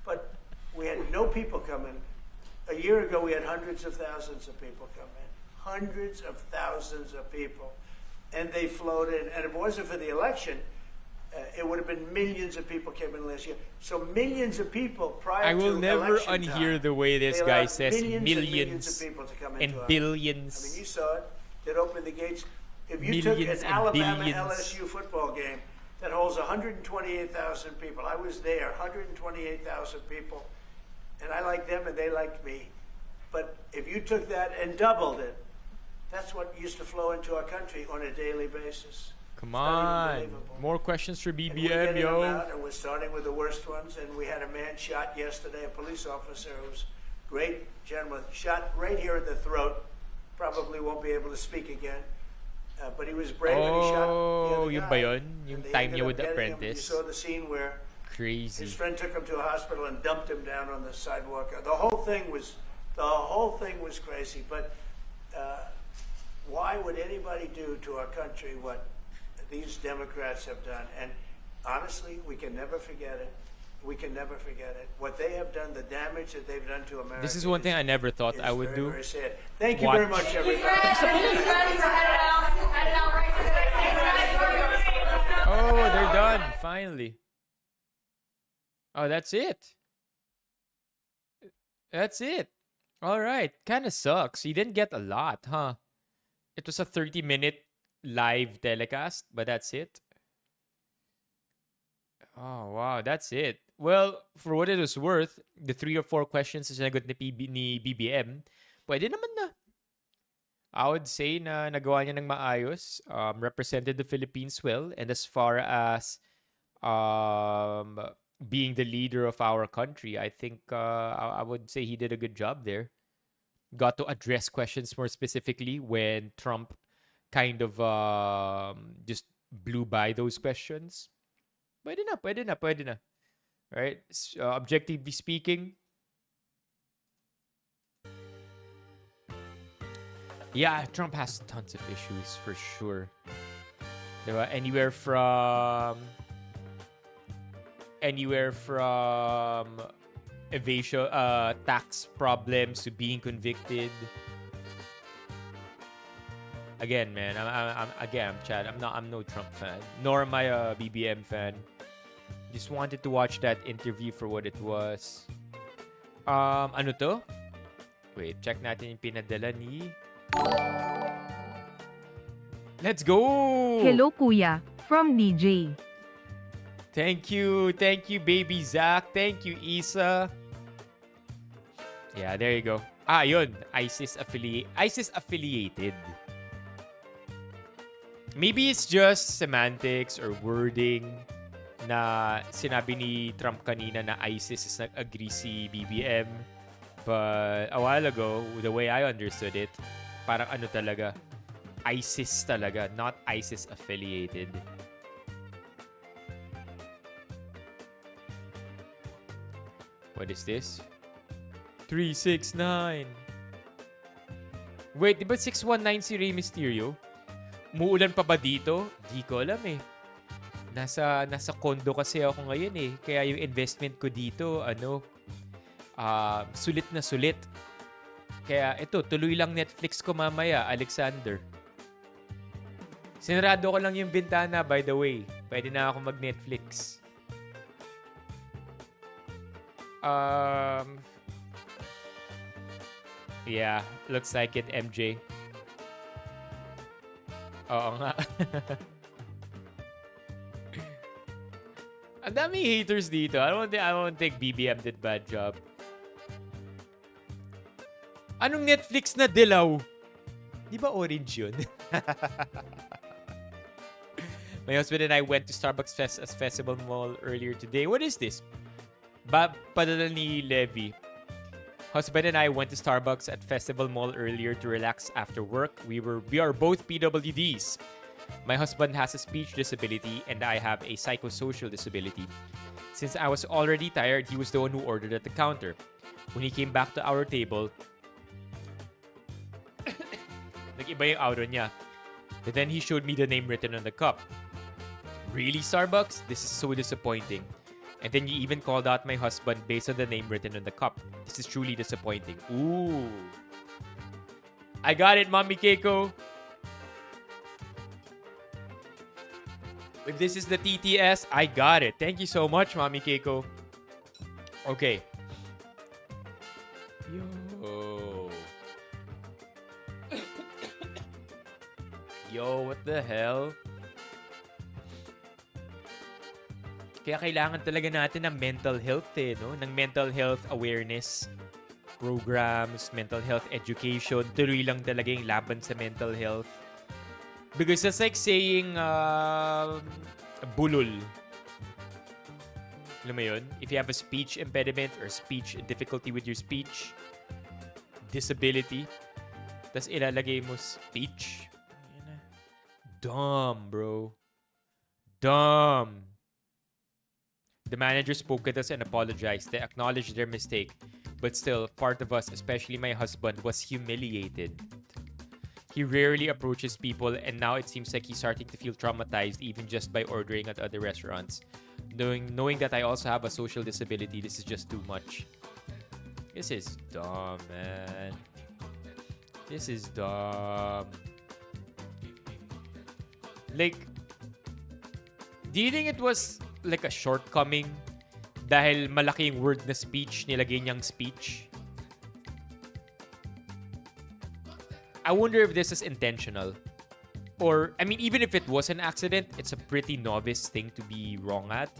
but we had no people come in. A year ago, we had hundreds of thousands of people come in, hundreds of thousands of people, and they flowed in. And if it wasn't for the election, it would have been millions of people came in last year. So millions of people prior to I will never election unhear time, the way this they guy allowed says millions of people to come and into our- billions. I mean, you saw it. That opened the gates. If you took Millions an and Alabama billions. LSU football game that holds 128,000 people, I was there, 128,000 people, and I liked them and they liked me. But if you took that and doubled it, that's what used to flow into our country on a daily basis. Come It's not even on. believable. More questions for And we're BBM, getting them yo. out, and we're starting with the worst ones. And we had a man shot yesterday, a police officer who was a great gentleman, shot right here in the throat. Probably won't be able to speak again. But he was brave and he shot the Oh, other yun guy. ba yun? And Yung they time ended niya up with the getting him. apprentice? You saw the scene where Crazy. his friend took him to a hospital and dumped him down on the sidewalk. The whole thing was crazy. But why would anybody do to our country what these Democrats have done? And honestly, we can never forget it. We can never forget it. What they have done, the damage that they've done to America. This is one thing I never thought is I would very, do. Very sad. Thank you very Watch. much, everybody. Oh, they're done. Finally. Oh, that's it. That's it. All right. Kind of sucks. You didn't get a lot, huh? It was a 30-minute live telecast, but that's it. Oh, wow. That's it. Well, for what it was worth, the 3 or 4 questions na sinagot ni BBM, pwede naman na. I would say na nagawa niya ng maayos, represented the Philippines well, and as far as being the leader of our country, I think I would say he did a good job there. Got to address questions more specifically when Trump kind of just blew by those questions. Pwede na. Right? Objectively speaking, yeah, Trump has tons of issues for sure. Diba? Anywhere from evasion, tax problems to being convicted. Again, man, I'm Chad. I'm no Trump fan, nor am I a BBM fan. Just wanted to watch that interview for what it was. Ano to? Wait, check natin yung pinadala ni. Let's go! Hello Kuya, from DJ. Thank you, baby Zach. Thank you, Isa. Yeah, there you go. Yun. ISIS affiliated. Maybe it's just semantics or wording na sinabi ni Trump kanina na ISIS is nag-agree si BBM. But a while ago, the way I understood it, parang ano talaga, ISIS talaga, not ISIS affiliated. What is this? 369. Wait, di ba 619 si Rey Mysterio? Umuulan pa ba dito? Di ko alam eh. Nasa condo kasi ako ngayon eh. Kaya yung investment ko dito, sulit na sulit. Kaya ito, tuloy lang Netflix ko mamaya, Alexander. Sinarado ko lang yung bintana, by the way. Pwede na ako mag-Netflix. Yeah, looks like it, MJ. Oo nga. Ang dami haters dito. I don't think BBM did bad job. Anong Netflix na dilaw? Di ba orange yun? My husband and I went to Starbucks Festival Mall earlier today. What is this? Padala ni Levy. Husband and I went to Starbucks at Festival Mall earlier to relax after work. We are both PWDs. My husband has a speech disability and I have a psychosocial disability. Since I was already tired, he was the one who ordered at the counter. When he came back to our table, nag-iba yung aura niya. But then he showed me the name written on the cup. Really, Starbucks? This is so disappointing. And then you even called out my husband based on the name written on the cup. This is truly disappointing. Ooh. I got it, Mommy Keiko. If this is the TTS, I got it. Thank you so much, Mommy Keiko. Okay. Yo. Yo, what the hell? Kaya kailangan talaga natin ng mental health no? Ng mental health awareness programs, mental health education. Tuloy lang talaga yung laban sa mental health. Because it's like saying, bulol. Alam mo yun? If you have a speech impediment or speech difficulty with your speech, disability, tas ilalagay mo speech. Dumb, bro. Dumb. The manager spoke with us and apologized. They acknowledged their mistake. But still, part of us, especially my husband, was humiliated. He rarely approaches people and now it seems like he's starting to feel traumatized even just by ordering at other restaurants. Knowing that I also have a social disability, this is just too much. This is dumb, man. This is dumb. Like, do you think it was like a shortcoming dahil malaki yung word na speech, nilagay niyang speech? I wonder if this is intentional. Or, I mean, even if it was an accident, it's a pretty novice thing to be wrong at.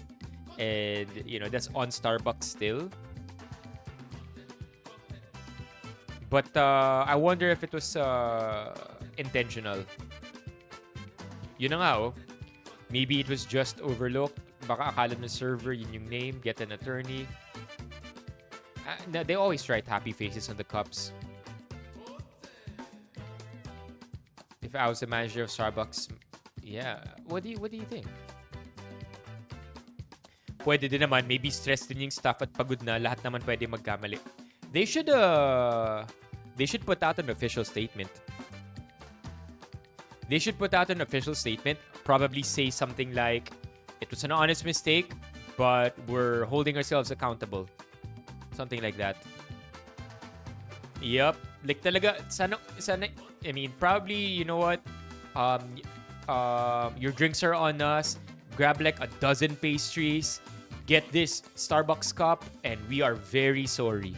And, you know, that's on Starbucks still. But I wonder if it was intentional. Yun na nga, oh. Maybe it was just overlooked. Baka akala ng server, yun yung name, get an attorney. They always write happy faces on the cups. If I was the manager of Starbucks, yeah. What do you think? Pwede din naman, maybe stressed din yung staff at pagod na, lahat naman pwede magkamali. They should put out an official statement. They should put out an official statement, probably say something like, it was an honest mistake, but we're holding ourselves accountable. Something like that. Yep. Like talaga, sana, I mean, probably, you know what? Your drinks are on us. Grab like a dozen pastries. Get this Starbucks cup, and we are very sorry.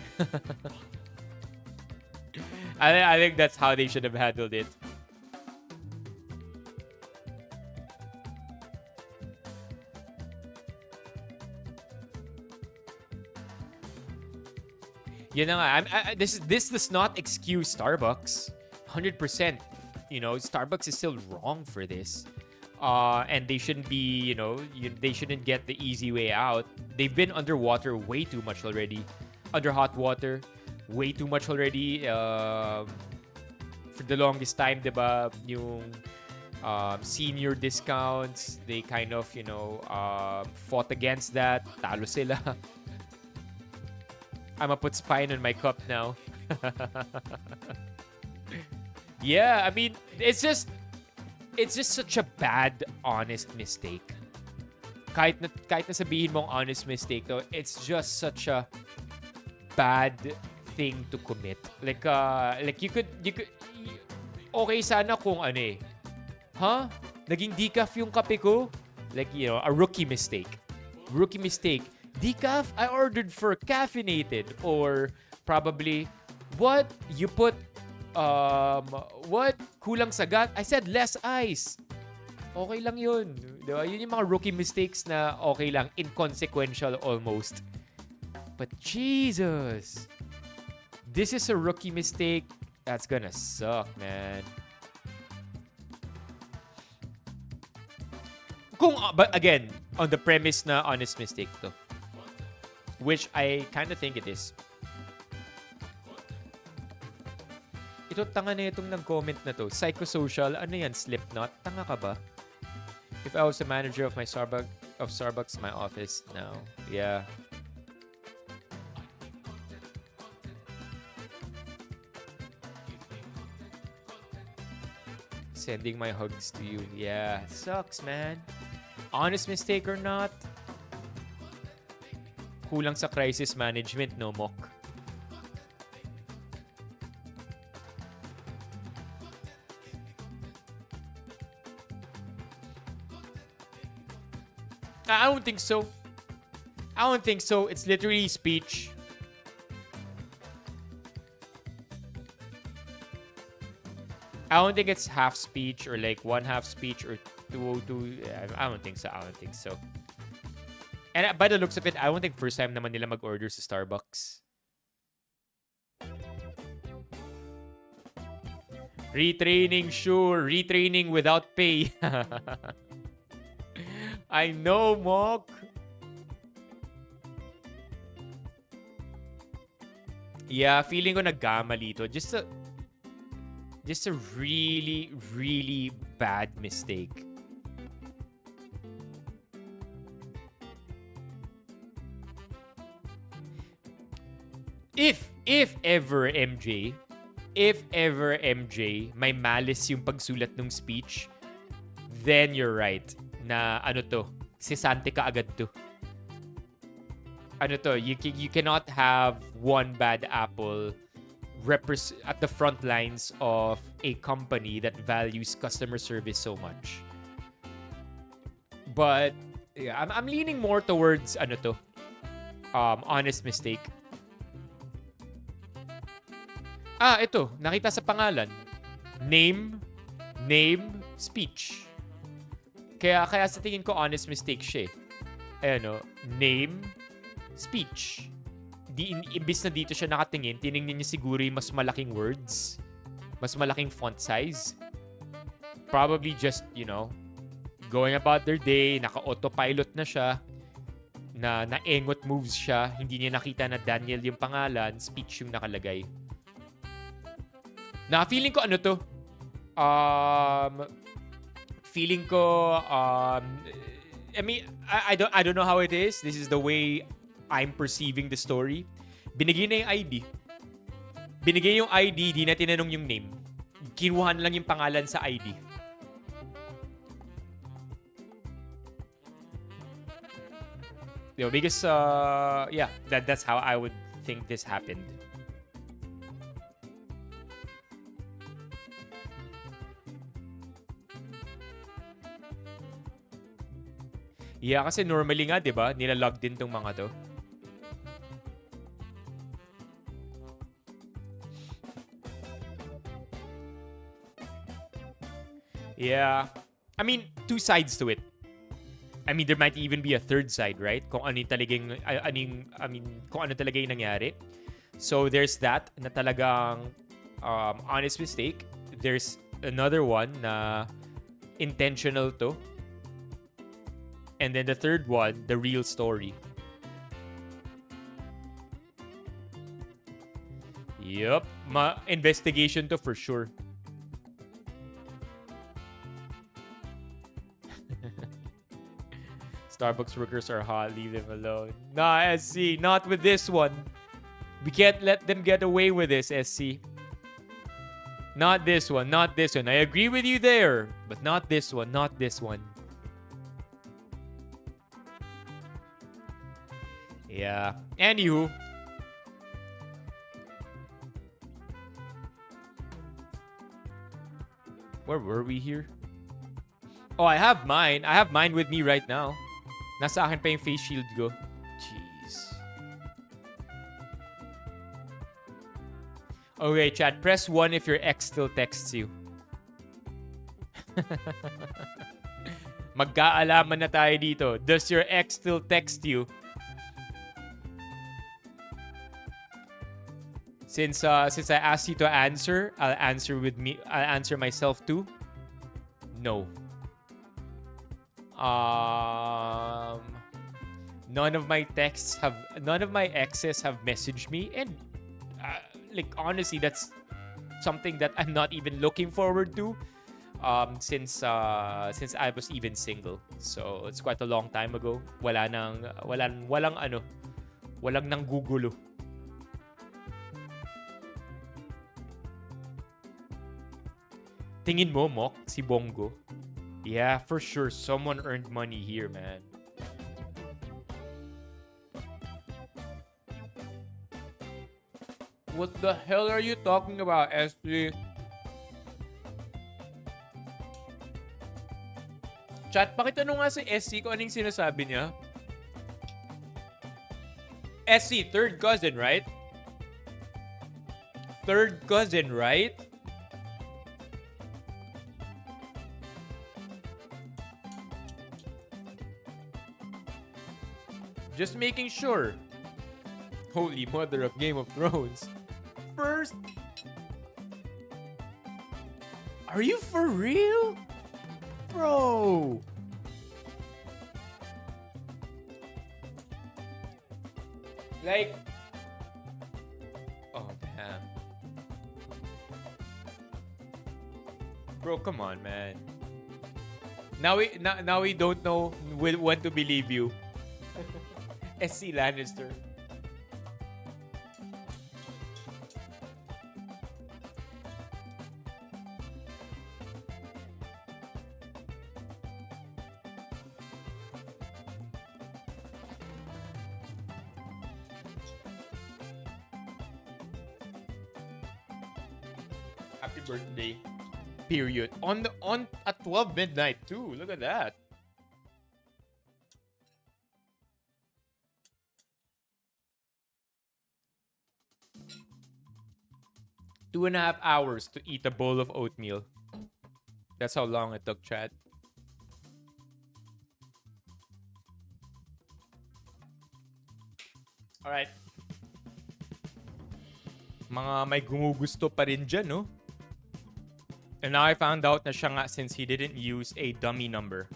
I think that's how they should have handled it. Yun na nga. This does not excuse Starbucks. 100%. You know, Starbucks is still wrong for this. And they shouldn't be, you know, they shouldn't get the easy way out. They've been underwater way too much already. Under hot water, way too much already. For the longest time, diba, yung senior discounts, they kind of, you know, fought against that. Talo sila. I'ma put spine on my cup now. Yeah, I mean, it's just such a bad, honest mistake. Kahit na sabihin mong honest mistake, though, it's just such a bad thing to commit. Like you could, okay sana kung ano eh. Huh? Naging decaf yung kape ko? Like, you know, a rookie mistake. Rookie mistake. Decaf? I ordered for caffeinated. Or probably, what? You put, what? Kulang sagat? I said less ice. Okay lang yun. Diba? Yun yung mga rookie mistakes na okay lang. Inconsequential almost. But Jesus. This is a rookie mistake. That's gonna suck, man. But again, on the premise na honest mistake to. Which I kind of think it is. Ito, tanga na itong nag-comment na to. Psychosocial, ano yan? Slipknot? Tanga ka ba? If I was the manager of my Starbucks, my office now. Yeah. Sending my hugs to you. Yeah, sucks, man. Honest mistake or not, kulang sa crisis management, no, Mok? I don't think so. I don't think so. It's literally speech. I don't think it's half speech or like one half speech or 202. I don't think so. I don't think so. And by the looks of it, I don't think first time naman nila mag-order sa Starbucks. Retraining, sure. Retraining without pay. I know, Mok. Yeah, feeling ko nagkamali to. Just a really, really bad mistake. If ever MJ, may malice yung pagsulat ng speech, then you're right. Na ano to, sisante ka agad to. Ano to, you cannot have one bad apple at the front lines of a company that values customer service so much. But yeah, I'm leaning more towards ano to, honest mistake. Ito, nakita sa pangalan. Name, speech. Kaya sa tingin ko honest mistake siya. Ayan, name, speech. Imbis na dito siya nakatingin, tinignan niya siguro yung mas malaking words, mas malaking font size. Probably just, going about their day, naka-autopilot na siya, na engot moves siya, hindi niya nakita na Daniel yung pangalan, speech yung nakalagay. Na feeling ko ano to? Feeling ko I mean, I don't know how it is. This is the way I'm perceiving the story. Binigay na yung ID. Binigay yung ID, di na tinanong yung name. Kinuha lang yung pangalan sa ID. Because yeah, that's how I would think this happened. Yeah, kasi normally nga, di ba? Nilalog din tong mga to. Yeah. I mean, two sides to it. I mean, there might even be a third side, right? Kung ano talagang, kung ano talaga yung nangyari. So there's that na talagang honest mistake. There's another one na intentional to. And then the third one, the real story. Yup. Investigation to for sure. Starbucks workers are hot. Leave them alone. Nah, SC. Not with this one. We can't let them get away with this, SC. Not this one. Not this one. I agree with you there. But not this one. Not this one. Yeah. Anywho. Where were we here? Oh, I have mine. I have mine with me right now. Nasa akin pa yung face shield ko. Jeez. Okay, chat. Press 1 if your ex still texts you. Magkaalaman na tayo dito. Does your ex still text you? Since I asked you to answer, I'll answer myself too. No. None of my exes have messaged me, and like honestly, that's something that I'm not even looking forward to. Since I was even single, so it's quite a long time ago. Walang nanggugulo. Tingin mo, Mok, si Bongo? Yeah, for sure. Someone earned money here, man. What the hell are you talking about, SG? Chat, pakitanong nga si SC kung anong sinasabi niya. SC, third cousin, right? Third cousin, right? Just making sure. Holy mother of Game of Thrones. First. Are you for real? Bro. Like. Oh, damn. Bro, come on, man. Now we don't know when to believe you. SC Lannister. Happy birthday. Period. At 12 midnight too. Look at that. Two and a half hours to eat a bowl of oatmeal. That's how long it took, chat. Alright. Mga may gumugusto pa rin dyan, no? And now I found out na siya nga since he didn't use a dummy number.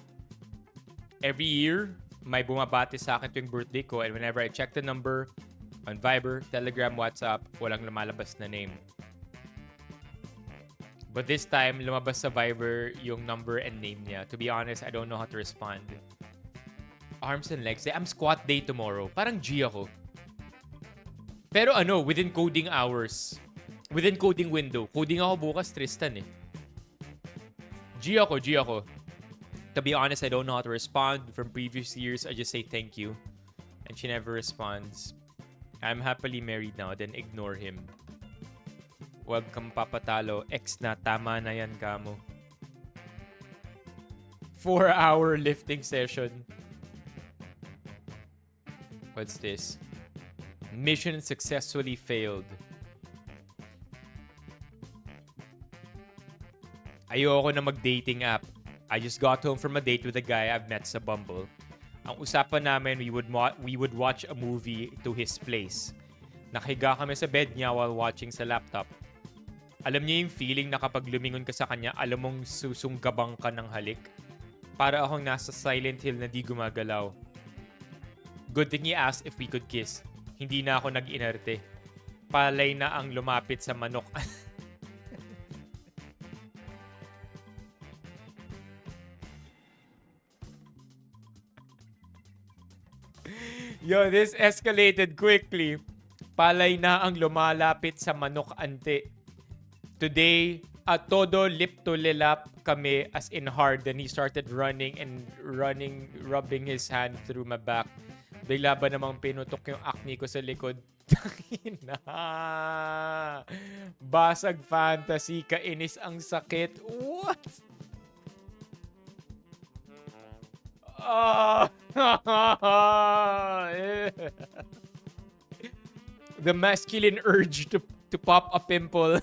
Every year, may bumabati sa akin tuwing birthday ko, and whenever I check the number on Viber, Telegram, WhatsApp, walang lumalabas na name. But this time, lumabas sa Viber yung number and name niya. To be honest, I don't know how to respond. Arms and legs day. I'm squat day tomorrow. Parang G ako. Pero within coding hours. Within coding window. Coding ako bukas, Tristan eh. G ako. To be honest, I don't know how to respond. From previous years, I just say thank you. And she never responds. I'm happily married now, then ignore him. Huwag kang papatalo. Ex na, tama na yan kamo. 4-hour lifting session. What's this? Mission successfully failed. Ayoko na mag-dating app. I just got home from a date with a guy I've met sa Bumble. Ang usapan namin, we would watch a movie to his place. Nakahiga kami sa bed niya while watching sa laptop. Alam niya yung feeling na kapag lumingon ka sa kanya, alam mong susunggabang ka ng halik. Para akong nasa Silent Hill na di gumagalaw. Good thing he asked if we could kiss. Hindi na ako nag-inerte. Palay na ang lumapit sa manok. Yo, this escalated quickly. Palay na ang lumalapit sa manok ante. Today, todo lip to lilap kami as in hard. Then he started running, rubbing his hand through my back. Bigla ba namang pinutok yung acne ko sa likod? Na. Basag fantasy, kainis ang sakit. What? The masculine urge to pop a pimple.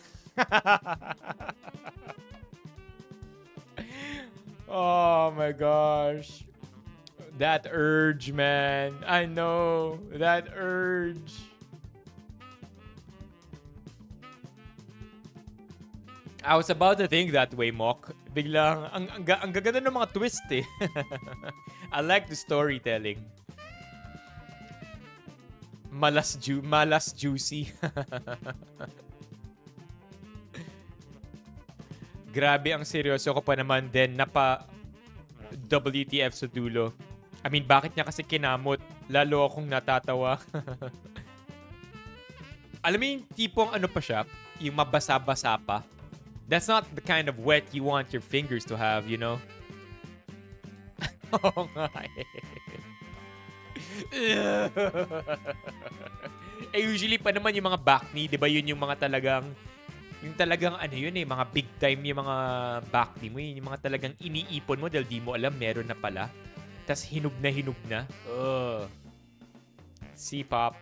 Oh my gosh. That urge, man. I know. That urge. I was about to think that way, Mok. Biglang, ang gaganda ng mga twist eh. I like the storytelling. Malas juicy. Grabe ang seryoso ko pa naman din napa WTF sa dulo. I mean, bakit niya kasi kinamot? Lalo akong natatawa. Alam mo yung tipong ano pa siya? Yung mabasa-basa pa. That's not the kind of wet you want your fingers to have, you know? Oo nga eh. Usually pa naman yung mga back knee, di ba yun yung mga talagang ano yun eh, mga big time yung mga back knee mo, yun yung mga talagang iniipon mo dahil di mo alam meron na pala. Tas hinug na. C-pop.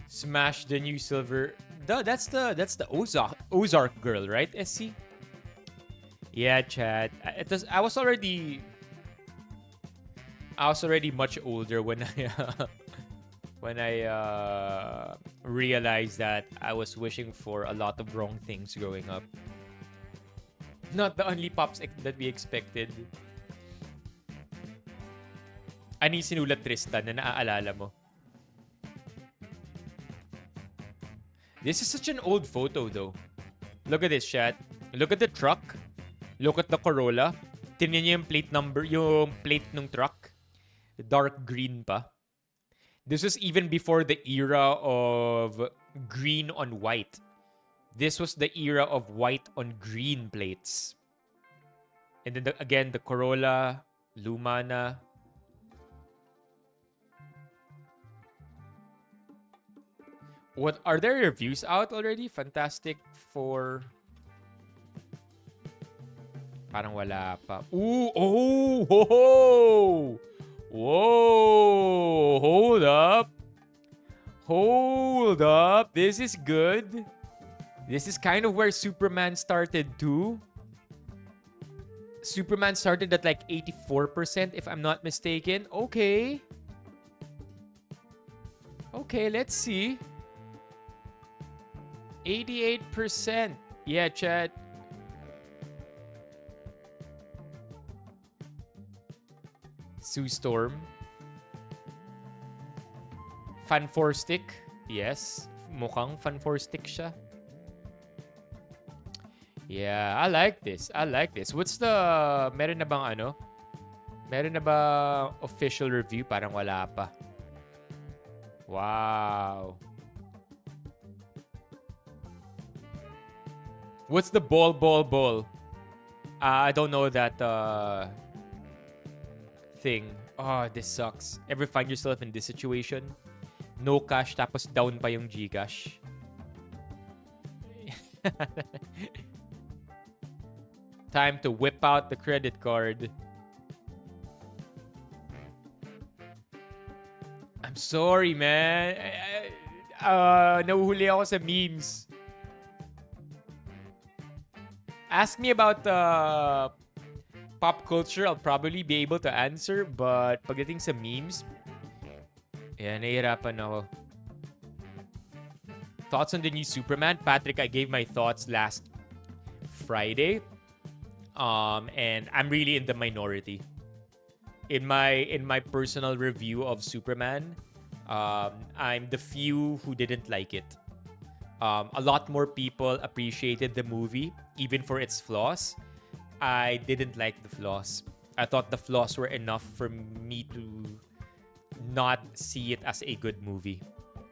Smash the new silver. That's the Ozark girl, right? SC. Yeah, chat. I was already much older when I realized that I was wishing for a lot of wrong things growing up. Not the only pops that we expected. Ano yung sinulat Tristan na naaalala mo? This is such an old photo though. Look at this, chat. Look at the truck. Look at the Corolla. Tingnan niyo yung plate ng truck. Dark green pa. This was even before the era of green on white. This was the era of white on green plates. And then again, the Corolla, Lumana. What are there reviews out already? Fantastic for... Parang wala pa. Ooh! Oh! Ho, ho! Whoa! Hold up! This is good. This is kind of where Superman started too. Superman started at like 84% if I'm not mistaken. Okay. Okay, let's see. 88%. Yeah, chat. Sue Storm. Fan 4 stick. Yes. Mukhang fan 4 stick siya. Yeah, I like this. What's the... Meron na bang ano? Meron na ba official review? Parang wala pa. Wow. What's the ball? I don't know that thing. Oh, this sucks. Ever find yourself in this situation? No cash tapos down pa yung GCash. Time to whip out the credit card. I'm sorry, man. Nahuhuli ako sa memes. Ask me about pop culture, I'll probably be able to answer. But pagdating sa memes, nahihirapan ako. Thoughts on the new Superman? Patrick, I gave my thoughts last Friday. And I'm really in the minority. In my personal review of Superman, I'm the few who didn't like it. A lot more people appreciated the movie, even for its flaws. I didn't like the flaws. I thought the flaws were enough for me to not see it as a good movie.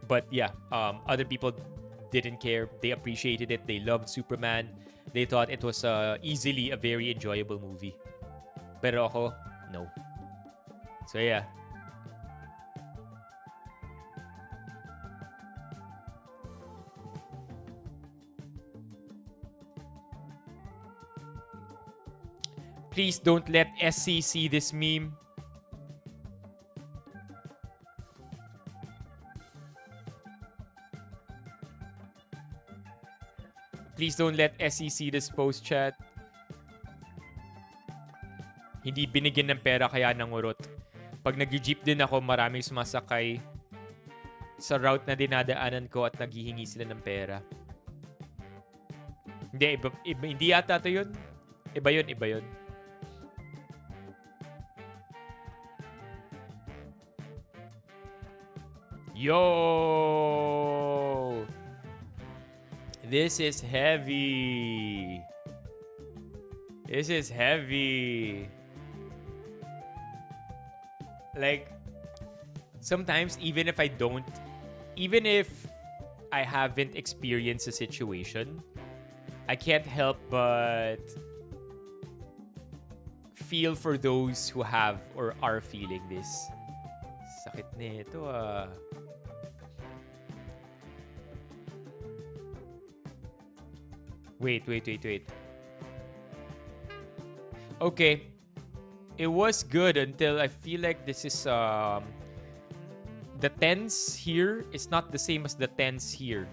But yeah, other people didn't care. They appreciated it. They loved Superman. They thought it was easily a very enjoyable movie. Pero ako, no. So yeah. Please don't let SC see this meme. Please don't let SC see this post, chat. Hindi binigyan ng pera kaya nangurot. Pag nag-jeep din ako, maraming sumasakay sa route na dinadaanan ko at naghihingi sila ng pera. Hindi, hindi yata ito yun. Iba yun. Yo! This is heavy. Like, sometimes even if I haven't experienced a situation, I can't help but feel for those who have or are feeling this. Sakit nito ah. Wait. Okay. It was good until I feel like this is the tense here is not the same as the tense here.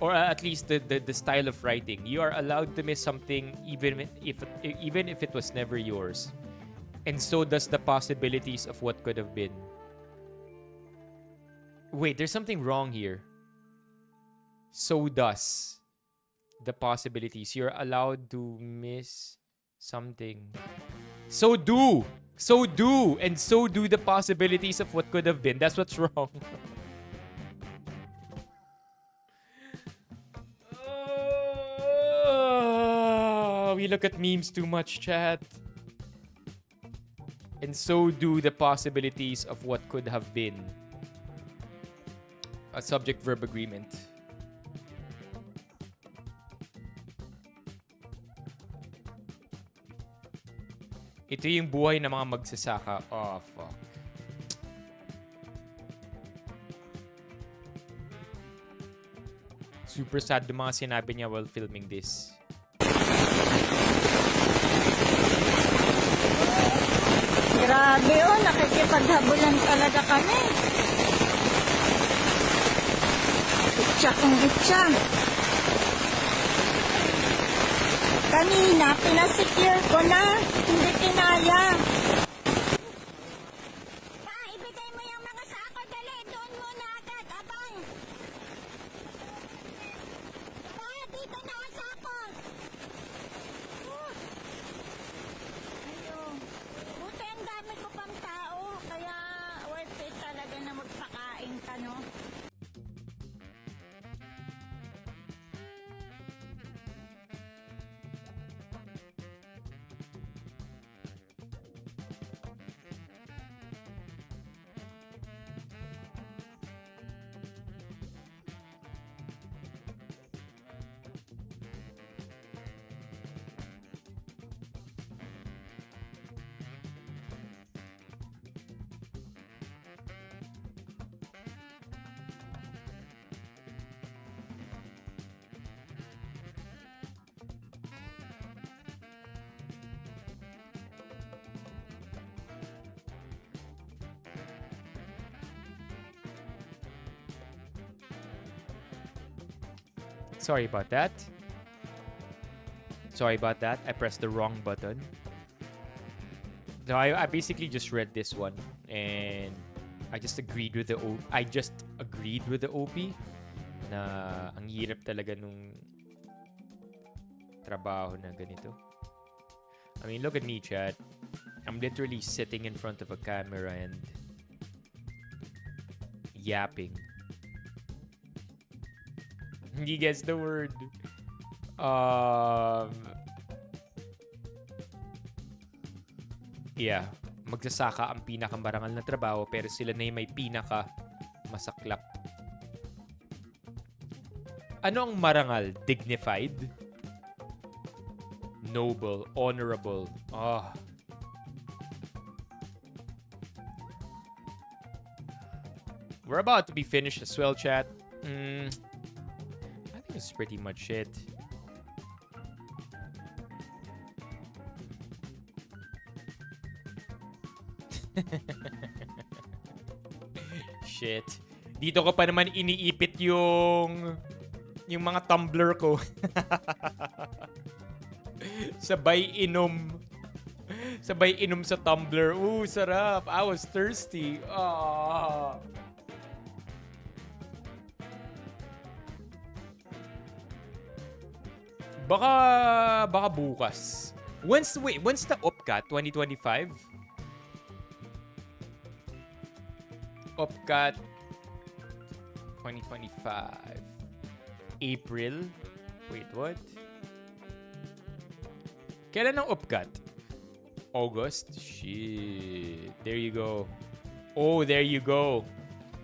Or at least the style of writing. You are allowed to miss something even if it was never yours. And so does the possibilities of what could have been. Wait, there's something wrong here. So does the possibilities. You're allowed to miss something. So do, and so do the possibilities of what could have been. That's what's wrong. We look at memes too much, chat. And so do the possibilities of what could have been. A subject-verb agreement. Ito yung buhay ng mga magsasaka. Oh, fuck. Super sad yung mga sinabi niya while filming this. Grabe oh, nakikipaghabulan talaga kami. Itcha kong itcha. Kanina, pinasecure ko na. Hindi kinaya. Ibigay mo yung mga sako. Dali, doon muna agad. Abang. Dito na ang sako. Ayun. Buti ang dami ko pang tao. Kaya worth it talaga na magpakain ka, no? Sorry about that. Sorry about that. I pressed the wrong button. So I basically just read this one and I just agreed with the OP na ang hirap talaga nung trabaho na ganito. I mean, look at me, chat. I'm literally sitting in front of a camera and yapping. He gets the word. Yeah, magsasaka ang pinakamarangal na trabaho pero sila na yung may pinaka masaklap. Ano ang marangal? Dignified? Noble, honorable. We're about to be finished as well, chat. I think it's pretty much it. Shit. Dito ko pa naman iniipit yung mga tumbler ko. Sabay inom. Sabay inom sa tumbler. Ooh, sarap. I was thirsty. Baka bukas. When's the OPCAT? 2025? OPCAT 2025. April? Wait, what? Kailan ang OPCAT? August? Shit. There you go. Oh, there you go.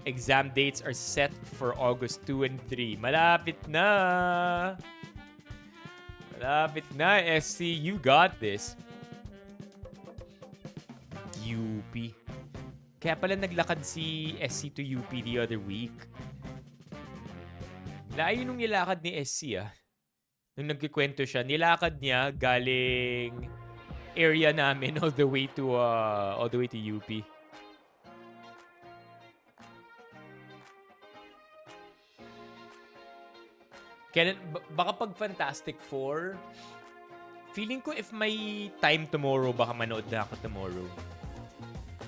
Exam dates are set for August 2 and 3. Malapit na. Malapit na, SC. You got this. UP. Kaya pala naglakad si SC to UP the other week. Layo nung nilakad ni SC Nung nagkikwento siya, nilakad niya galing area namin all the way to UP. Kaya baka pag Fantastic Four, feeling ko if may time tomorrow, baka manood na ako tomorrow.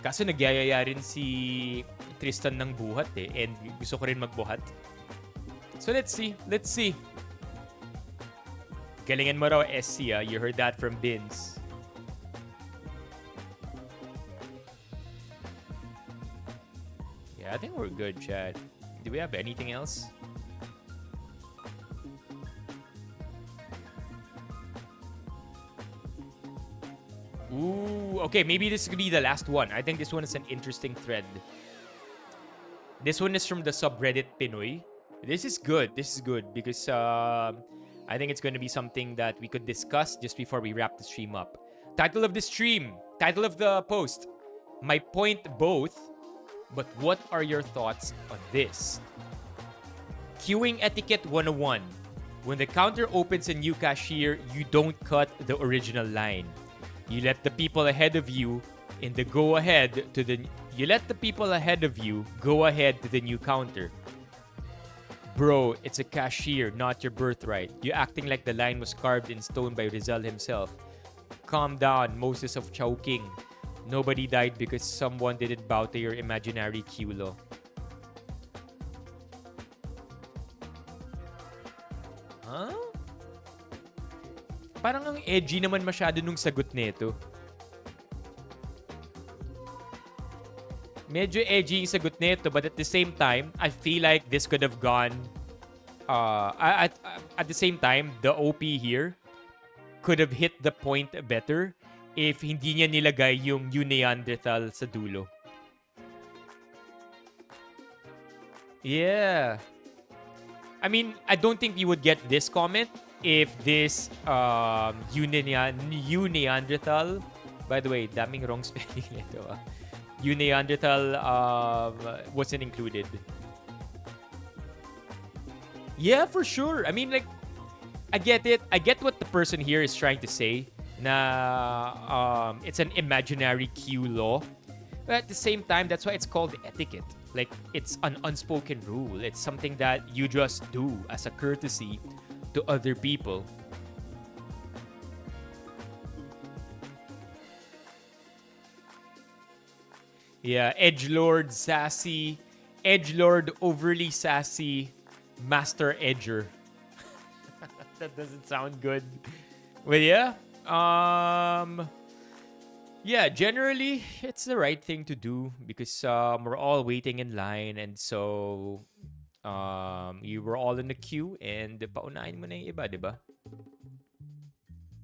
Kaso nagyayaya rin si Tristan ng buhat and gusto ko rin magbuhat. So let's see. Galingan mo raw SC You heard that from Bins. Yeah, I think we're good, chat. Do we have anything else? Ooh, okay, maybe this could be the last one. I think this one is an interesting thread. This one is from the subreddit Pinoy. This is good because I think it's going to be something that we could discuss just before we wrap the stream up. Title of the post. My point both, but what are your thoughts on this? Queuing etiquette 101. When the counter opens a new cashier, you don't cut the original line. You let the people ahead of you go ahead to the new counter. Bro, it's a cashier, not your birthright. You acting like the line was carved in stone by Rizal himself. Calm down, Moses of Chowking. Nobody died because someone didn't bow to your imaginary queue law. Huh? Parang ang edgy naman masyado nung sagot nito. Medyo edgy yung sagot nito, but at the same time, I feel like this could have gone... at the same time, the OP here could have hit the point better if hindi niya nilagay yung Neanderthal sa dulo. Yeah. I mean, I don't think you would get this comment if this Neanderthal... By the way, daming wrong spelling nito Neanderthal wasn't included. Yeah, for sure. I mean, like, I get it. I get what the person here is trying to say. Na it's an imaginary queue law. But at the same time, that's why it's called etiquette. Like, it's an unspoken rule. It's something that you just do as a courtesy to other people. Yeah, edgelord sassy, edgelord overly sassy, master edger. That doesn't sound good. But yeah, yeah, generally it's the right thing to do because we're all waiting in line, and so you were all in the queue and paunahin mo na yung iba, di ba?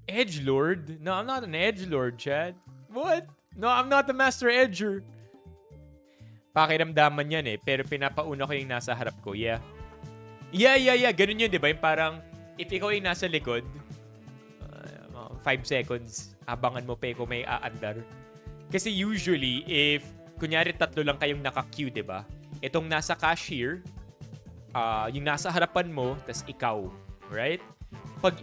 Edgelord? No, I'm not an edgelord, Chad. What? No, I'm not the master edger. Pakiramdaman yan eh, pero pinapauna ko yung nasa harap ko, yeah. Yeah. Ganun yun, di ba? Yung parang, if ikaw yung nasa likod, 5 seconds, abangan mo pa kung may aandar. Kasi usually, if, kunyari 3 lang kayong naka-queue, di ba? Itong nasa cashier, yung nasa harapan mo, tas ikaw. Right? Pag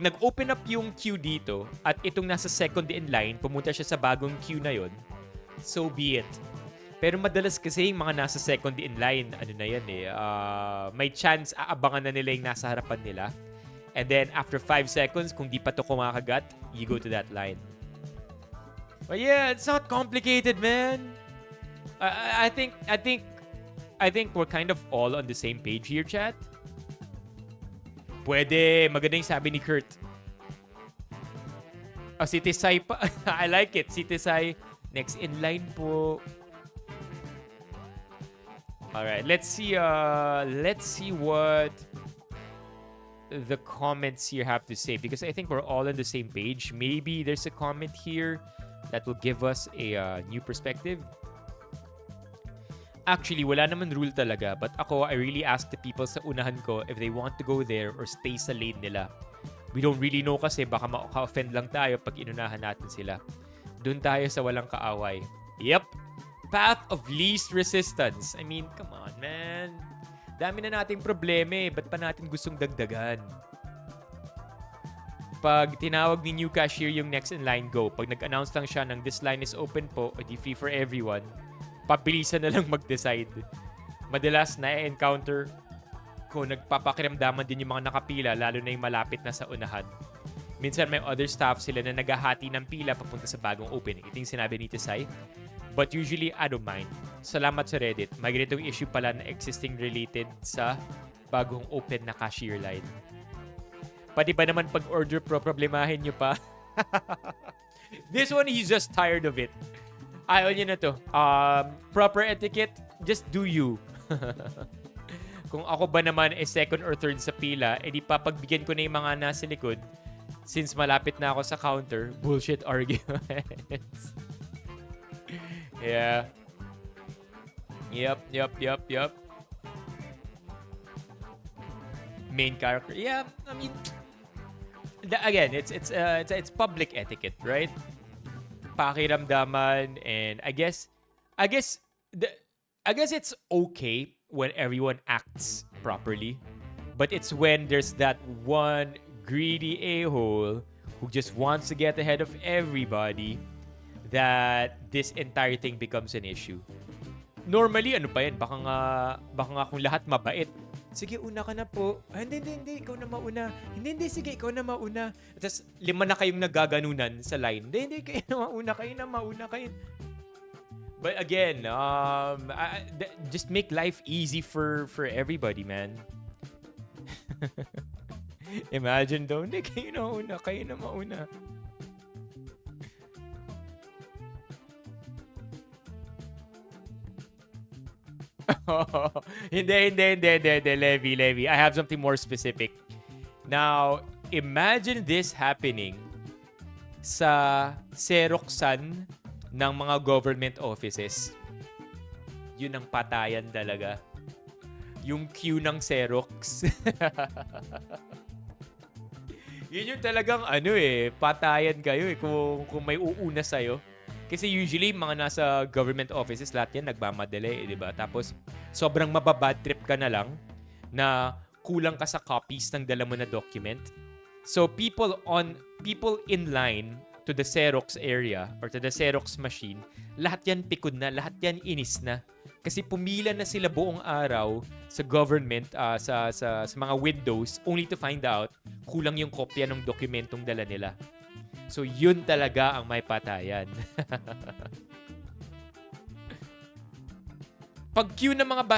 nag-open up yung queue dito, at itong nasa second in line, pumunta siya sa bagong queue na yon, so be it. Pero madalas kasi yung mga nasa second in line, ano na yan eh, may chance aabangan na nila yung nasa harapan nila. And then after 5 seconds, kung di pa to kumakagat, you go to that line. But yeah, it's not complicated, man. I think we're kind of all on the same page here, chat. Pwede, maganda yung sabi ni Kurt. Si Tisay pa. I like it. Si Tisay, next in line po. Alright, let's see what the comments here have to say, because I think we're all on the same page. Maybe there's a comment here that will give us a new perspective. Actually, wala naman rule talaga, but ako, I really ask the people sa unahan ko if they want to go there or stay sa lane nila. We don't really know kasi baka maka-offend lang tayo pag inunahan natin sila. Doon tayo sa walang kaaway. Yep. Path of least resistance. I mean, come on, man. Dami na nating problema eh. Ba't pa natin gustong dagdagan? Pag tinawag ni new cashier yung next in line, go. Pag nag-announce lang siya ng this line is open po, o di free for everyone, pabilisan na lang mag-decide. Madalas na-encounter ko, nagpapakiramdaman din yung mga nakapila, lalo na yung malapit na sa unahan. Minsan may other staff sila na naghahati ng pila papunta sa bagong opening. Ito yung sinabi ni Tisay. But usually, I don't mind. Salamat sa Reddit. May ganitong issue pala na existing related sa bagong open na cashier line. Pati ba naman pag-order problemahin nyo pa? This one, he's just tired of it. Ayaw niya na to. Proper etiquette, just do you. Kung ako ba naman second or third sa pila, edi papagbigyan ko na yung mga nasa likod since malapit na ako sa counter. Bullshit arguments. Yeah. Yep. Main character. Yeah, I mean, again, it's public etiquette, right? Pakiramdaman, and I guess it's okay when everyone acts properly, but it's when there's that one greedy a-hole who just wants to get ahead of everybody that this entire thing becomes an issue. Normally, ano pa yan? Baka nga kung lahat mabait. Sige, una ka na po. Hindi, ikaw na mauna. Hindi, sige, ikaw na mauna. Tapos, 5 na kayong nagaganunan sa line. Hindi, kayo na mauna. But again, just make life easy for everybody, man. Imagine daw, hindi, kayo na mauna. Hindi, Levi. I have something more specific. Now, imagine this happening sa Xeroxan ng mga government offices. Yun ang patayan talaga. Yung queue ng Xerox. Yun yung talagang patayan kayo kung may uuna sa'yo. Kasi usually, mga nasa government offices, lahat yan nagmamadali, di ba? Tapos, sobrang mababad trip ka na lang na kulang ka sa copies ng dala mo na document. So, people in line to the Xerox area or to the Xerox machine, lahat yan pikod na, lahat yan inis na. Kasi pumila na sila buong araw sa government, sa mga windows, only to find out kulang yung kopya ng dokumentong dala nila. So, yun talaga ang may patayan. Pag queue ng mga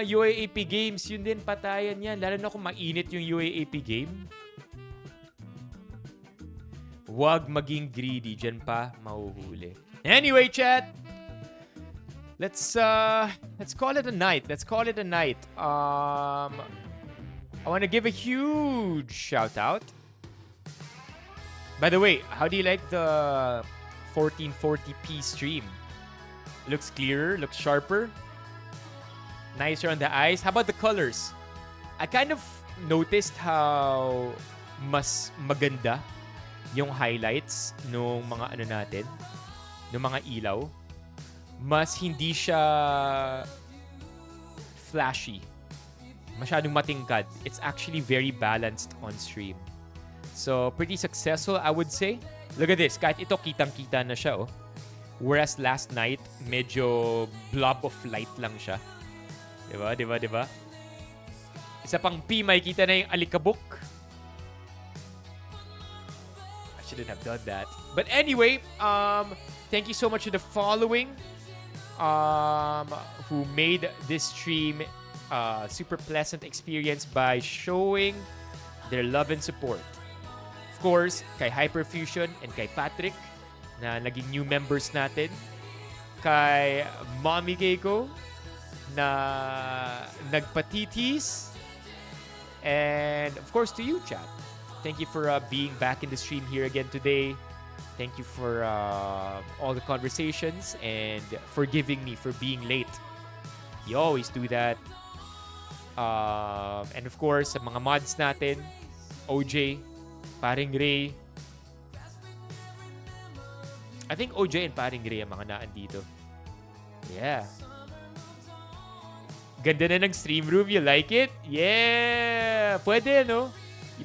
UAAP games, yun din patayan yan. Lalo na kung mainit yung UAAP game. Huwag maging greedy. Diyan pa mahuhuli. Anyway, chat. Let's call it a night. I want to give a huge shout out. By the way, how do you like the 1440p stream? Looks clearer, looks sharper. Nicer on the eyes. How about the colors? I kind of noticed how mas maganda yung highlights nung mga nung mga ilaw. Mas hindi siya flashy. Masyadong matingkad. It's actually very balanced on stream. So, pretty successful, I would say. Look at this. Kahit ito, kitang-kita na siya, oh. Whereas last night, medyo blob of light lang siya. Diba? Isa pang P, makikita na yung alikabok. I shouldn't have done that. But anyway, thank you so much to the following who made this stream super pleasant experience by showing their love and support. Of course, kay Hyperfusion and kay Patrick na naging new members natin. Kay Mommy Keiko na nagpatitis. And of course to you, chat. Thank you for being back in the stream here again today. Thank you for all the conversations and forgiving me for being late. You always do that. And of course, sa mga mods natin, OJ, Paring Ray. I think OJ and Paring Ray ang mga naan dito. Yeah. Ganda na ng stream room. You like it? Yeah! Pwede, no?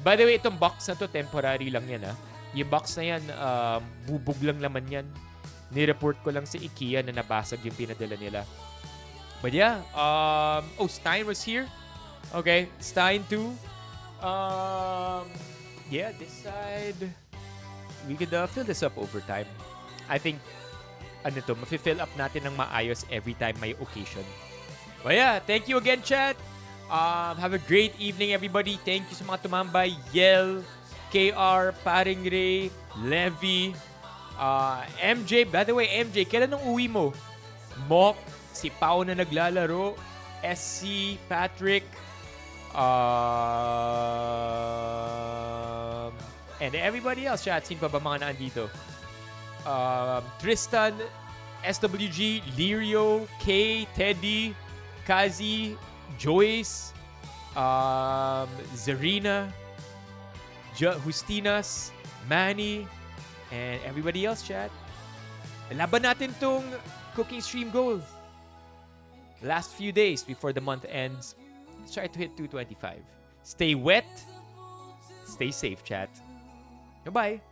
By the way, itong box na to, temporary lang yan, ha? Yung box na yan, bubog lang naman yan. Ni-report ko lang sa IKEA na nabasag yung pinadala nila. But yeah, Stein was here. Okay, Stein too. Yeah, this side. We could fill this up over time. I think, mafi-fill up natin ng maayos every time may occasion. But yeah, thank you again, chat. Have a great evening, everybody. Thank you sa mga tumambay. Yel, KR, Paring Ray, Levy, MJ. By the way, MJ, kailan nung uwi mo? Mok, si Pao na naglalaro, SC, Patrick, and everybody else, chat. Sino pa ba mga naandito? Tristan, SWG, Lirio, Kay, Teddy, Kazi, Joyce, Zarina, Justinas, Manny, and everybody else, chat. Laban natin tong cooking stream goal. Last few days before the month ends, let's try to hit 225. Stay wet, stay safe, chat. Goodbye.